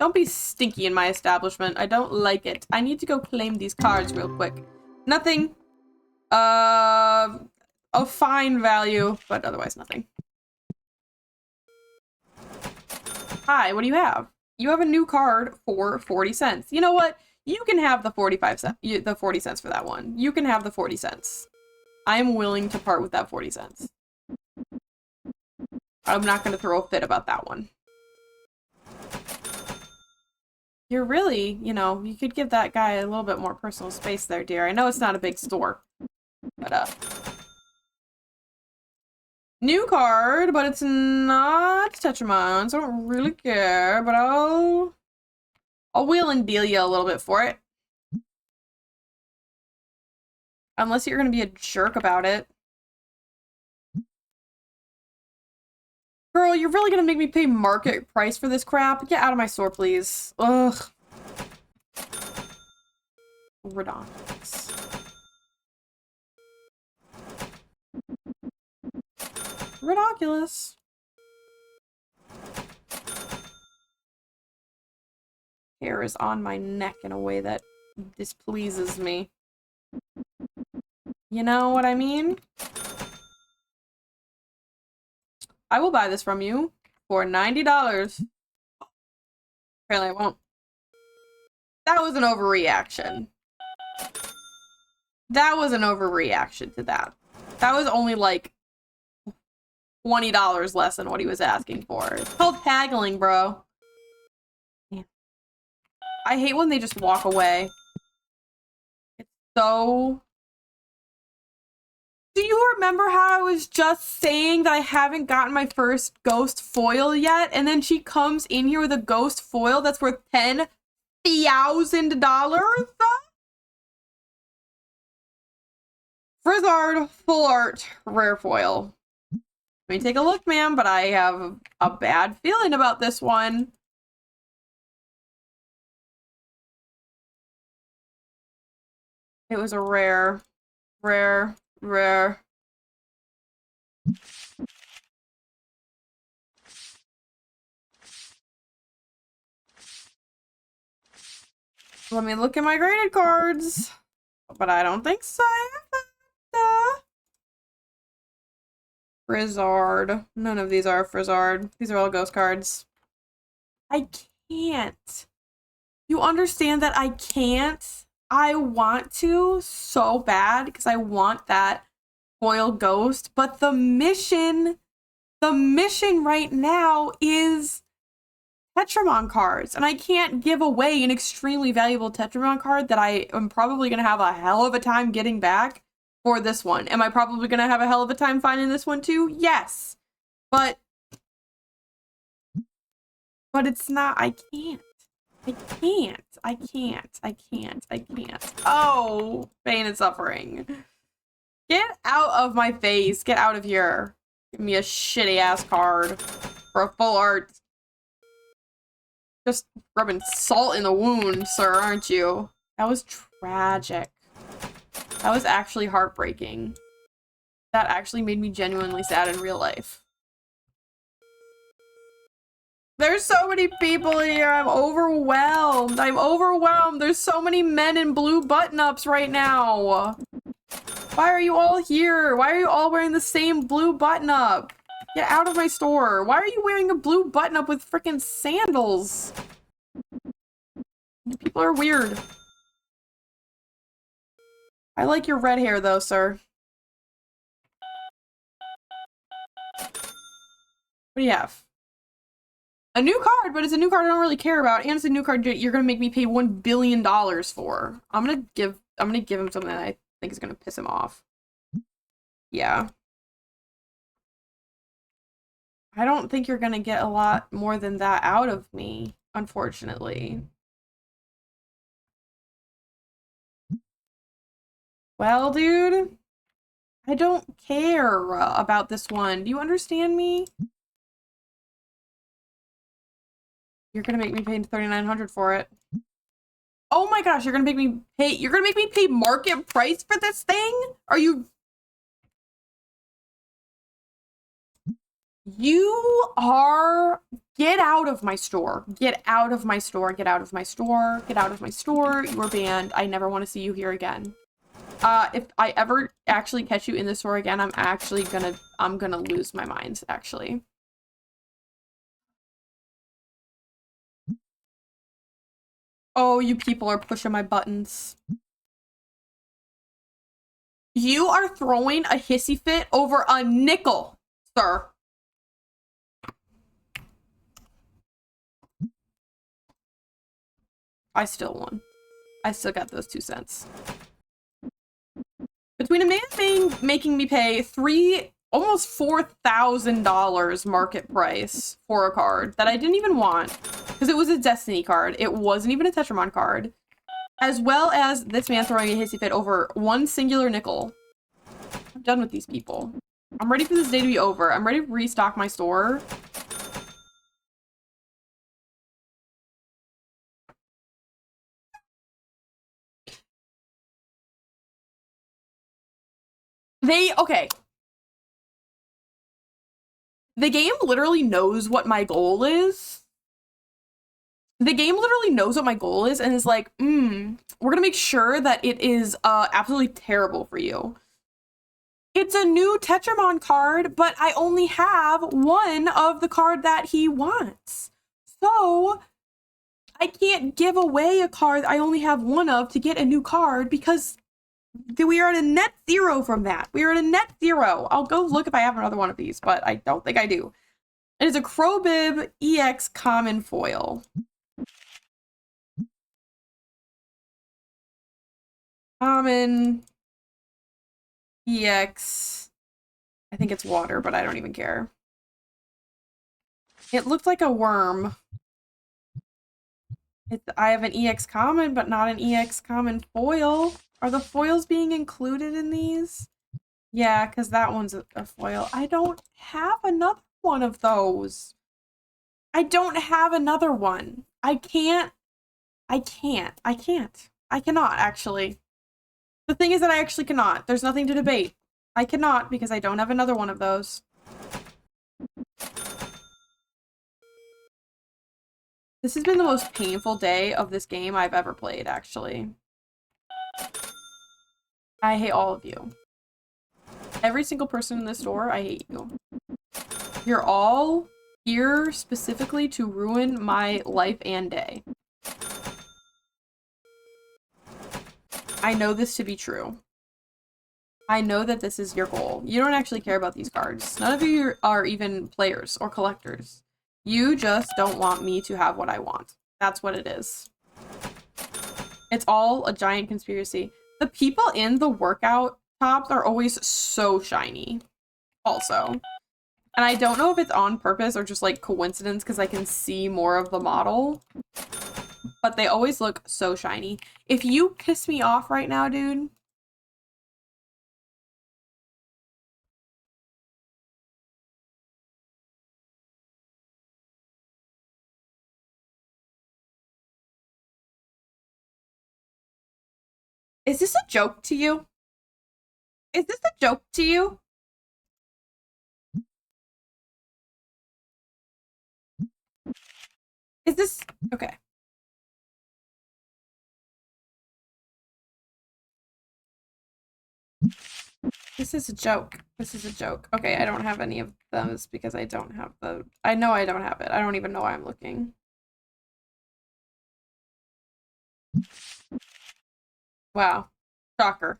Don't be stinky in my establishment. I don't like it. I need to go claim these cards real quick. Nothing, of fine value, but otherwise nothing. Hi, what do you have? You have a new card for 40 cents. You know what? You can have the 45 cents, the 40 cents for that one. You can have the 40 cents. I am willing to part with that 40 cents. I'm not going to throw a fit about that one. You're really, you know, you could give that guy a little bit more personal space there, dear. I know it's not a big store, but, new card, but it's not Tetramon, so I don't really care, but I'll wheel and deal you a little bit for it. Unless you're gonna be a jerk about it. Girl, you're really gonna make me pay market price for this crap? Get out of my store, please. Ugh. Ridiculous. Ridiculous. Hair is on my neck in a way that displeases me. You know what I mean? I will buy this from you for $90. Apparently I won't. That was an overreaction. That was an overreaction to that. That was only like $20 less than what he was asking for. It's called haggling, bro. Yeah. I hate when they just walk away. It's so... Do you remember how I was just saying that I haven't gotten my first ghost foil yet? And then she comes in here with a ghost foil that's worth $10,000? Frizzard full art rare foil. Let me take a look, ma'am, but I have a bad feeling about this one. It was a rare. Rare. Let me look at my graded cards. But I don't think so. Frizzard. None of these are Frizzard. These are all ghost cards. I can't. You understand that I can't? I want to so bad because I want that foil ghost, but the mission right now is Tetramon cards, and I can't give away an extremely valuable Tetramon card that I am probably going to have a hell of a time getting back for this one. Am I probably going to have a hell of a time finding this one too? Yes. But it's not, I can't. I can't. Oh, pain and suffering. Get out of my face. Get out of here. Give me a shitty ass card for a full art. Just rubbing salt in the wound, sir, aren't you? That was tragic. That was actually heartbreaking. That actually made me genuinely sad in real life. There's so many people here. I'm overwhelmed. I'm overwhelmed. There's so many men in blue button-ups right now. Why are you all here? Why are you all wearing the same blue button-up? Get out of my store. Why are you wearing a blue button-up with freaking sandals? People are weird. I like your red hair though, sir. What do you have? A new card, but it's a new card I don't really care about, and it's a new card you're gonna make me pay $1 billion for. I'm gonna give him something that I think is gonna piss him off. Yeah. I don't think you're gonna get a lot more than that out of me, unfortunately. Well, dude, I don't care about this one. Do you understand me? You're gonna make me pay $3,900 for it. Oh my gosh, you're gonna make me pay market price for this thing? Are you... You are... Get out of my store. Get out of my store. Get out of my store. Get out of my store. You are banned. I never want to see you here again. If I ever actually catch you in the store again, I'm gonna lose my mind, actually. Oh, you people are pushing my buttons. You are throwing a hissy fit over a nickel, sir. I still won. I still got those 2 cents. Between a man making me pay almost $4,000 market price for a card that I didn't even want, because it was a Destiny card. It wasn't even a Tetramon card. As well as this man throwing a hissy fit over one singular nickel. I'm done with these people. I'm ready for this day to be over. I'm ready to restock my store. Okay. The game literally knows what my goal is. The game literally knows what my goal is and is like, we're gonna make sure that it is absolutely terrible for you. It's a new Tetramon card, but I only have one of the card that he wants. So I can't give away a card I only have one of to get a new card because we are at a net zero from that. We are at a net zero. I'll go look if I have another one of these, but I don't think I do. It is a Crowbib EX common foil. Common EX. I think it's water, but I don't even care. It looked like a worm. I have an EX common, but not an EX common foil. Are the foils being included in these? Yeah, because that one's a foil. I don't have another one of those. I don't have another one. I cannot, actually. The thing is that I actually cannot. There's nothing to debate. I cannot because I don't have another one of those. This has been the most painful day of this game I've ever played, actually. I hate all of you. Every single person in this store, I hate you. You're all here specifically to ruin my life and day. I know this to be true. I know that this is your goal. You don't actually care about these cards. None of you are even players or collectors. You just don't want me to have what I want. That's what it is. It's all a giant conspiracy. The people in the workout tops are always so shiny. Also. And I don't know if it's on purpose or just like coincidence because I can see more of the model. But they always look so shiny. If you piss me off right now, dude, Is this a joke to you? Is this a joke to you? Is this... Okay. This is a joke. This is a joke. Okay, I don't have any of those because I don't have the... I know I don't have it. I don't even know why I'm looking. Wow. Shocker.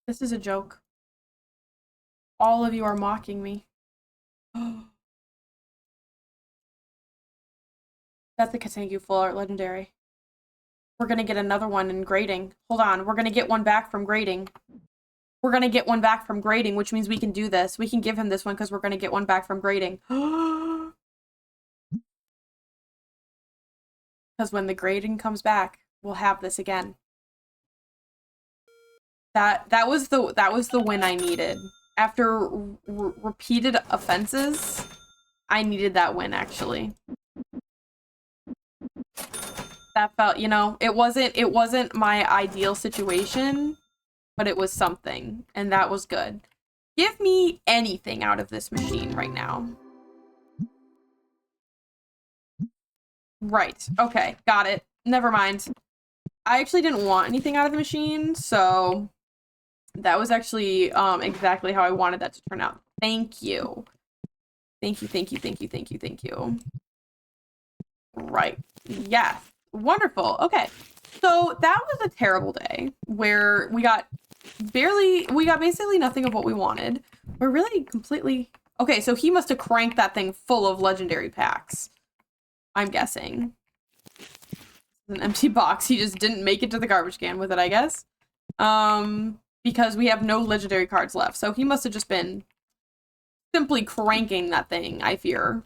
This is a joke. All of you are mocking me. That's the Katangu Full Art Legendary. We're gonna get another one in grading. Hold on, we're gonna get one back from grading. We're gonna get one back from grading, which means we can do this. We can give him this one because we're gonna get one back from grading. Because when the grading comes back, we'll have this again. That was the win I needed. After repeated offenses, I needed that win actually. That felt, you know, it wasn't my ideal situation, but it was something, and that was good. Give me anything out of this machine right now. Right. Okay, got it. Never mind. I actually didn't want anything out of the machine, so that was actually exactly how I wanted that to turn out. Thank you. Thank you, thank you, thank you, thank you, thank you. Right. Yes. Wonderful. Okay. So that was a terrible day where we got basically nothing of what we wanted. We're really completely... Okay, so he must have cranked that thing full of legendary packs. I'm guessing. An empty box. He just didn't make it to the garbage can with it, I guess. Because we have no legendary cards left. So he must have just been simply cranking that thing, I fear.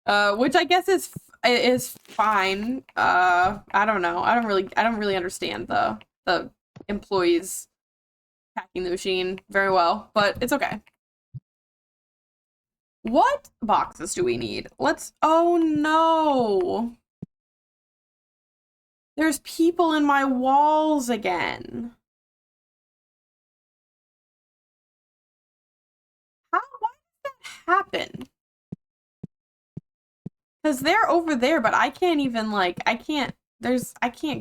Which I guess is fine. I don't know. I don't really understand the employees hacking the machine very well, but it's okay. What boxes do we need? Oh no! There's people in my walls again. Why did that happen? Because they're over there, but I can't even, like, I can't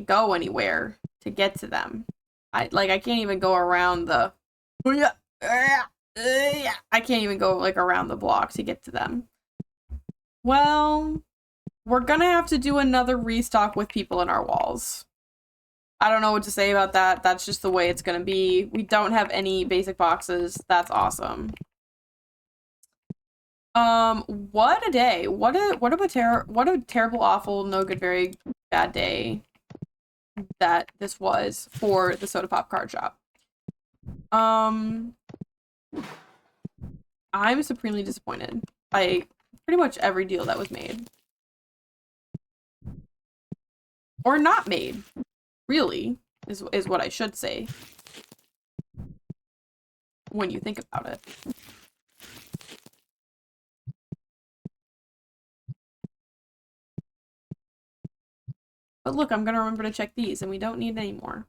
go anywhere to get to them. I can't even go around the... I can't even go, like, around the block to get to them. Well, we're gonna have to do another restock with people in our walls. I don't know what to say about that. That's just the way it's gonna be. We don't have any basic boxes. That's awesome. What a day. What a terrible, awful, no good, very bad day that this was for the Soda Pop card shop. I'm supremely disappointed by pretty much every deal that was made. Or not made, really, is what I should say. When you think about it. But look, I'm gonna remember to check these, and we don't need any more.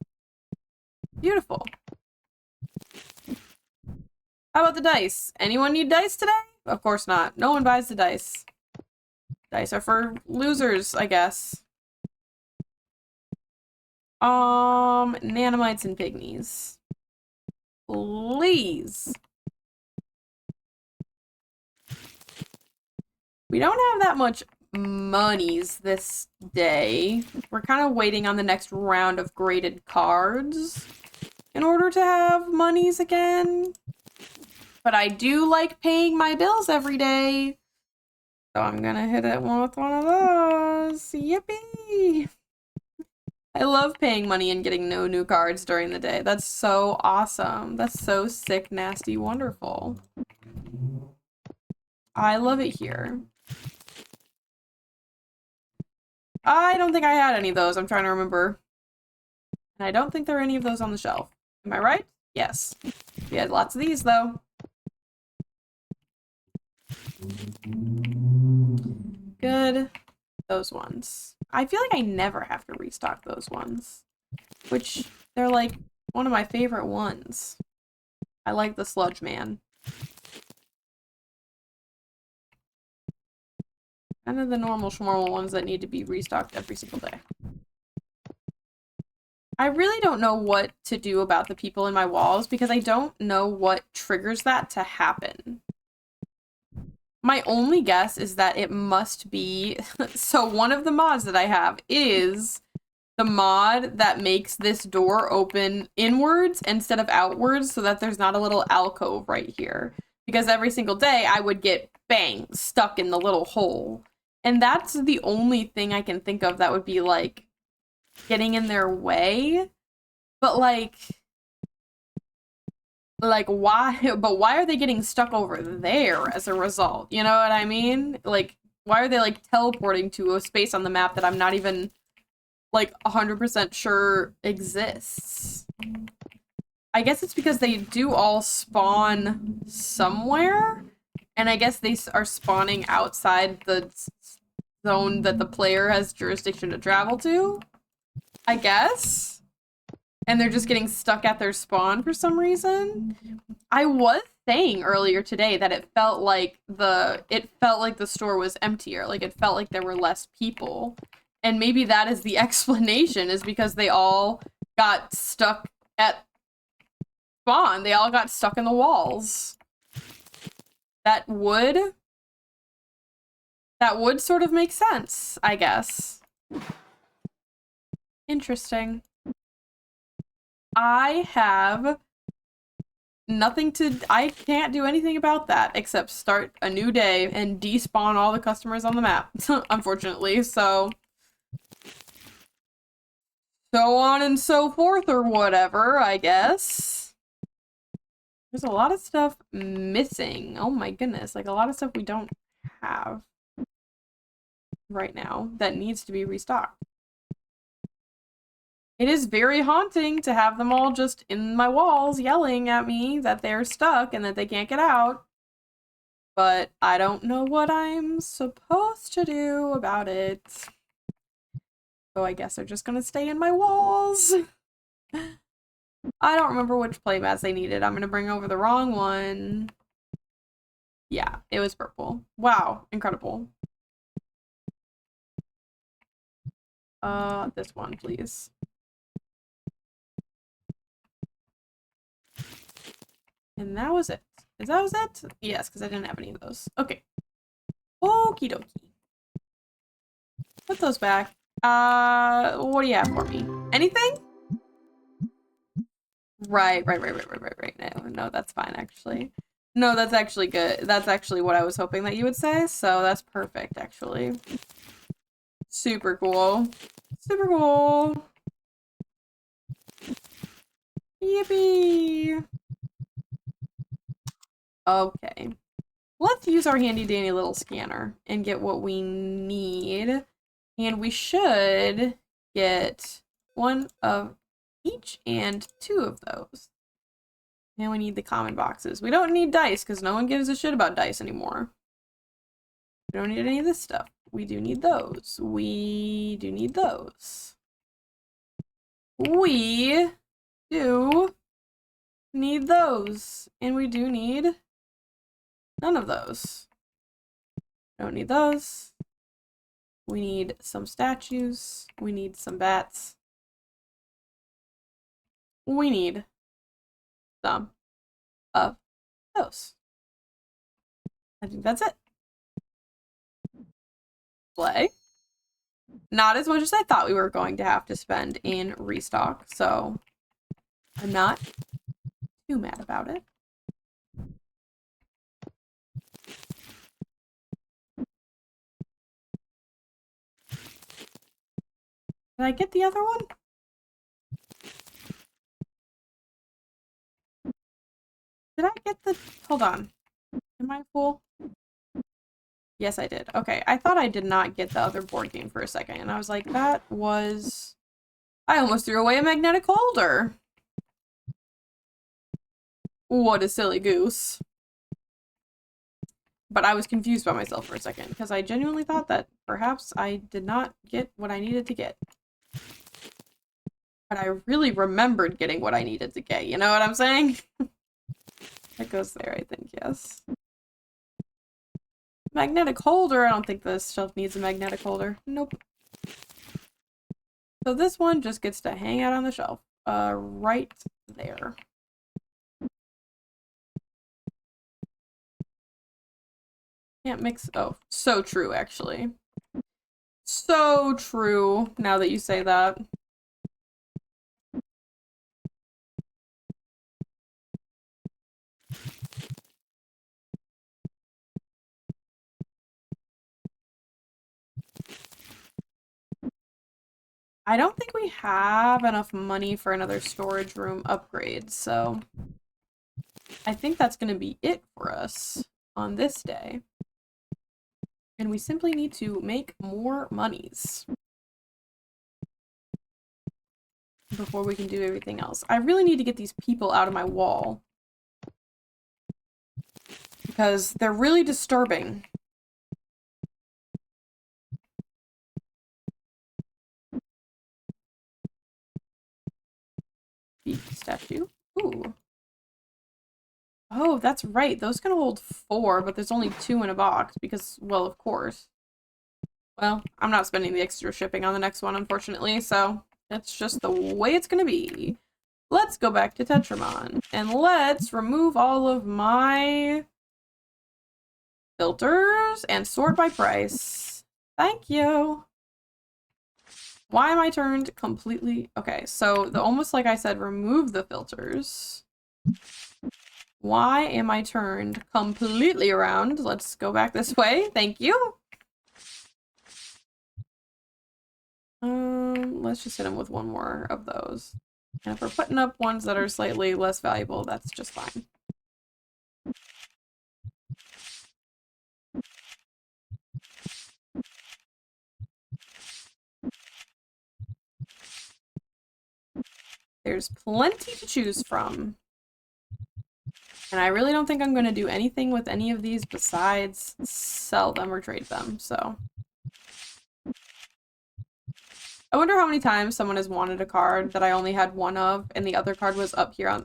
Beautiful. How about the dice? Anyone need dice today? Of course not. No one buys the dice. Dice are for losers, I guess. Nanomites and pygmies. Please. We don't have that much monies this day. We're kind of waiting on the next round of graded cards in order to have monies again. But I do like paying my bills every day. So I'm gonna hit it with one of those. Yippee! I love paying money and getting no new cards during the day. That's so awesome. That's so sick, nasty, wonderful. I love it here. I don't think I had any of those. I'm trying to remember. And I don't think there are any of those on the shelf. Am I right? Yes. We had lots of these, though. Good. Those ones. I feel like I never have to restock those ones. Which, they're like one of my favorite ones. I like the Sludge Man. Kind of the normal schmormal ones that need to be restocked every single day. I really don't know what to do about the people in my walls because I don't know what triggers that to happen. My only guess is that it must be... So one of the mods that I have is the mod that makes this door open inwards instead of outwards so that there's not a little alcove right here. Because every single day I would get, bang, stuck in the little hole. And that's the only thing I can think of that would be, like, getting in their way. But, like, why? But why are they getting stuck over there as a result? You know what I mean? Like, why are they, like, teleporting to a space on the map that I'm not even, like, 100% sure exists? I guess it's because they do all spawn somewhere, and I guess they are spawning outside the zone that the player has jurisdiction to travel to, I guess. And they're just getting stuck at their spawn for some reason. I was saying earlier today that it felt like the store was emptier, like it felt like there were less people. And maybe that is the explanation, is because they all got stuck at spawn. They all got stuck in the walls. That would sort of make sense, I guess. Interesting. I have nothing to... I can't do anything about that except start a new day and despawn all the customers on the map, unfortunately, so on and so forth or whatever, I guess. There's a lot of stuff missing. Oh my goodness, like a lot of stuff we don't have right now that needs to be restocked. It is very haunting to have them all just in my walls yelling at me that they're stuck and that they can't get out. But I don't know what I'm supposed to do about it. So I guess they're just gonna stay in my walls. I don't remember which playmats they needed. I'm gonna bring over the wrong one. Yeah, it was purple. Wow, incredible. This one, please. And that was it. That was it? Yes, because I didn't have any of those. Okay. Okie dokie. Put those back. What do you have for me? Anything? Right. No, that's fine, actually. No, that's actually good. That's actually what I was hoping that you would say, so that's perfect, actually. Super cool. Super cool. Yippee! Okay. Let's use our handy dandy little scanner and get what we need. And we should get one of each and 2 of those. And we need the common boxes. We don't need dice because no one gives a shit about dice anymore. We don't need any of this stuff. We do need those. We do need those. We do need those. And we do need none of those. Don't need those. We need some statues. We need some bats. We need some of those. I think that's it. Play. Not as much as I thought we were going to have to spend in restock, so I'm not too mad about it. Did I get the other one? Did I get the... Hold on. Am I full? Yes, I did. Okay, I thought I did not get the other board game for a second, and I was like, that was... I almost threw away a magnetic holder! What a silly goose. But I was confused by myself for a second, because I genuinely thought that perhaps I did not get what I needed to get. But I really remembered getting what I needed to get, you know what I'm saying? That goes there, I think, yes. Magnetic holder, I don't think this shelf needs a magnetic holder. Nope. So this one just gets to hang out on the shelf. Right there. Can't mix. Oh, so true, actually. So true, now that you say that. I don't think we have enough money for another storage room upgrade, so I think that's going to be it for us on this day. And we simply need to make more monies before we can do everything else. I really need to get these people out of my wall because they're really disturbing. Beef statue. Ooh. Oh, that's right. Those can hold 4, but there's only 2 in a box because, well, of course. Well, I'm not spending the extra shipping on the next one, unfortunately, so that's just the way it's gonna be. Let's go back to Tetramon, and let's remove all of my filters and sort by price. Thank you. Why am I turned completely... Okay, so almost like I said, remove the filters. Why am I turned completely around? Let's go back this way. Thank you. Let's just hit him with one more of those. And if we're putting up ones that are slightly less valuable, that's just fine. There's plenty to choose from. And I really don't think I'm going to do anything with any of these besides sell them or trade them, so. I wonder how many times someone has wanted a card that I only had one of, and the other card was out here on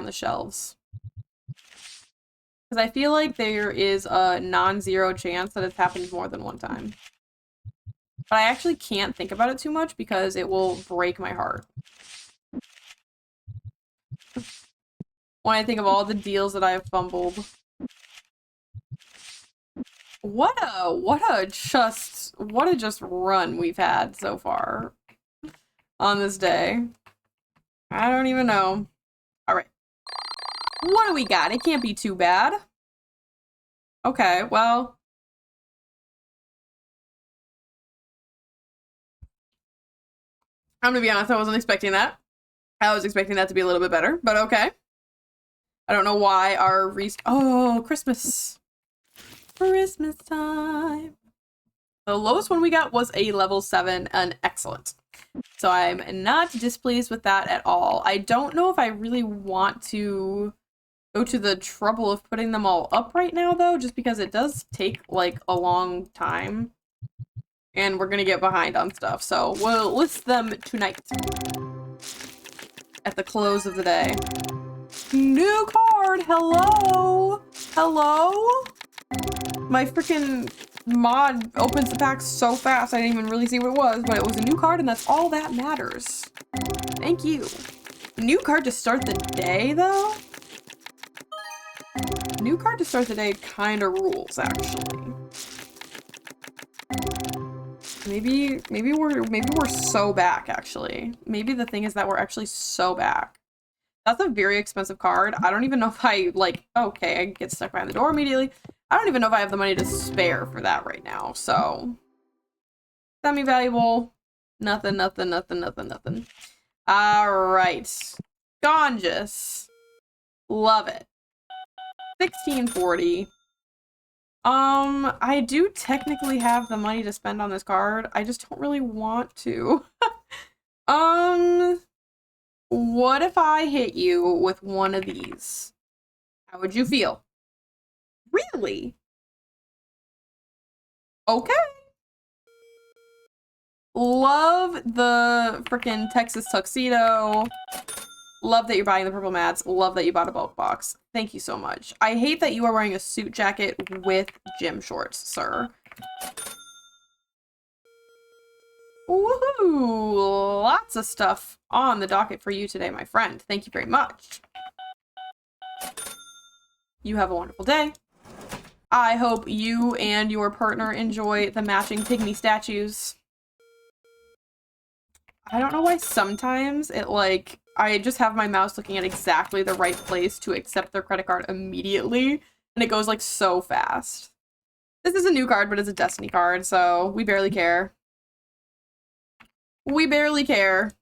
the shelves. Because I feel like there is a non-zero chance that it's happened more than one time. But I actually can't think about it too much because it will break my heart. When I think of all the deals that I have fumbled. What a just run we've had so far on this day. I don't even know. Alright. What do we got? It can't be too bad. Okay, well. I'm gonna be honest, I wasn't expecting that. I was expecting that to be a little bit better, but okay. I don't know why our oh, Christmas. Christmas time. The lowest one we got was a level 7, an excellent. So I'm not displeased with that at all. I don't know if I really want to go to the trouble of putting them all up right now, though, just because it does take, like, a long time. And we're gonna get behind on stuff, so we'll list them tonight. At the close of the day. New card! Hello! Hello? My freaking mod opens the pack so fast I didn't even really see what it was, but it was a new card and that's all that matters. Thank you. New card to start the day, though? New card to start the day kinda rules, actually. Maybe we're so back, actually. Maybe the thing is that we're actually so back. That's a very expensive card. I don't even know if I, like, okay, I get stuck behind the door immediately. I don't even know if I have the money to spare for that right now, so. Semi-valuable. Nothing. Alright. Gonjus. Love it. 1640. I do technically have the money to spend on this card. I just don't really want to. What if I hit you with one of these? How would you feel? Really? Okay. Love the freaking Texas tuxedo. Love that you're buying the purple mats. Love that you bought a bulk box. Thank you so much. I hate that you are wearing a suit jacket with gym shorts, sir. Woohoo! Lots of stuff on the docket for you today, my friend. Thank you very much. You have a wonderful day. I hope you and your partner enjoy the matching pygmy statues. I don't know why sometimes it, like, I just have my mouse looking at exactly the right place to accept their credit card immediately, and it goes, like, so fast. This is a new card, but it's a Destiny card, so we barely care. We barely care.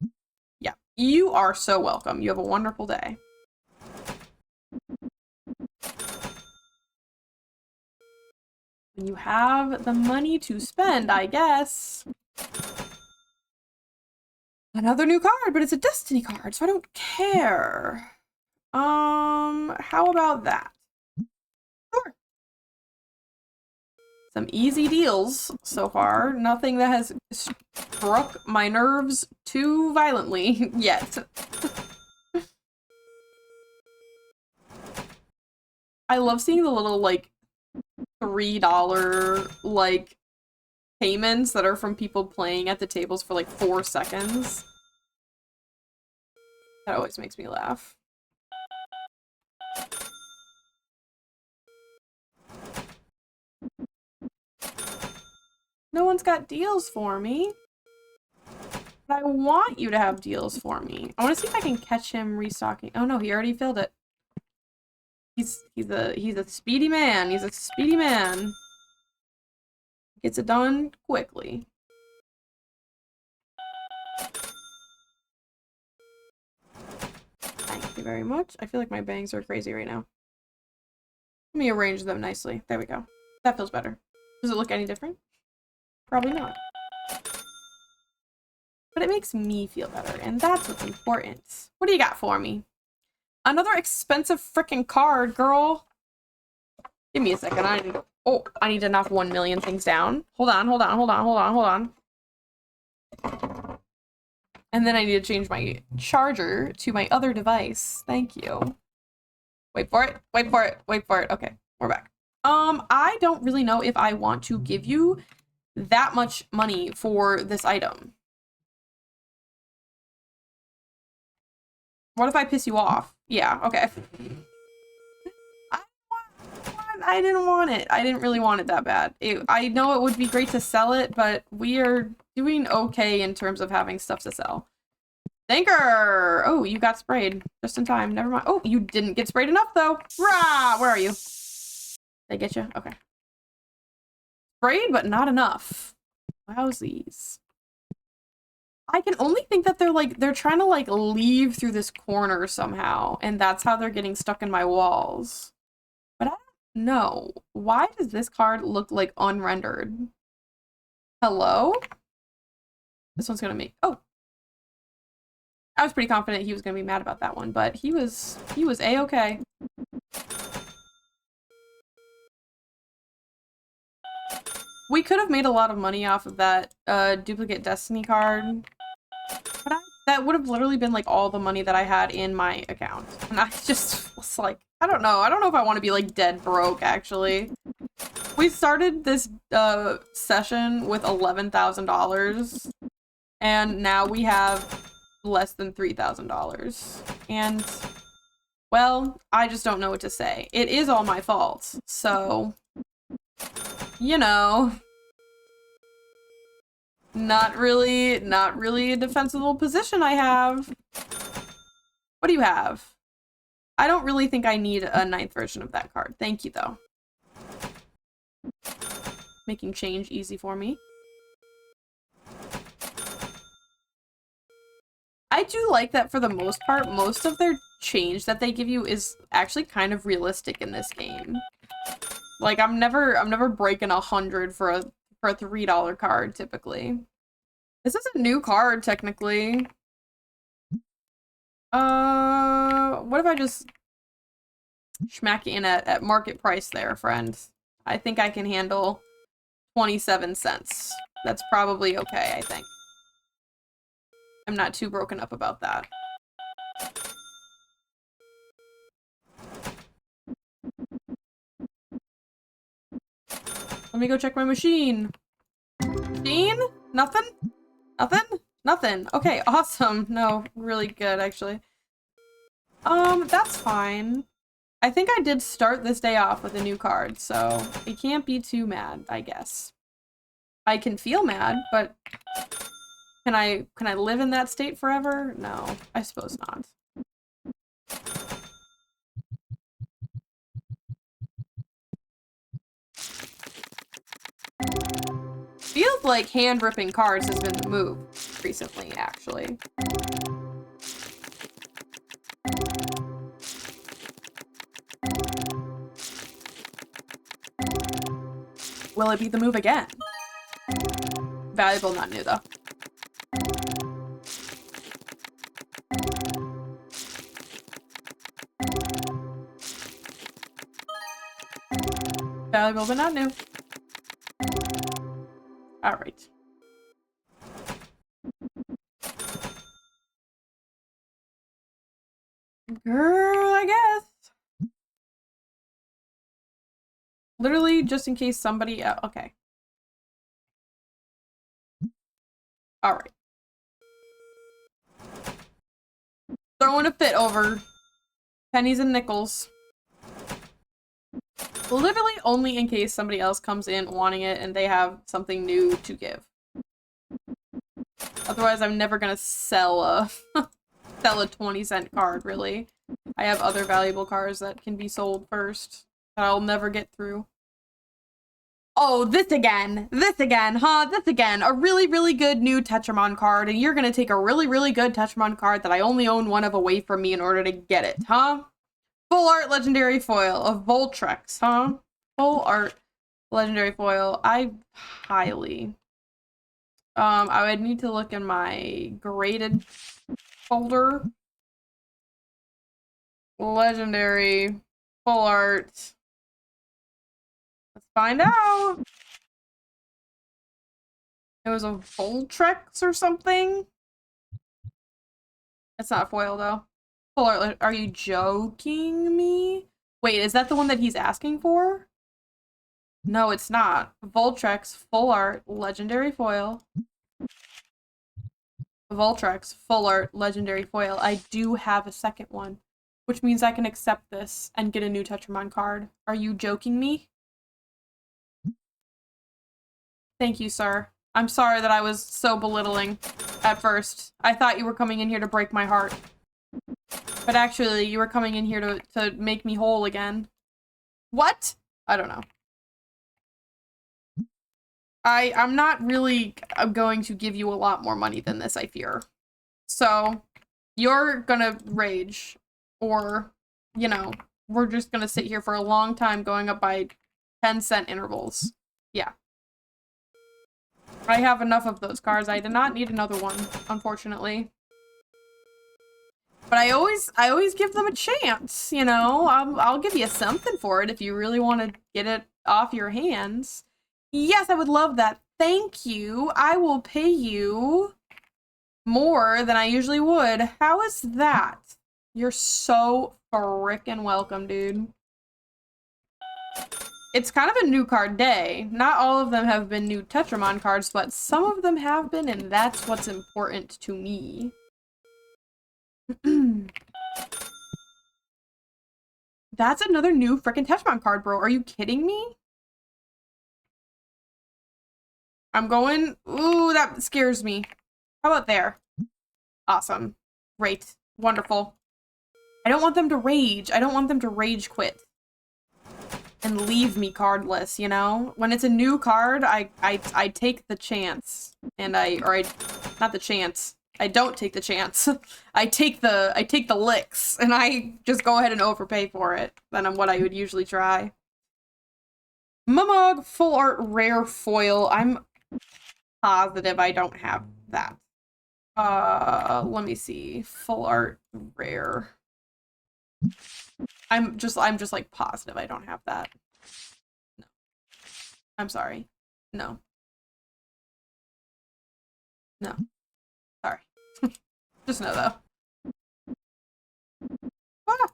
Yeah, you are so welcome. You have a wonderful day. When you have the money to spend, I guess. Another new card, but it's a Destiny card, so I don't care. How about that? Sure. Some easy deals so far. Nothing that has struck my nerves too violently yet. I love seeing the little, like, $3, like, payments that are from people playing at the tables for, like, 4 seconds. That always makes me laugh. No one's got deals for me. But I want you to have deals for me. I want to see if I can catch him restocking. Oh no, he already filled it. He's a speedy man. He's a speedy man. Gets it done quickly. Thank you very much. I feel like my bangs are crazy right now. Let me arrange them nicely. There we go. That feels better. Does it look any different? Probably not. But it makes me feel better, and that's what's important. What do you got for me? Another expensive freaking card, girl. Give me a second. I need to knock 1 million things down. Hold on. And then I need to change my charger to my other device. Thank you. Wait for it. Okay, we're back. I don't really know if I want to give you that much money for this item. What if I piss you off? Yeah, okay. I didn't want it. I didn't really want it that bad. I know it would be great to sell it, but we are doing okay in terms of having stuff to sell. Thinker! Oh, you got sprayed just in time. Never mind. Oh, you didn't get sprayed enough, though. Rah! Where are you? Did I get you? Okay. Sprayed, but not enough. Wowsies. I can only think that they're trying to, like, leave through this corner somehow, and that's how they're getting stuck in my walls. But I don't know. Why does this card look, like, unrendered? Hello? This one's gonna make... Oh. I was pretty confident he was gonna be mad about that one, but he was A-okay. We could have made a lot of money off of that duplicate Destiny card. But that would have literally been, like, all the money that I had in my account. And I just was like, I don't know. I don't know if I want to be, like, dead broke, actually. We started this session with $11,000. And now we have less than $3,000. And, well, I just don't know what to say. It is all my fault. So, you know... Not really a defensible position I have. What do you have? I don't really think I need a 9th version of that card. Thank you, though. Making change easy for me. I do like that for the most part, most of their change that they give you is actually kind of realistic in this game. Like, I'm never breaking 100 for a $3 card, typically. This is a new card, technically. What if I just smack in at market price there, friends? I think I can handle 27 cents. That's probably okay, I think. I'm not too broken up about that. Let me go check my machine. Machine? Nothing? Nothing? Nothing. Okay, awesome. No, really good, actually. That's fine. I think I did start this day off with a new card, so it can't be too mad, I guess. I can feel mad, but can I live in that state forever? No, I suppose not. Feels like hand ripping cards has been the move recently, actually. Will it be the move again? Valuable, not new, though. Valuable, but not new. Alright. Girl, I guess. Literally, just in case somebody... okay. Alright. Throwing a fit over pennies and nickels. Literally only in case somebody else comes in wanting it and they have something new to give. Otherwise, I'm never gonna sell a sell a 20-cent card, really. I have other valuable cards that can be sold first that I'll never get through. Oh, this again, huh? This again. A really, really good new Tetramon card, and you're gonna take a really, really good Tetramon card that I only own one of away from me in order to get it, huh? Full art legendary foil of Voltrex, huh? Full art legendary foil. I would need to look in my graded folder. Legendary full art. Let's find out. It was a Voltrex or something. It's not foil though. Full art. Are you joking me? Wait, is that the one that he's asking for? No, it's not. Voltrex full art legendary foil. Voltrex full art legendary foil. I do have a second one, which means I can accept this and get a new Tetramon card. Are you joking me? Thank you, sir. I'm sorry that I was so belittling at first. I thought you were coming in here to break my heart. But actually, you were coming in here to make me whole again. What? I don't know. I'm not really going to give you a lot more money than this, I fear. So, you're gonna rage. Or, you know, we're just gonna sit here for a long time going up by 10-cent intervals. Yeah. I have enough of those cards. I did not need another one, unfortunately. But I always give them a chance, you know? I'll give you something for it if you really want to get it off your hands. Yes, I would love that. Thank you. I will pay you more than I usually would. How is that? You're so frickin' welcome, dude. It's kind of a new card day. Not all of them have been new Tetramon cards, but some of them have been, and that's what's important to me. That's another new frickin' Tetramon card, bro. Are you kidding me? I'm going... Ooh, that scares me. How about there? Awesome. Great. Wonderful. I don't want them to rage. I don't want them to rage quit and leave me cardless, you know? When it's a new card, I take the chance. And not the chance. I don't take the chance. I take the licks, and I just go ahead and overpay for it than what I would usually try. Mumog full art rare foil. I'm positive I don't have that. Let me see. Full art rare. I'm just like positive I don't have that. No. I'm sorry. No. No. Sorry. Just no though. Ah!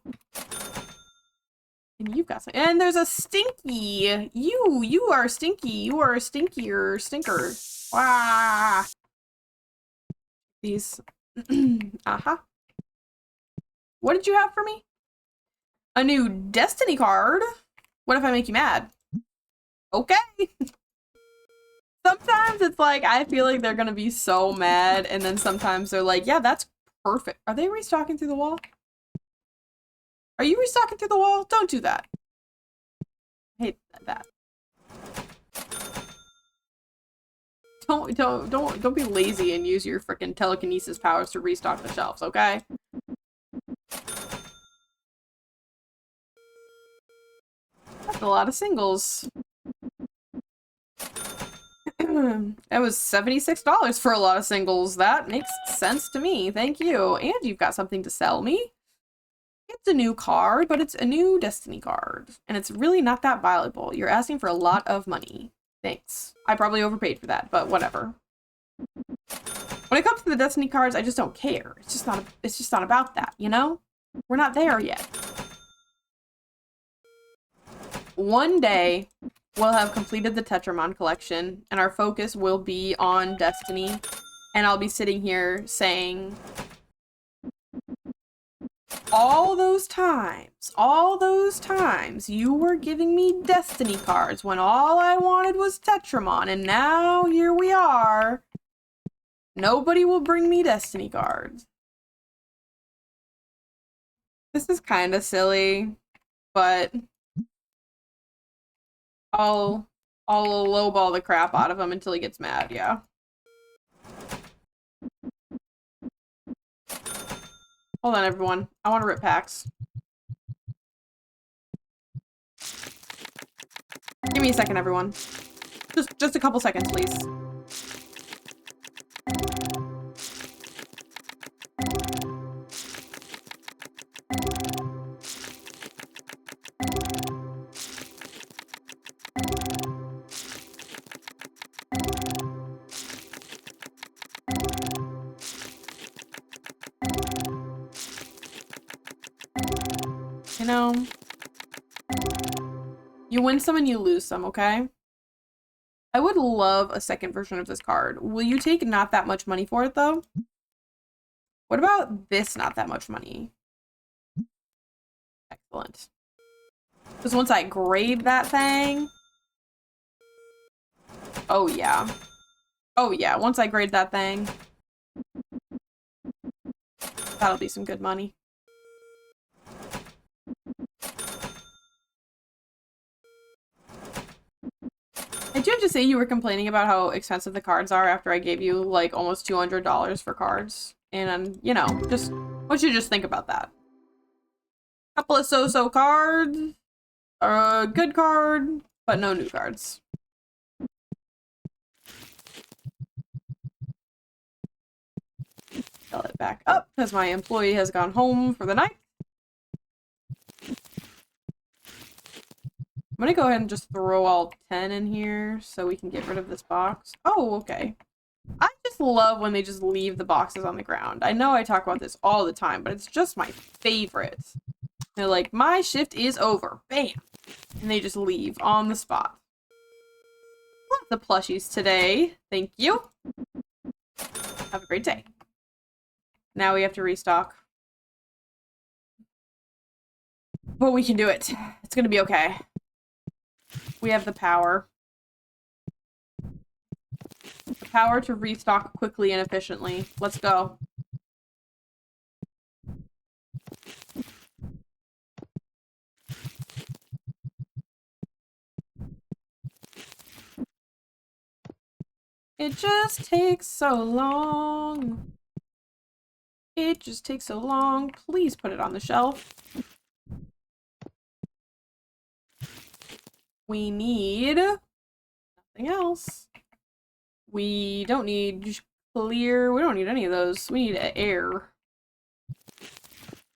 And you've got some. And there's a stinky. You are stinky. You are a stinkier stinker. Wow. These. Uh-huh. What did you have for me? A new Destiny card? What if I make you mad? Okay. Sometimes it's like, I feel like they're gonna be so mad, and then sometimes they're like, yeah, that's perfect. Are they restocking through the wall? Are you restocking through the wall? Don't do that. I hate that. Don't be lazy and use your freaking telekinesis powers to restock the shelves, okay? That's a lot of singles. That was $76 for a lot of singles. That makes sense to me. Thank you. And you've got something to sell me. It's a new card, but it's a new Destiny card. And it's really not that valuable. You're asking for a lot of money. Thanks. I probably overpaid for that, but whatever. When it comes to the Destiny cards, I just don't care. It's just not about that, you know? We're not there yet. One day, we'll have completed the Tetramon collection, and our focus will be on Destiny, and I'll be sitting here saying, all those times you were giving me Destiny cards when all I wanted was Tetramon, and now here we are. Nobody will bring me Destiny cards. This is kind of silly, but I'll lowball the crap out of him until he gets mad, yeah. Hold on, everyone. I want to rip packs. Give me a second, everyone. Just a couple seconds, please. You know, you win some and you lose some, okay? I would love a second version of this card. Will you take not that much money for it, though? What about this not that much money? Excellent. Because once I grade that thing... Oh, yeah. Oh, yeah. Once I grade that thing... That'll be some good money. Did you have to say you were complaining about how expensive the cards are after I gave you, like, almost $200 for cards? And, you know, just... Why don't you just think about that? Couple of so-so cards. A good card, but no new cards. Fill it back up, because my employee has gone home for the night. I'm gonna go ahead and just throw all 10 in here so we can get rid of this box. Oh, okay. I just love when they just leave the boxes on the ground. I know I talk about this all the time, but it's just my favorite. They're like, my shift is over. Bam! And they just leave on the spot. Lots of plushies today. Thank you. Have a great day. Now we have to restock. But we can do it. It's gonna be okay. We have the power. The power to restock quickly and efficiently. Let's go. It just takes so long. It just takes so long. Please put it on the shelf. We need nothing else. We don't need clear. We don't need any of those. We need air.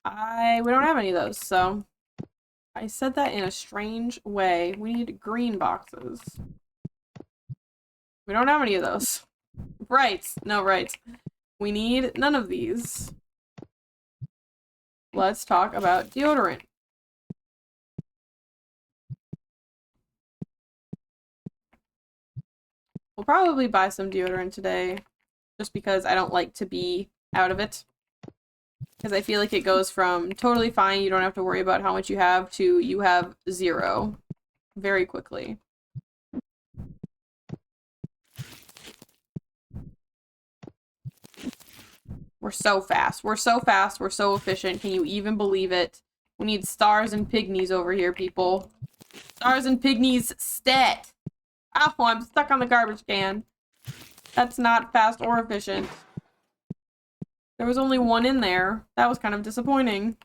We don't have any of those, so I said that in a strange way. We need green boxes. We don't have any of those. Right. No, right. We need none of these. Let's talk about deodorant. We'll probably buy some deodorant today, just because I don't like to be out of it. Because I feel like it goes from totally fine, you don't have to worry about how much you have, to you have 0 very quickly. We're so fast. We're so fast. We're so efficient. Can you even believe it? We need stars and pygmies over here, people. Stars and pygmies stat. Oh, I'm stuck on the garbage can. That's not fast or efficient. There was only one in there. That was kind of disappointing.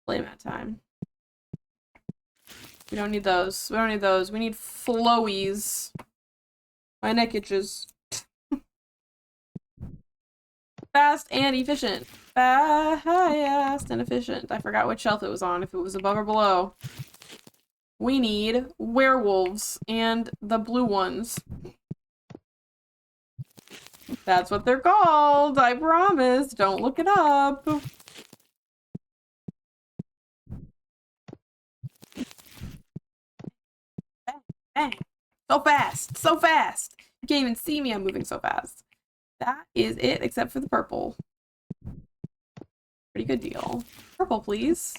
Playmat time. We don't need those. We don't need those. We need flowies. My neck itches. Fast and efficient. Fast and efficient. I forgot what shelf it was on, if it was above or below. We need werewolves and the blue ones. That's what they're called. I promise. Don't look it up. Bang, bang. So fast. So fast. You can't even see me. I'm moving so fast. That is it, except for the purple. Pretty good deal. Purple, please.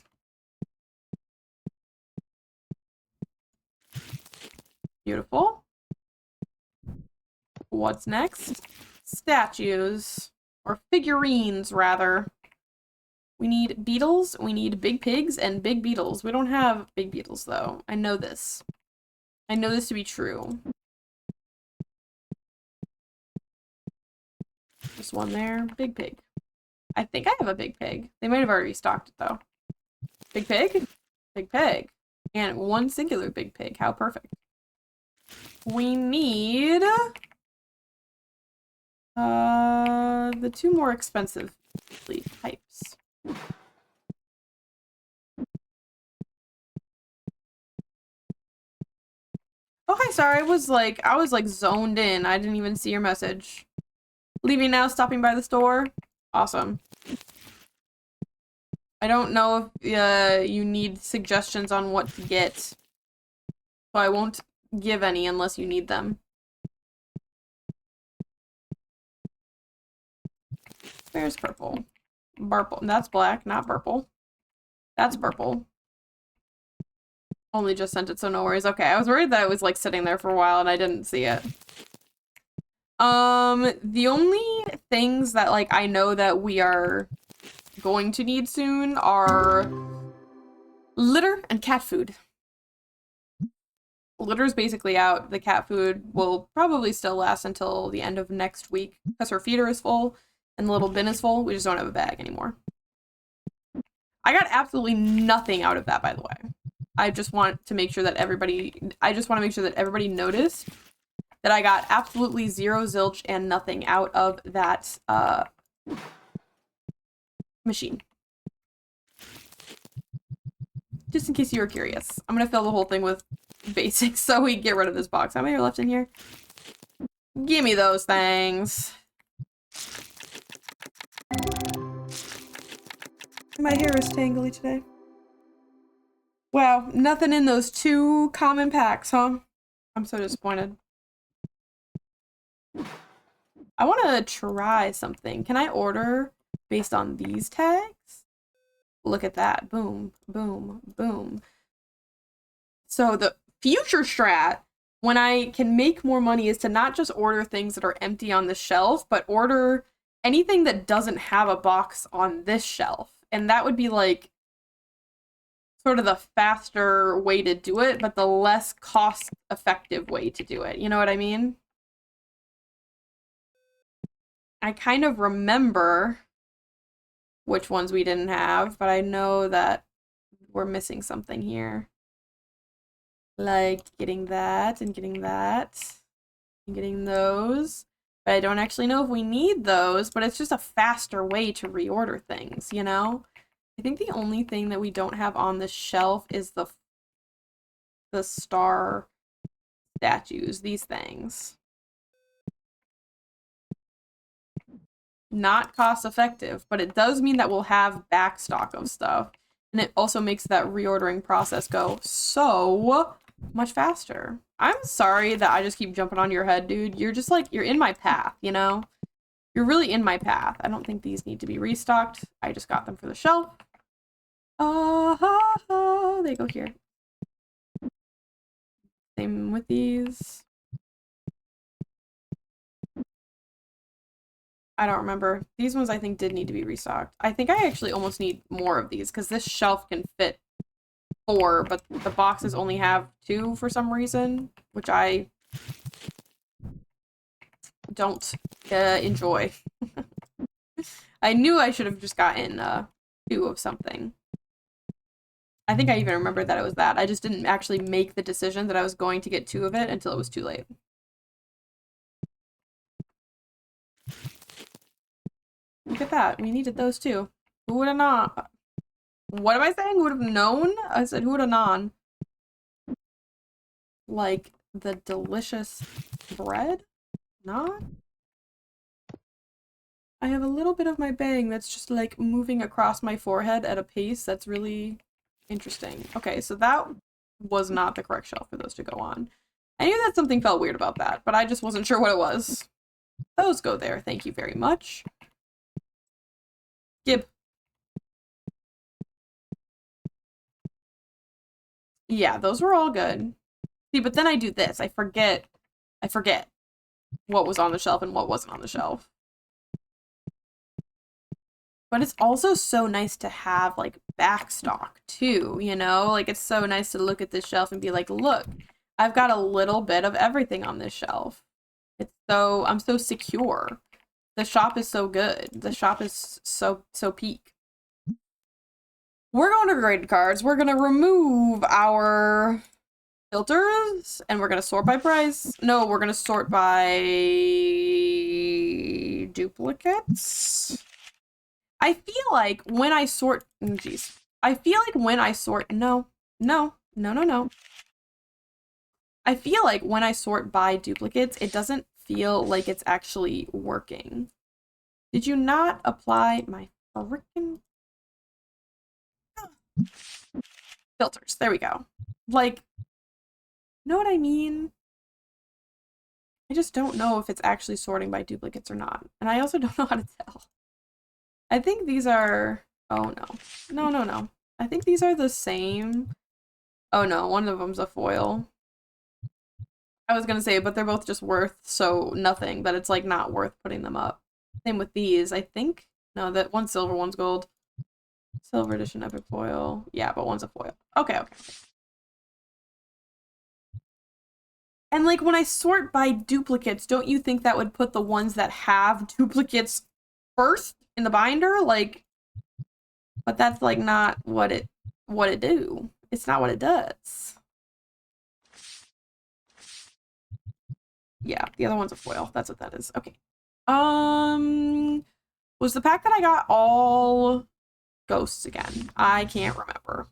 Beautiful. What's next? Statues. Or figurines, rather. We need beetles, we need big pigs, and big beetles. We don't have big beetles, though. I know this. I know this to be true. Just one there. Big pig. I think I have a big pig. They might have already restocked it, though. Big pig? Big pig. And one singular big pig. How perfect. We need... the 2 more expensive types. Oh, hi, sorry. I was like zoned in. I didn't even see your message. Leaving now, stopping by the store. Awesome. I don't know if you need suggestions on what to get. So I won't give any unless you need them. Where's purple? Purple. That's black, not purple. That's purple. Only just sent it, so no worries. Okay, I was worried that it was like sitting there for a while and I didn't see it. The only things that like I know that we are going to need soon are litter and cat food. Litter's basically out. The cat food will probably still last until the end of next week because her feeder is full and the little bin is full. We just don't have a bag anymore. I got absolutely nothing out of that, by the way. I just want to make sure that everybody noticed that I got absolutely 0 zilch and nothing out of that machine. Just in case you were curious. I'm gonna fill the whole thing with basics so we get rid of this box. How many are left in here? Give me those things. My hair is tangly today. Wow, nothing in those 2 common packs, huh? I'm so disappointed. I want to try something. Can I order based on these tags? Look at that. Boom, boom, boom. So the future strat, when I can make more money, is to not just order things that are empty on the shelf, but order anything that doesn't have a box on this shelf. And that would be like sort of the faster way to do it, but the less cost-effective way to do it. You know what I mean? I kind of remember which ones we didn't have, but I know that we're missing something here. Like getting that and getting that and getting those. But I don't actually know if we need those, but it's just a faster way to reorder things, you know? I think the only thing that we don't have on the shelf is the star statues, these things. Not cost effective, but it does mean that we'll have backstock of stuff. And it also makes that reordering process go so much faster. I'm sorry that I just keep jumping on your head, dude. You're just like, you're in my path, you know? You're really in my path. I don't think these need to be restocked. I just got them for the shelf. They go here. Same with these. I don't remember. These ones I think did need to be restocked. I think I actually almost need more of these because this shelf can fit 4, but the boxes only have 2 for some reason, which I don't enjoy. I knew I should have just gotten 2 of something. I think I even remembered that it was that. I just didn't actually make the decision that I was going to get 2 of it until it was too late. Look at that. We needed those too. Who would have not? What am I saying? Who would have known? I said who would have known? Like the delicious bread? Not? I have a little bit of my bang that's just like moving across my forehead at a pace that's really interesting. Okay, so that was not the correct shelf for those to go on. I knew that something felt weird about that, but I just wasn't sure what it was. Those go there. Thank you very much. Gib. Yeah, those were all good. See, but then I do this. I forget what was on the shelf and what wasn't on the shelf. But it's also so nice to have like backstock too, you know? Like it's so nice to look at this shelf and be like, look, I've got a little bit of everything on this shelf. I'm so secure. The shop is so good. The shop is so peak. We're going to graded cards. We're gonna remove our filters and we're gonna sort by price. No, we're gonna sort by duplicates. I feel like when I sort, geez, I feel like when I sort, no. I feel like when I sort by duplicates, it doesn't feel like it's actually working. Did you not apply my freaking filters? There we go. Like, you know what I mean? I just don't know if it's actually sorting by duplicates or not. And I also don't know how to tell. I think these are, oh no. No. I think these are the same. Oh no, one of them's a foil. I was gonna say, but they're both just worth so nothing that it's like not worth putting them up. Same with these, I think. No, that one's silver, one's gold. Silver edition epic foil. Yeah, but one's a foil. Okay. And like when I sort by duplicates, don't you think that would put the ones that have duplicates first in the binder? Like, but that's like not what it do. It's not what it does. Yeah, the other one's a foil. That's what that is. Okay. Was the pack that I got all ghosts again? I can't remember.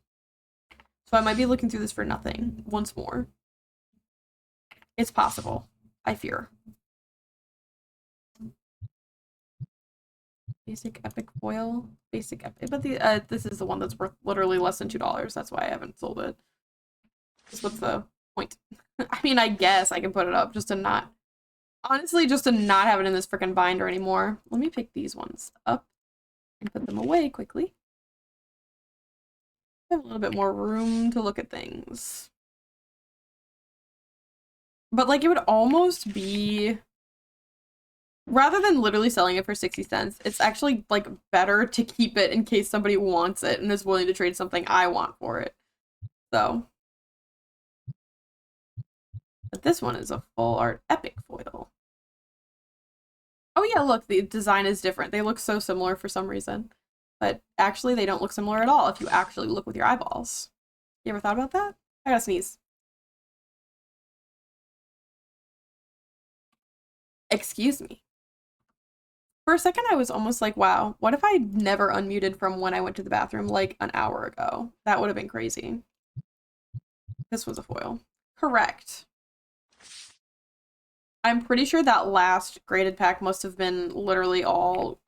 So I might be looking through this for nothing once more. It's possible. I fear. Basic epic foil. Basic epic. But this is the one that's worth literally less than $2. That's why I haven't sold it. What's the point? I mean, I guess I can put it up just to not... Honestly, just to not have it in this freaking binder anymore. Let me pick these ones up and put them away quickly. I have a little bit more room to look at things. But like it would almost be, rather than literally selling it for 60 cents, it's actually like better to keep it in case somebody wants it and is willing to trade something I want for it. So. But this one is a full art epic foil. Oh yeah, look, the design is different. They look so similar for some reason. but actually they don't look similar at all if you actually look with your eyeballs. You ever thought about that? I gotta sneeze. Excuse me. For a second, I was almost like, wow, what if I never unmuted from when I went to the bathroom like an hour ago? That would have been crazy. This was a foil. Correct. I'm pretty sure that last graded pack must have been literally all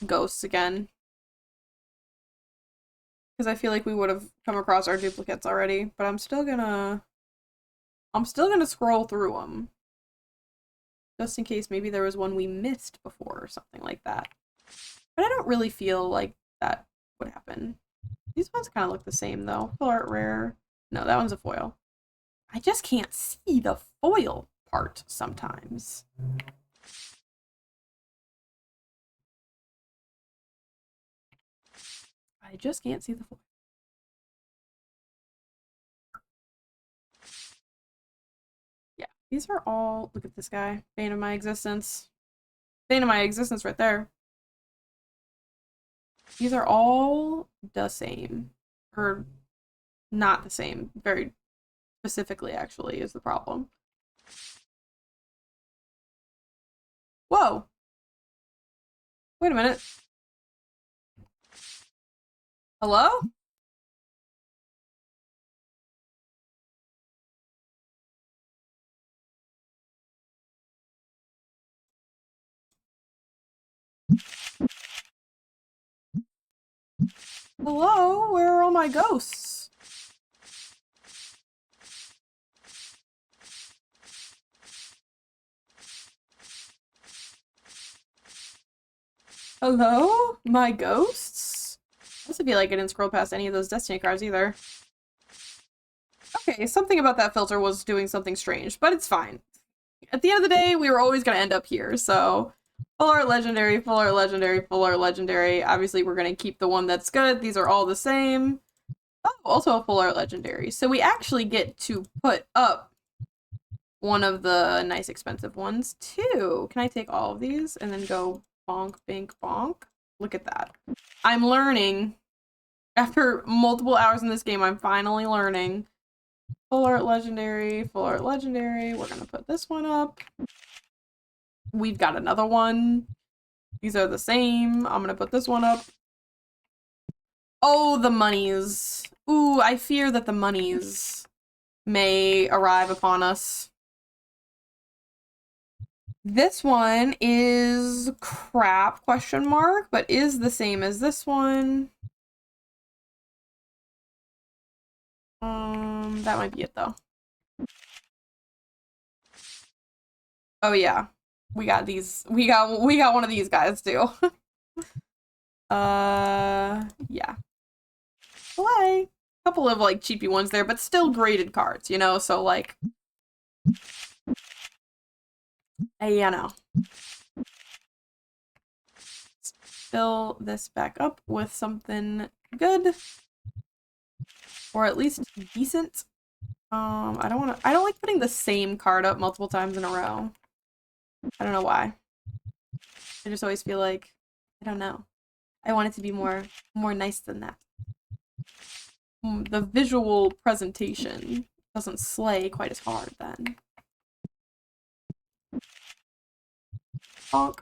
ghosts again. Because I feel like we would have come across our duplicates already, but I'm still gonna scroll through them. Just in case maybe there was one we missed before or something like that. But I don't really feel like that would happen. These ones kind of look the same though. Full art rare. No, that one's a foil. I just can't see the foil part sometimes. I just can't see the foil. Yeah, these are all, look at this guy. Bane of my existence. Bane of my existence right there. These are all the same. Or not the same. Very specifically, actually, is the problem. Whoa! Wait a minute. Hello? Hello? Where are all my ghosts? Hello? My ghosts? This would be like I didn't scroll past any of those Destiny cards either. Okay, something about that filter was doing something strange, but it's fine. At the end of the day, we were always going to end up here, so full art legendary, full art legendary, full art legendary. Obviously, we're going to keep the one that's good. These are all the same. Oh, also a full art legendary. So we actually get to put up one of the nice expensive ones too. Can I take all of these and then go bonk, bink, bonk? Look at that. I'm learning. After multiple hours in this game, I'm finally learning. Full art legendary, full art legendary. We're gonna put this one up. We've got another one. These are the same. I'm gonna put this one up. Oh, the monies. Ooh, I fear that the monies may arrive upon us. This one is crap, question mark, but is the same as this one. That might be it though. Oh yeah. We got these. We got one of these guys too. Yeah. Play. Couple of like cheapy ones there, but still graded cards, you know, so like you know. Fill this back up with something good. Or at least decent. I don't like putting the same card up multiple times in a row. I don't know why. I just always feel like, I don't know. I want it to be more nice than that. The visual presentation doesn't slay quite as hard then. Bonk.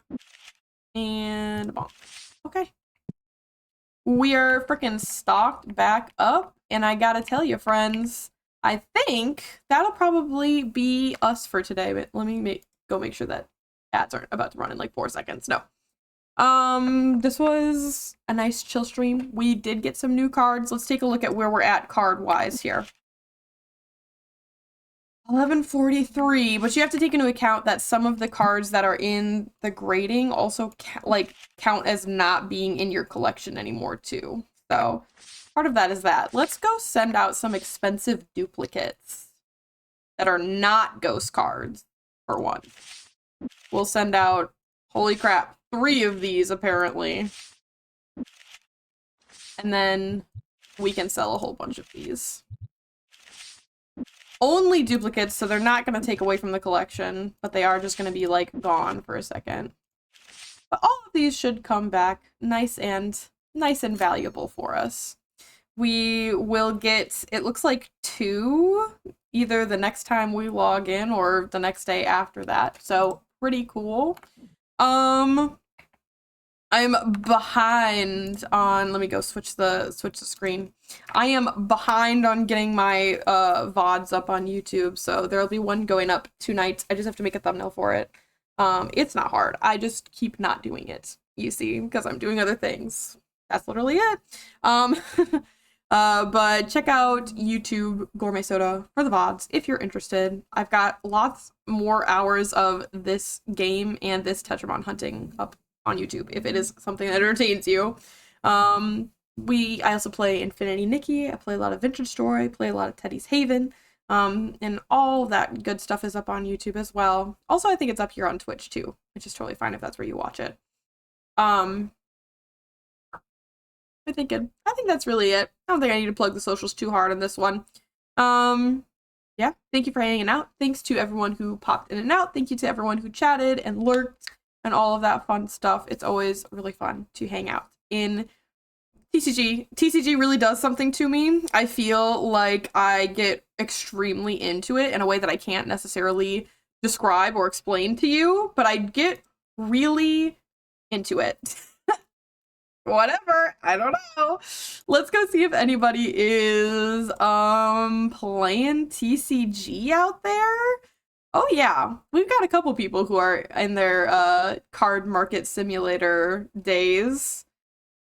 And bonk. Okay. We are freaking stocked back up, and I gotta tell you, friends, I think that'll probably be us for today, but let me go make sure that ads aren't about to run in like 4 seconds. No. This was a nice chill stream. We did get some new cards. Let's take a look at where we're at card-wise here. 1143, but you have to take into account that some of the cards that are in the grading also count as not being in your collection anymore too. So part of that is that. Let's go send out some expensive duplicates that are not ghost cards for one. We'll send out, holy crap, 3 of these apparently. And then we can sell a whole bunch of these. Only duplicates, so they're not going to take away from the collection, but they are just going to be, like, gone for a second. But all of these should come back nice and nice and valuable for us. We will get, it looks like 2 either the next time we log in or the next day after that. So pretty cool. I'm behind on, let me go switch the screen. I am behind on getting my VODs up on YouTube, so there'll be one going up tonight. I just have to make a thumbnail for it. It's not hard. I just keep not doing it, you see, because I'm doing other things. That's literally it. But check out YouTube Gourmet Soda for the VODs if you're interested. I've got lots more hours of this game and this Tetramon hunting up on YouTube if it is something that entertains you. I also play Infinity Nikki. I play a lot of Vintage Story. I play a lot of Teddy's Haven. And all that good stuff is up on YouTube as well. Also, I think it's up here on Twitch too, which is totally fine if that's where you watch it. I think that's really it. I don't think I need to plug the socials too hard on this one. Yeah, thank you for hanging out. Thanks to everyone who popped in and out. Thank you to everyone who chatted and lurked and all of that fun stuff. It's always really fun to hang out in TCG. TCG really does something to me. I feel like I get extremely into it in a way that I can't necessarily describe or explain to you, but I get really into it. Whatever, I don't know. Let's go see if anybody is playing TCG out there. Oh yeah, we've got a couple people who are in their card market simulator days.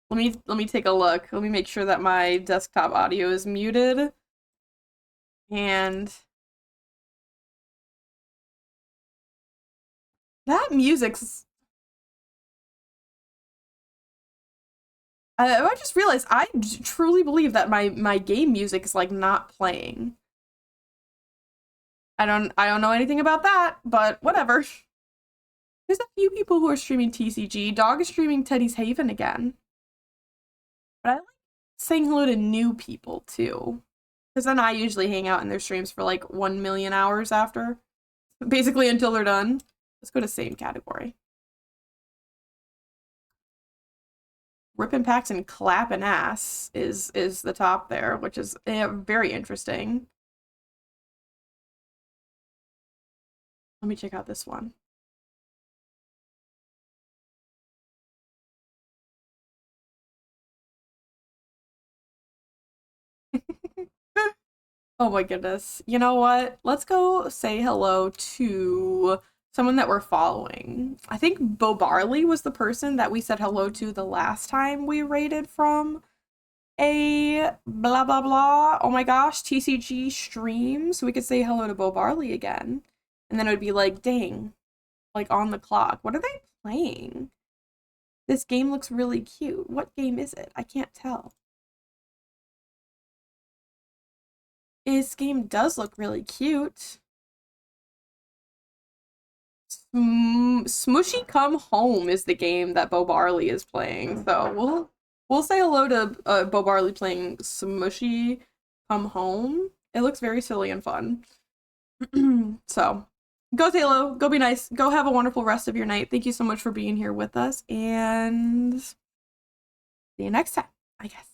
Let me take a look. Let me make sure that my desktop audio is muted. And that music's I just realized I truly believe that my game music is like not playing. I don't know anything about that, but whatever. There's a few people who are streaming TCG. Dog is streaming Teddy's Haven again. But I like saying hello to new people too. Because then I usually hang out in their streams for like 1 million hours after. Basically until they're done. Let's go to same category. Rippin' Packs and Clappin' Ass is the top there, which is very interesting. Let me check out this one. Oh my goodness. You know what? Let's go say hello to someone that we're following. I think Bo Barley was the person that we said hello to the last time we raided from a blah blah blah. Oh my gosh, TCG stream. So we could say hello to Bo Barley again. And then it would be like, dang, like on the clock. What are they playing? This game looks really cute. What game is it? I can't tell. This game does look really cute. Smushy Come Home is the game that Bo Barley is playing. So we'll say hello to Bo Barley playing Smushy Come Home. It looks very silly and fun. So go say hello, go be nice, go have a wonderful rest of your night. Thank you so much for being here with us, and see you next time, I guess.